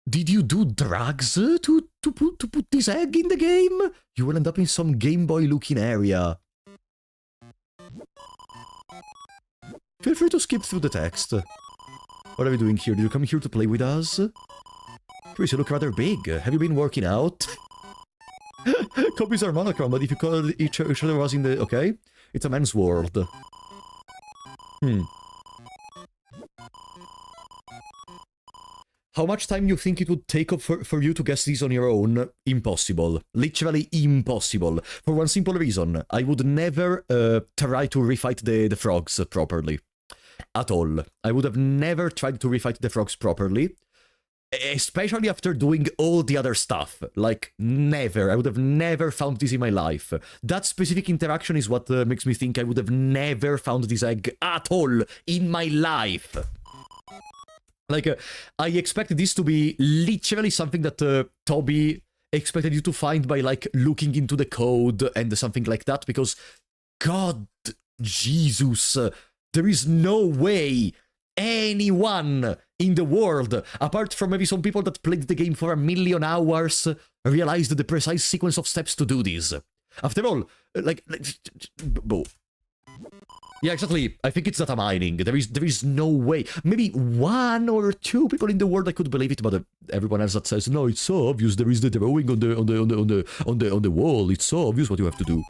Did you do drugs to put this egg in the game? You will end up in some Game Boy looking area. Feel free to skip through the text. What are we doing here? Did you come here to play with us? Chris, you look rather big. Have you been working out? Copies are monochrome, but if you call each other was in the... Okay. It's a man's world. How much time you think it would take for you to guess these on your own? Impossible. Literally impossible. For one simple reason. I would never try to refight the frogs properly. At all. I would have never tried to refight the frogs properly. Especially after doing all the other stuff. Like, never. I would have never found this in my life. That specific interaction is what makes me think I would have never found this egg at all in my life. Like, I expected this to be literally something that Toby expected you to find by, like, looking into the code and something like that, because, God, Jesus, there is no way anyone in the world, apart from maybe some people that played the game for 1,000,000 hours, realized the precise sequence of steps to do this. After all, like yeah, exactly. I think it's data mining. There is no way. Maybe 1 or 2 people in the world that could believe it, but everyone else that says no, it's so obvious. There is the drawing on the wall. It's so obvious what you have to do.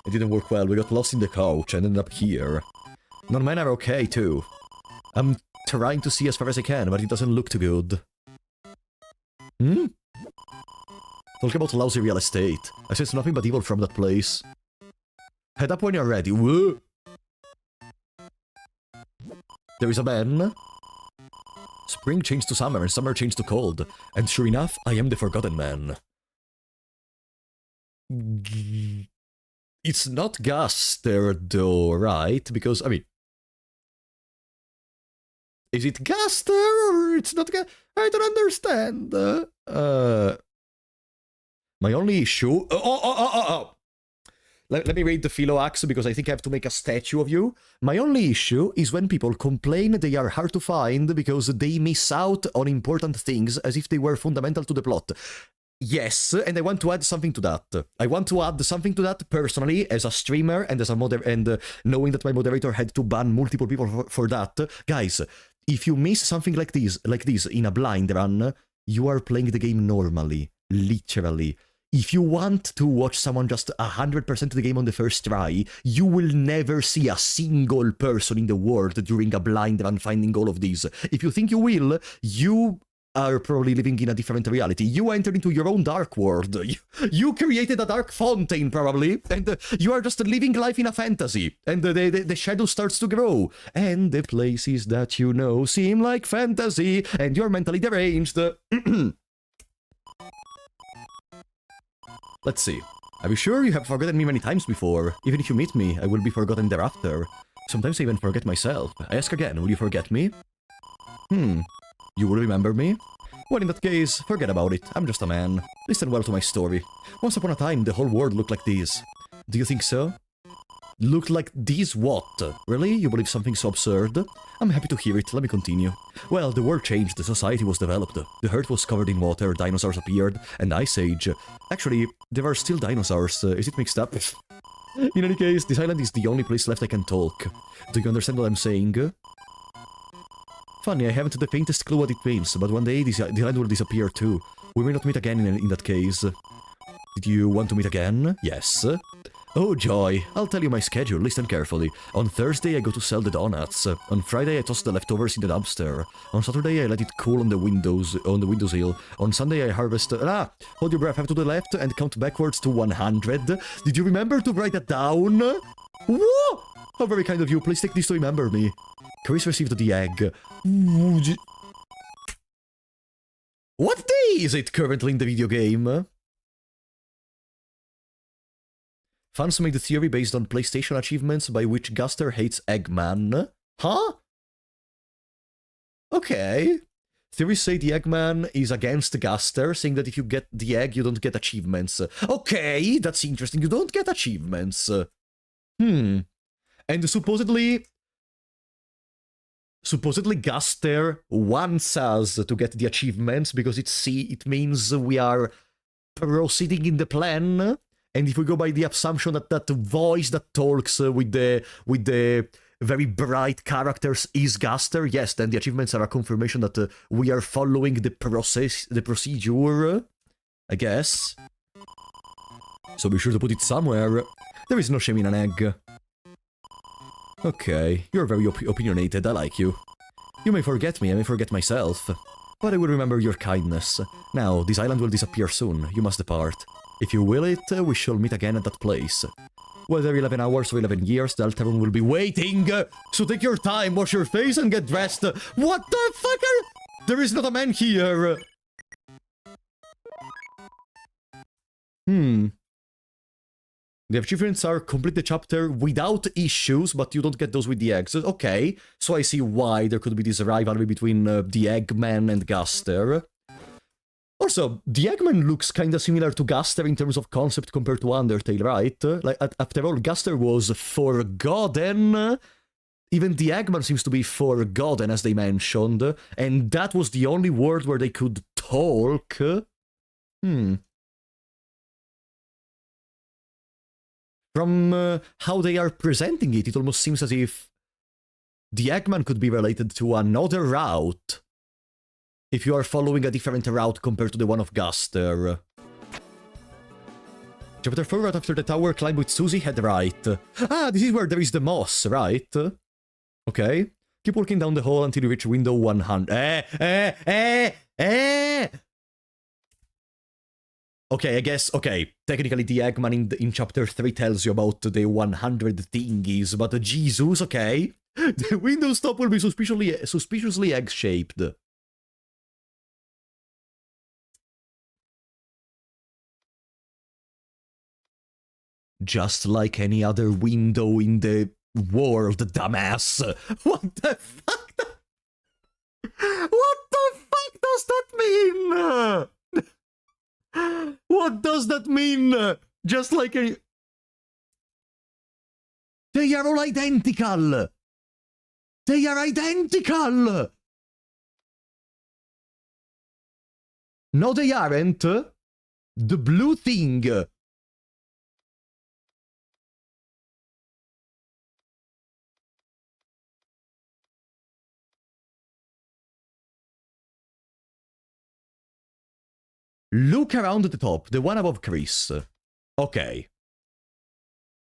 It didn't work well. We got lost in the couch and ended up here. Non-men are okay too. I'm trying to see as far as I can, but it doesn't look too good. Talk about lousy real estate. I sense nothing but evil from that place. Head up when you're ready. Whoa. There is a man. Spring changed to summer and summer changed to cold. And sure enough, I am the forgotten man. It's not Gaster though, right? Because, I mean... Is it Gaster or it's not Gaster? I don't understand. My only issue... Let me read the Philoax because I think I have to make a statue of you. My only issue is when people complain they are hard to find because they miss out on important things as if they were fundamental to the plot. Yes, and I want to add something to that. I want to add something to that personally as a streamer and as a knowing that my moderator had to ban multiple people for that. Guys, if you miss something like this in a blind run, you are playing the game normally, literally. If you want to watch someone just 100% of the game on the first try, you will never see a single person in the world during a blind run finding all of these. If you think you will, you are probably living in a different reality. You entered into your own dark world. You created a dark fountain, probably, and you are just living life in a fantasy. And the shadow starts to grow. And the places that you know seem like fantasy, and you're mentally deranged. Let's see. Are you sure you have forgotten me many times before? Even if you meet me, I will be forgotten thereafter. Sometimes I even forget myself. I ask again, will you forget me? You will remember me? Well, in that case, forget about it. I'm just a man. Listen well to my story. Once upon a time, the whole world looked like this. Do you think so? Looked like this what? Really? You believe something so absurd? I'm happy to hear it. Let me continue. Well, the world changed, the society was developed. The earth was covered in water, dinosaurs appeared, and Ice Age. Actually, there are still dinosaurs. Is it mixed up? In any case, this island is the only place left I can talk. Do you understand what I'm saying? Funny, I haven't the faintest clue what it means, but one day the island will disappear too. We may not meet again in that case. Did you want to meet again? Yes. Oh joy, I'll tell you my schedule, listen carefully. On Thursday I go to sell the donuts. On Friday I toss the leftovers in the dumpster. On Saturday I let it cool on the windowsill. On Sunday I harvest... hold your breath, have to the left and count backwards to 100. Did you remember to write that down? Whoa! How very kind of you, please take this to remember me. Chris received the egg. What day is it currently in the video game? Fans made the theory based on PlayStation achievements by which Guster hates Eggman. Huh? Okay. Theories say the Eggman is against Guster, saying that if you get the egg, you don't get achievements. Okay, that's interesting. You don't get achievements. And supposedly Guster wants us to get the achievements because it means we are proceeding in the plan. And if we go by the assumption that that voice that talks with the very bright characters is Guster, yes, then the achievements are a confirmation that we are following the procedure, I guess. So be sure to put it somewhere. There is no shame in an egg. Okay, you're very opinionated, I like you. You may forget me, I may forget myself. But I will remember your kindness. Now, this island will disappear soon, you must depart. If you will it, we shall meet again at that place. Whether 11 hours or 11 years, Deltarune will be waiting! So take your time, wash your face and get dressed! What the fucker? There is not a man here! The achievements are complete the chapter without issues, but you don't get those with the eggs. Okay, so I see why there could be this rivalry between the Eggman and Guster. Also, the Eggman looks kinda similar to Guster in terms of concept compared to Undertale, right? Like, after all, Guster was forgotten. Even the Eggman seems to be forgotten, as they mentioned. And that was the only world where they could talk. From how they are presenting it, it almost seems as if the Eggman could be related to another route. If you are following a different route compared to the one of Guster. Chapter 4, right after the tower, climb with Susie, head right. Ah, this is where there is the moss, right? Okay. Keep walking down the hall until you reach window 100. Okay, I guess, okay, technically the Eggman in chapter 3 tells you about the 100 thingies, but Jesus, okay. The window stop will be suspiciously egg-shaped. Just like any other window in the world, dumbass. What the fuck? What the fuck does that mean? What does that mean? Just like a... They are all identical! They are identical! No, they aren't. The blue thing. Look around the top, the one above Chris. Okay.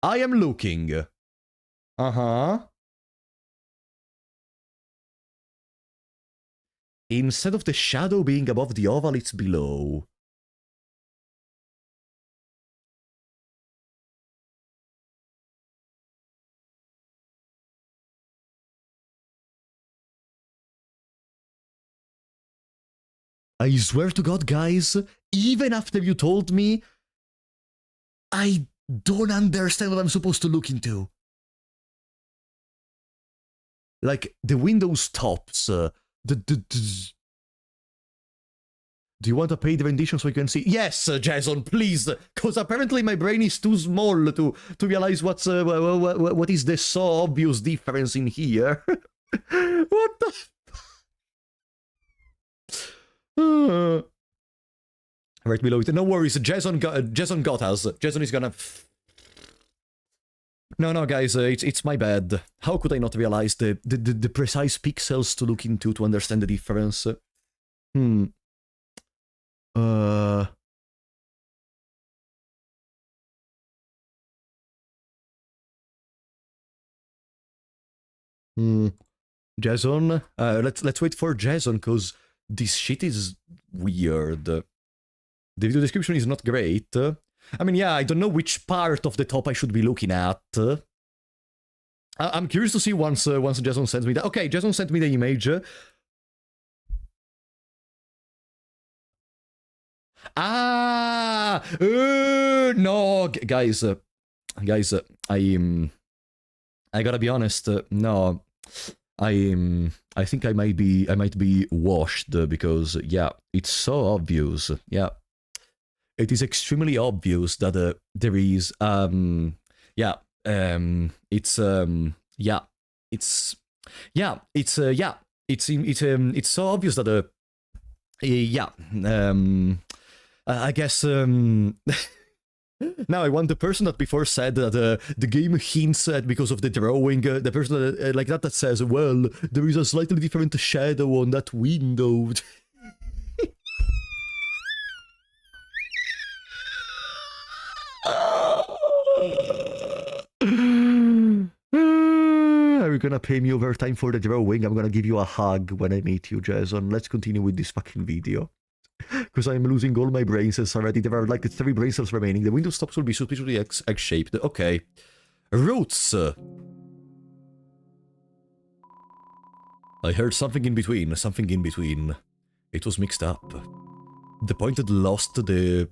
I am looking. Uh-huh. Instead of the shadow being above the oval, it's below. I swear to God, guys, even after you told me, I don't understand what I'm supposed to look into. Like, the Windows tops, do you want to pay the rendition so you can see? Yes, Jason, please, because apparently my brain is too small to realize what is the so obvious difference in here. What the... Right below it. No worries, Jason got us. Jason is gonna... No, guys, it's my bad. How could I not realize the precise pixels to look into to understand the difference? Jason? Let's wait for Jason, because this shit is weird. The video description is not great. I mean, yeah, I don't know which part of the top I should be looking at. I'm curious to see once Jason sends me that. Okay, Jason sent me the image. No, guys, I gotta be honest. No, I think I might be washed because yeah, it's so obvious. Yeah, it is extremely obvious that there is it's so obvious that I guess now I want the person that before said that the game hints at because of the drawing, the person that, like that says, well, there is a slightly different shadow on that window. Are you gonna pay me overtime for the drawing? I'm gonna give you a hug when I meet you, Jason. Let's continue with this fucking video. Because I'm losing all my brain cells already. There are like 3 brain cells remaining. The window stops will be suspiciously egg-shaped. Okay. Roots! I heard something in between. It was mixed up. The pointed lost the...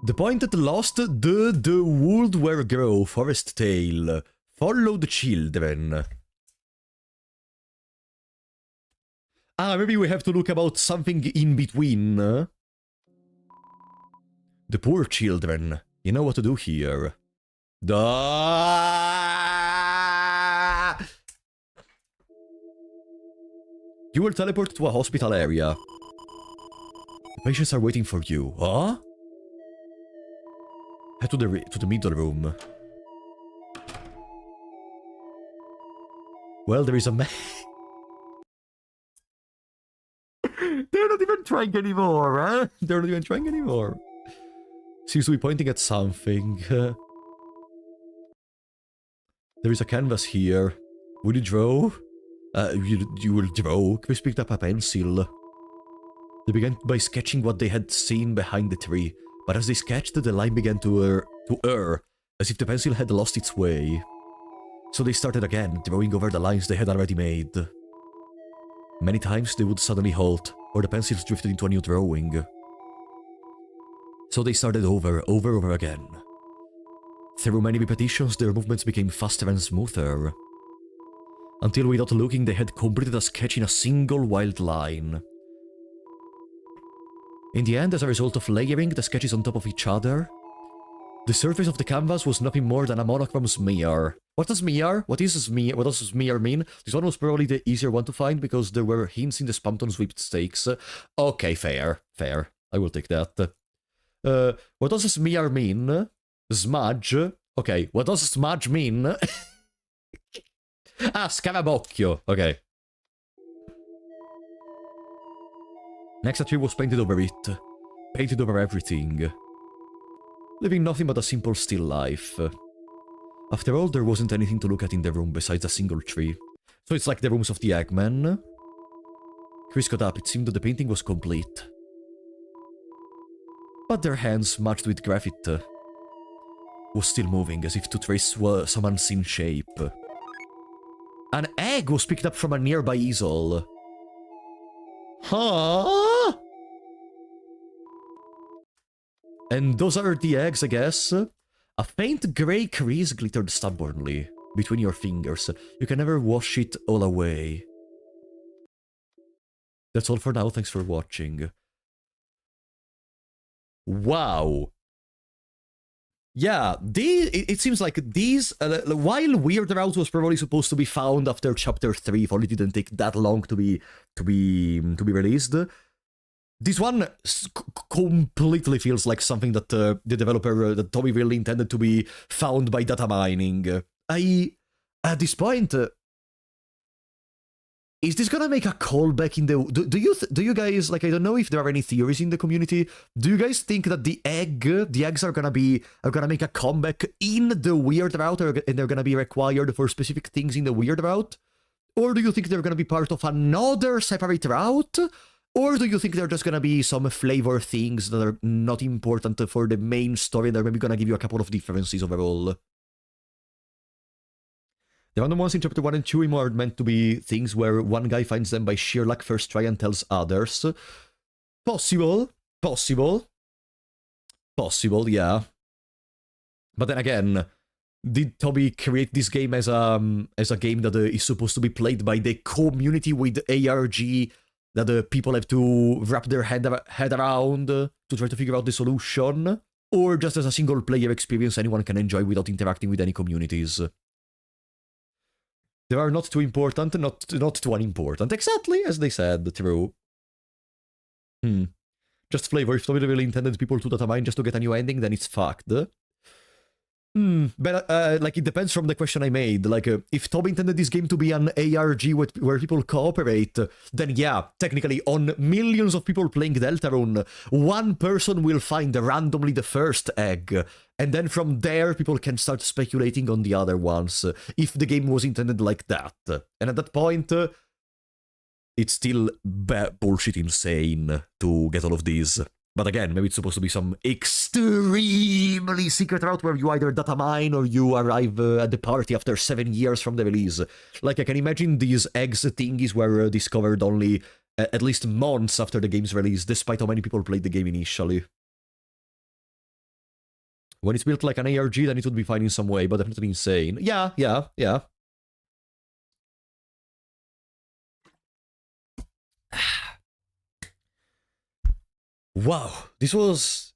The pointed lost the wood where grow, forest tale. Follow the children. Maybe we have to look about something in between. The poor children. You know what to do here. You will teleport to a hospital area. The patients are waiting for you. Huh? Head to the middle room. Well, there is a man. They're not even trying anymore, huh? They're not even trying anymore. Seems to be pointing at something. There is a canvas here. Will you draw? You will draw. Chris picked up a pencil. They began by sketching what they had seen behind the tree, but as they sketched, the line began to err, as if the pencil had lost its way. So they started again, drawing over the lines they had already made. Many times they would suddenly halt, or the pencils drifted into a new drawing. So they started over again. Through many repetitions, their movements became faster and smoother. Until without looking, they had completed a sketch in a single wild line. In the end, as a result of layering the sketches on top of each other, the surface of the canvas was nothing more than a monochrome smear. What does smear? What is smear? What does smear mean? This one was probably the easier one to find because there were hints in the Spamton sweepstakes. Okay, fair. I will take that. What does smear mean? Smudge? Okay, what does smudge mean? Ah, scarabocchio. Okay. Next, a tree was painted over it. Painted over everything. Living nothing but a simple still life. After all, there wasn't anything to look at in the room besides a single tree. So it's like the rooms of the Eggman. Chris got up. It seemed that the painting was complete. But their hands, matched with graphite, was still moving as if to trace some unseen shape. An egg was picked up from a nearby easel. Huh? And those are the eggs, I guess. A faint grey crease glittered stubbornly between your fingers. You can never wash it all away. That's all for now. Thanks for watching. Wow. Yeah, it seems like these, while Weird Route was probably supposed to be found after Chapter 3, if only it didn't take that long to be released, this one completely feels like something that the developer, that Tommy really intended to be found by data mining. At this point, is this gonna make a callback in the... Do you guys, like, I don't know if there are any theories in the community. Do you guys think that the eggs are gonna make a comeback in the Weird Route, and they're gonna be required for specific things in the Weird Route? Or do you think they're gonna be part of another separate route? Or do you think they're just gonna be some flavor things that are not important for the main story, and they're maybe gonna give you a couple of differences overall? The random ones in Chapter 1 and 2 are meant to be things where one guy finds them by sheer luck first try and tells others. Possible, yeah. But then again, did Toby create this game as a game that is supposed to be played by the community with ARG, that people have to wrap their head around to try to figure out the solution? Or just as a single player experience anyone can enjoy without interacting with any communities? They are not too important, not too unimportant. Exactly as they said, true. Just flavor. If Toby really intended people to data mine just to get a new ending, then it's fucked. But, like, it depends from the question I made. Like, if Toby intended this game to be an ARG where people cooperate, then yeah, technically, on millions of people playing Deltarune, one person will find randomly the first egg, and then from there, people can start speculating on the other ones, if the game was intended like that. And at that point, it's still bullshit insane to get all of these. But again, maybe it's supposed to be some extremely secret route where you either data mine or you arrive at the party after 7 years from the release. Like, I can imagine these eggs thingies were discovered only at least months after the game's release, despite how many people played the game initially. When it's built like an ARG, then it would be fine in some way, but definitely insane. Yeah. Wow, this was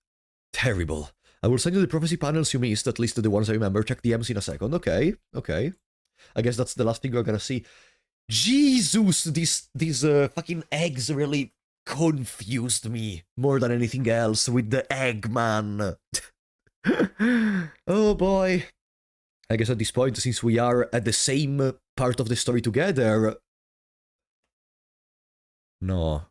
terrible. I will send you the prophecy panels you missed, at least the ones I remember. Check DMs in a second. Okay. I guess that's the last thing we're gonna see. Jesus, these fucking eggs really confused me more than anything else with the Eggman. Oh boy. I guess at this point, since we are at the same part of the story together... No.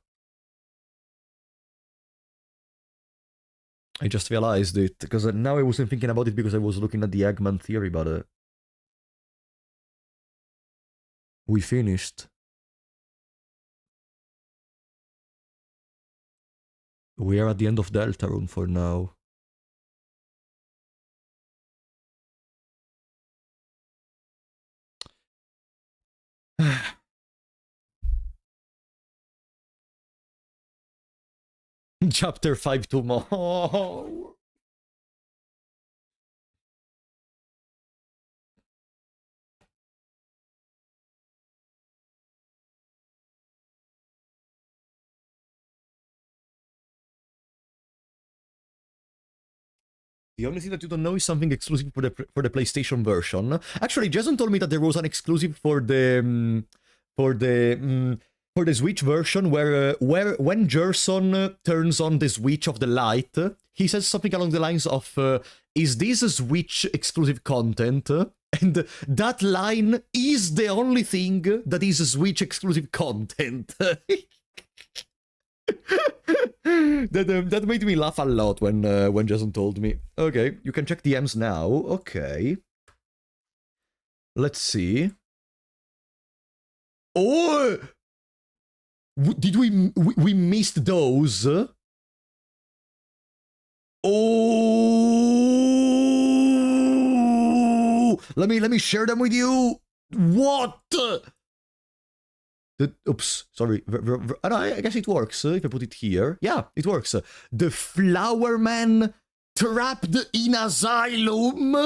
I just realized it, because now I wasn't thinking about it because I was looking at the Eggman theory, but... we finished. We are at the end of Deltarune for now. Chapter 5 tomorrow. The only thing that you don't know is something exclusive for the PlayStation version. Actually, Jason told me that there was an exclusive for the for the for the Switch version where when Gerson turns on the switch of the light, he says something along the lines of "Is this a Switch exclusive content?" And that line is the only thing that is Switch exclusive content. That made me laugh a lot when Jason told me. Okay, you can check DMs now. Okay. Let's see. Oh! Did we missed those? Oh! Let me share them with you. What? Oops, sorry. I guess it works if I put it here. Yeah, it works. The Flower Man trapped in asylum.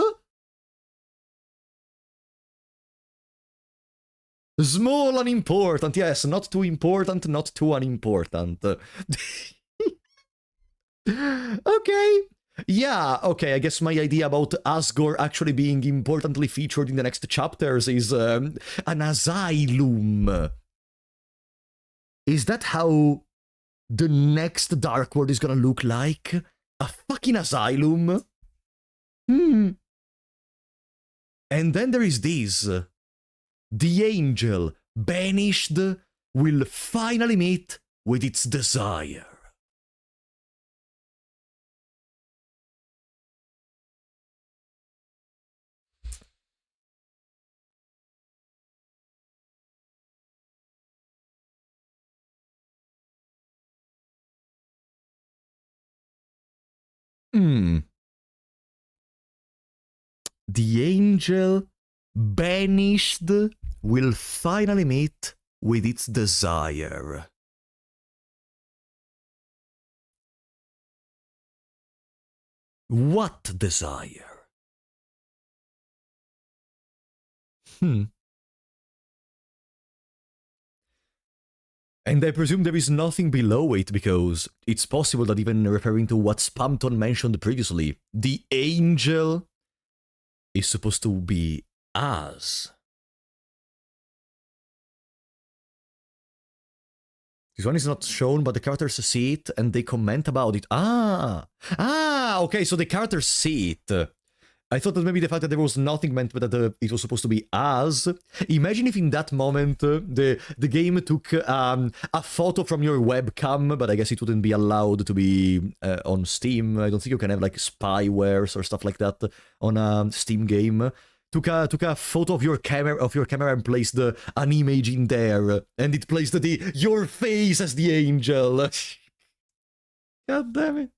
Small, unimportant. Yes, not too important, not too unimportant. Okay. Yeah, okay, I guess my idea about Asgore actually being importantly featured in the next chapters is an asylum. Is that how the next Dark World is gonna look like? A fucking asylum? And then there is this. The angel, banished, will finally meet with its desire. The angel, banished, will finally meet with its desire. What desire? And I presume there is nothing below it, because it's possible that even referring to what Spamton mentioned previously, the angel is supposed to be us. This one is not shown, but the characters see it and they comment about it. Okay, so the characters see it. I thought that maybe the fact that there was nothing meant but that it was supposed to be us. Imagine if in that moment the game took a photo from your webcam, but I guess it wouldn't be allowed to be on Steam. I don't think you can have like spywares or stuff like that on a Steam game. Took a photo of your camera and placed an image in there, and it placed your face as the angel. God damn it.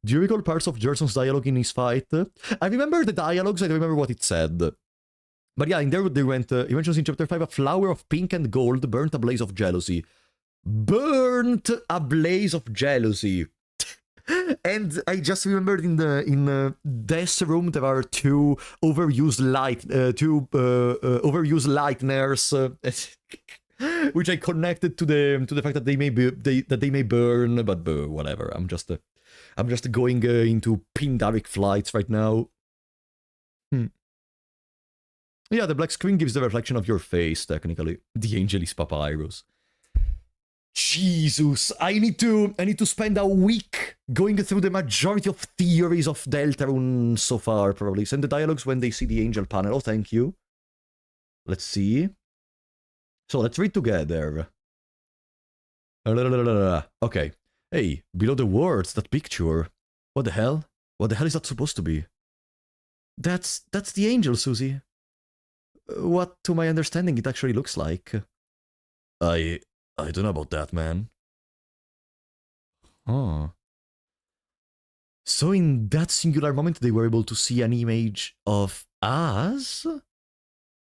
Do you recall parts of Gerson's dialogue in his fight? I remember the dialogues, I don't remember what it said. But yeah, in there they went, he mentions in chapter 5, a flower of pink and gold burnt a blaze of jealousy. Burnt a blaze of jealousy. And I just remembered in this room there are two overused lighteners, which I connected to the fact that they may burn, but whatever. I'm just going into Pindaric flights right now. Yeah, the black screen gives the reflection of your face, technically. The angel is Papyrus. Jesus, I need to spend a week going through the majority of theories of Deltarune so far, probably. Send the dialogues when they see the angel panel. Oh, thank you. Let's see. So let's read together. Okay. Hey, below the words, that picture. What the hell? What the hell is that supposed to be? That's the angel, Susie. What, to my understanding, it actually looks like. I don't know about that, man. Huh. So in that singular moment, they were able to see an image of us?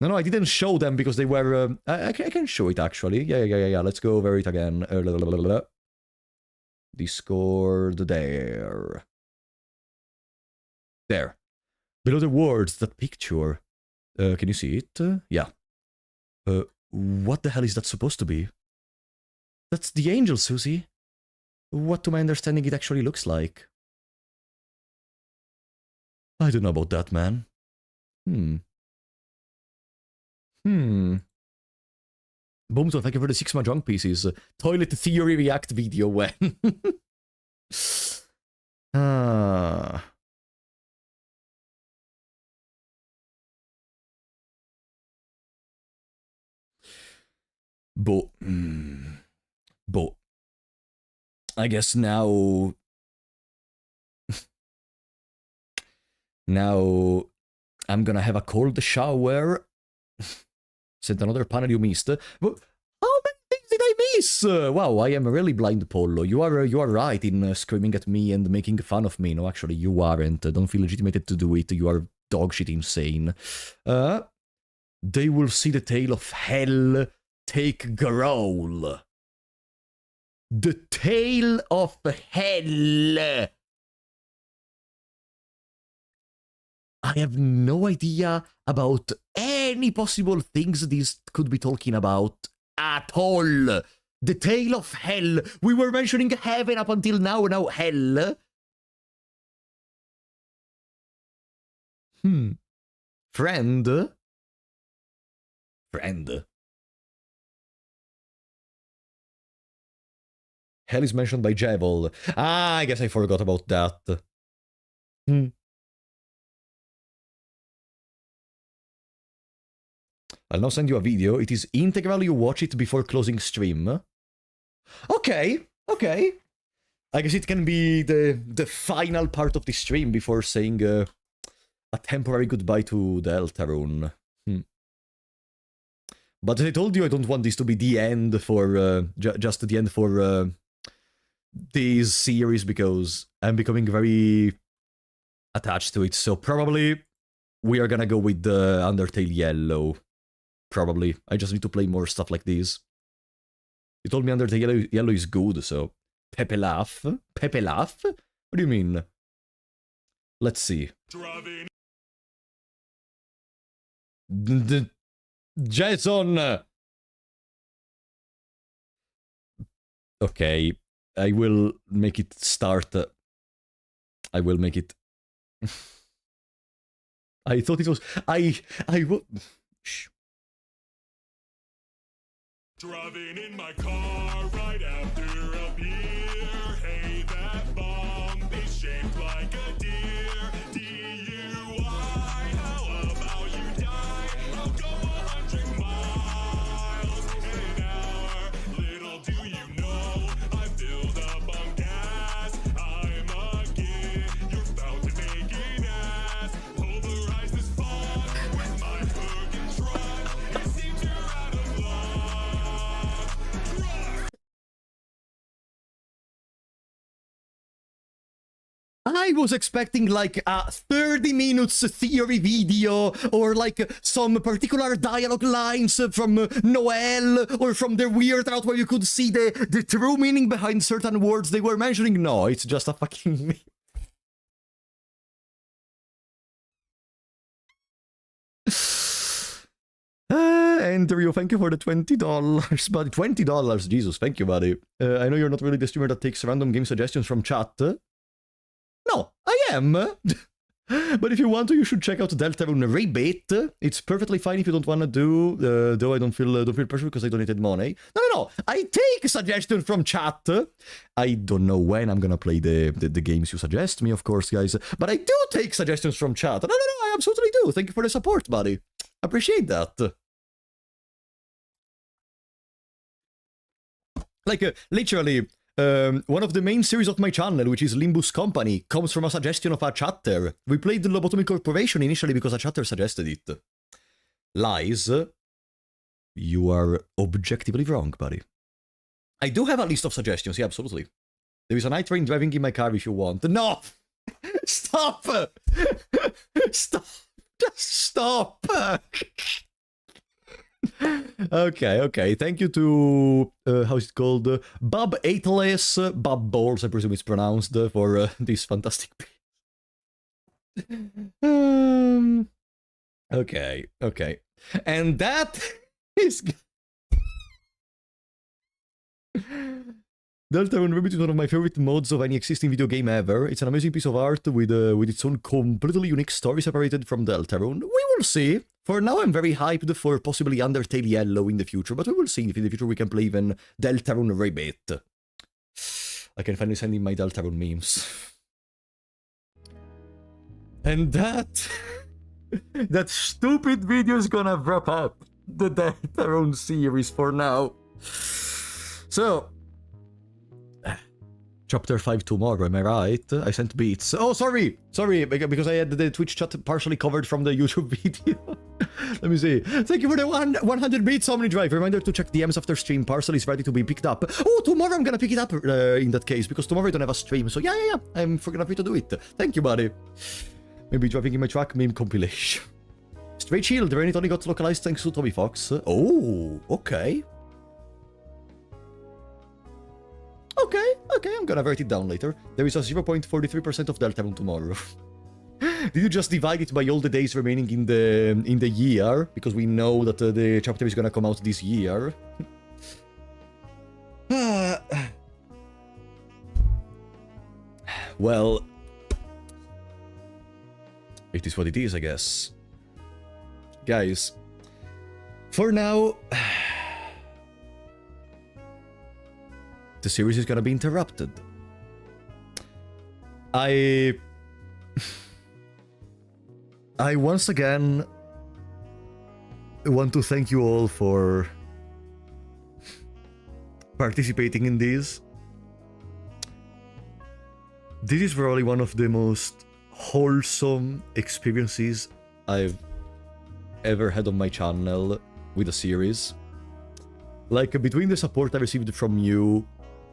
No, I didn't show them because they were... I can show it, actually. Yeah. Let's go over it again. Discord, there. There. Below the words, that picture. Can you see it? Yeah. What the hell is that supposed to be? That's the angel, Susie. What, to my understanding, it actually looks like. I don't know about that, man. Hmm. Boomton, thank you for the 6 mahjong pieces. Toilet theory react video when. Ah. But, but I guess now I'm gonna have a cold shower. Sent another panel you missed. But how many things did I miss? Wow, I am really blind, Polo. You are right in screaming at me and making fun of me. No, actually, you aren't. Don't feel legitimated to do it. You are dogshit insane. They will see the tail of hell take growl. The tail of hell. I have no idea about any possible things these could be talking about at all. The tail of hell. We were mentioning heaven up until now hell. Friend? Friend. Hell is mentioned by Javel. Ah, I guess I forgot about that. I'll now send you a video. It is integral. You watch it before closing stream. Okay. I guess it can be the final part of the stream before saying a temporary goodbye to Deltarune. But as I told you, I don't want this to be the end for just the end for this series because I'm becoming very attached to it. So probably we are gonna go with the Undertale Yellow. Probably. I just need to play more stuff like this. You told me Undertale Yellow is good, so... Pepe laugh? Pepe laugh? What do you mean? Let's see. Jason! Okay, I will make it start. I will make it... I thought it was... I will... Shh. Driving in my car right after a beer. Hey, that bomb is shaped like a deer. DUI, how about you die? I'll go 100 miles in an hour. Little do you know, I filled up on gas. I'm a kid, you're about to make an ass. Pulverized as fuck with my hook and truck. It seems you're out of luck. I was expecting like a 30 minutes theory video or like some particular dialogue lines from Noelle or from the Weird Out where you could see the true meaning behind certain words they were mentioning. No, it's just a fucking meme. Andrew, thank you for the $20, buddy. $20, Jesus, thank you, buddy. I know you're not really the streamer that takes random game suggestions from chat. No, I am. But if you want to, you should check out Deltarune Rebate. It's perfectly fine if you don't want to do, though I don't feel pressure because I donated money. No. I take suggestions from chat. I don't know when I'm gonna play the games you suggest me, of course, guys. But I do take suggestions from chat. No, I absolutely do. Thank you for the support, buddy. Appreciate that. Like, literally... one of the main series of my channel, which is Limbus Company, comes from a suggestion of a chatter. We played the Lobotomy Corporation initially because a chatter suggested it. Lies. You are objectively wrong, buddy. I do have a list of suggestions, yeah, absolutely. There is a night train driving in my car if you want. No! Stop! Stop! Just stop! Okay. Thank you to, how's it called? Bob Ateless, Bob Balls, I presume it's pronounced, for this fantastic Okay. And that is... Deltarune Rabbit is one of my favorite mods of any existing video game ever. It's an amazing piece of art with its own completely unique story separated from Deltarune. We will see. For now, I'm very hyped for possibly Undertale Yellow in the future, but we will see if in the future we can play even Deltarune Rabbit. I can finally send in my Deltarune memes. And that... that stupid video is gonna wrap up the Deltarune series for now. So... Chapter 5 tomorrow, am I right? I sent beats. Oh, sorry! Sorry, because I had the Twitch chat partially covered from the YouTube video. Let me see. Thank you for the 100 beats, Omnidrive. Reminder to check DMs after stream. Parcel is ready to be picked up. Oh, tomorrow I'm gonna pick it up in that case, because tomorrow I don't have a stream. So yeah. I'm gonna free to do it. Thank you, buddy. Maybe driving in my truck, meme compilation. Stray Shield, Rainit only got localized thanks to Toby Fox. Oh, okay. Okay, I'm gonna write it down later. There is a 0.43% of Deltarune tomorrow. Did you just divide it by all the days remaining in the year? Because we know that the chapter is gonna come out this year. Well... it is what it is, I guess. Guys, for now... the series is gonna be interrupted. I once again want to thank you all for participating in this. This is probably one of the most wholesome experiences I've ever had on my channel with a series. Like, between the support I received from you,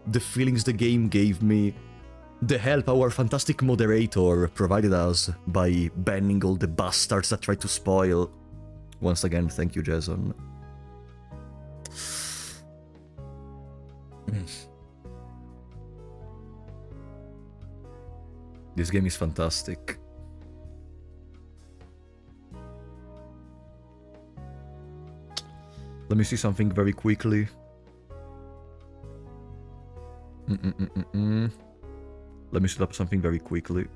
the feelings the game gave me, the help our fantastic moderator provided us by banning all the bastards that tried to spoil. Once again, thank you, Jason. This game is fantastic. Let me see something very quickly. Let me set up something very quickly.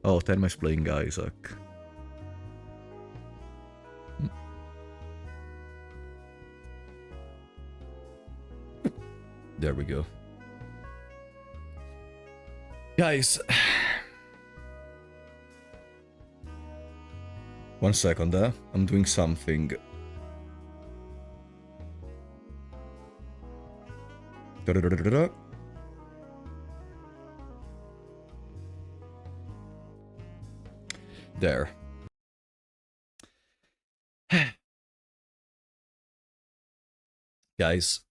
Oh, Tenma is playing Isaac. There we go. Guys. 1 second, I'm doing something. There. Guys.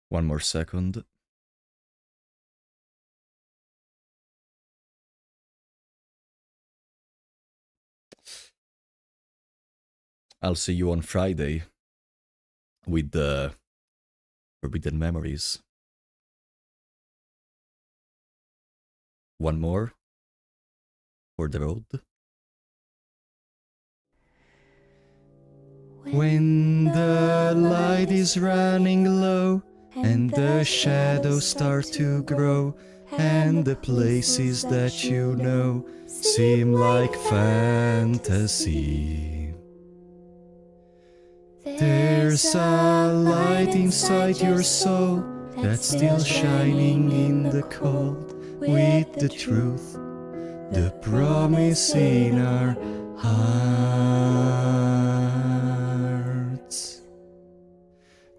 One more second. I'll see you on Friday with the Forbidden Memories. One more for the road. When the light is running low and the shadows start to grow and the places that you know seem like fantasy. There's a light inside your soul that's still shining in the cold with the truth, the promise in our hearts.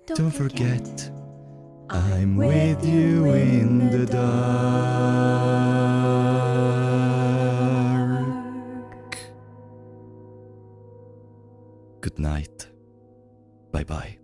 Don't forget, I'm with you in the dark. Good night. Bye-bye.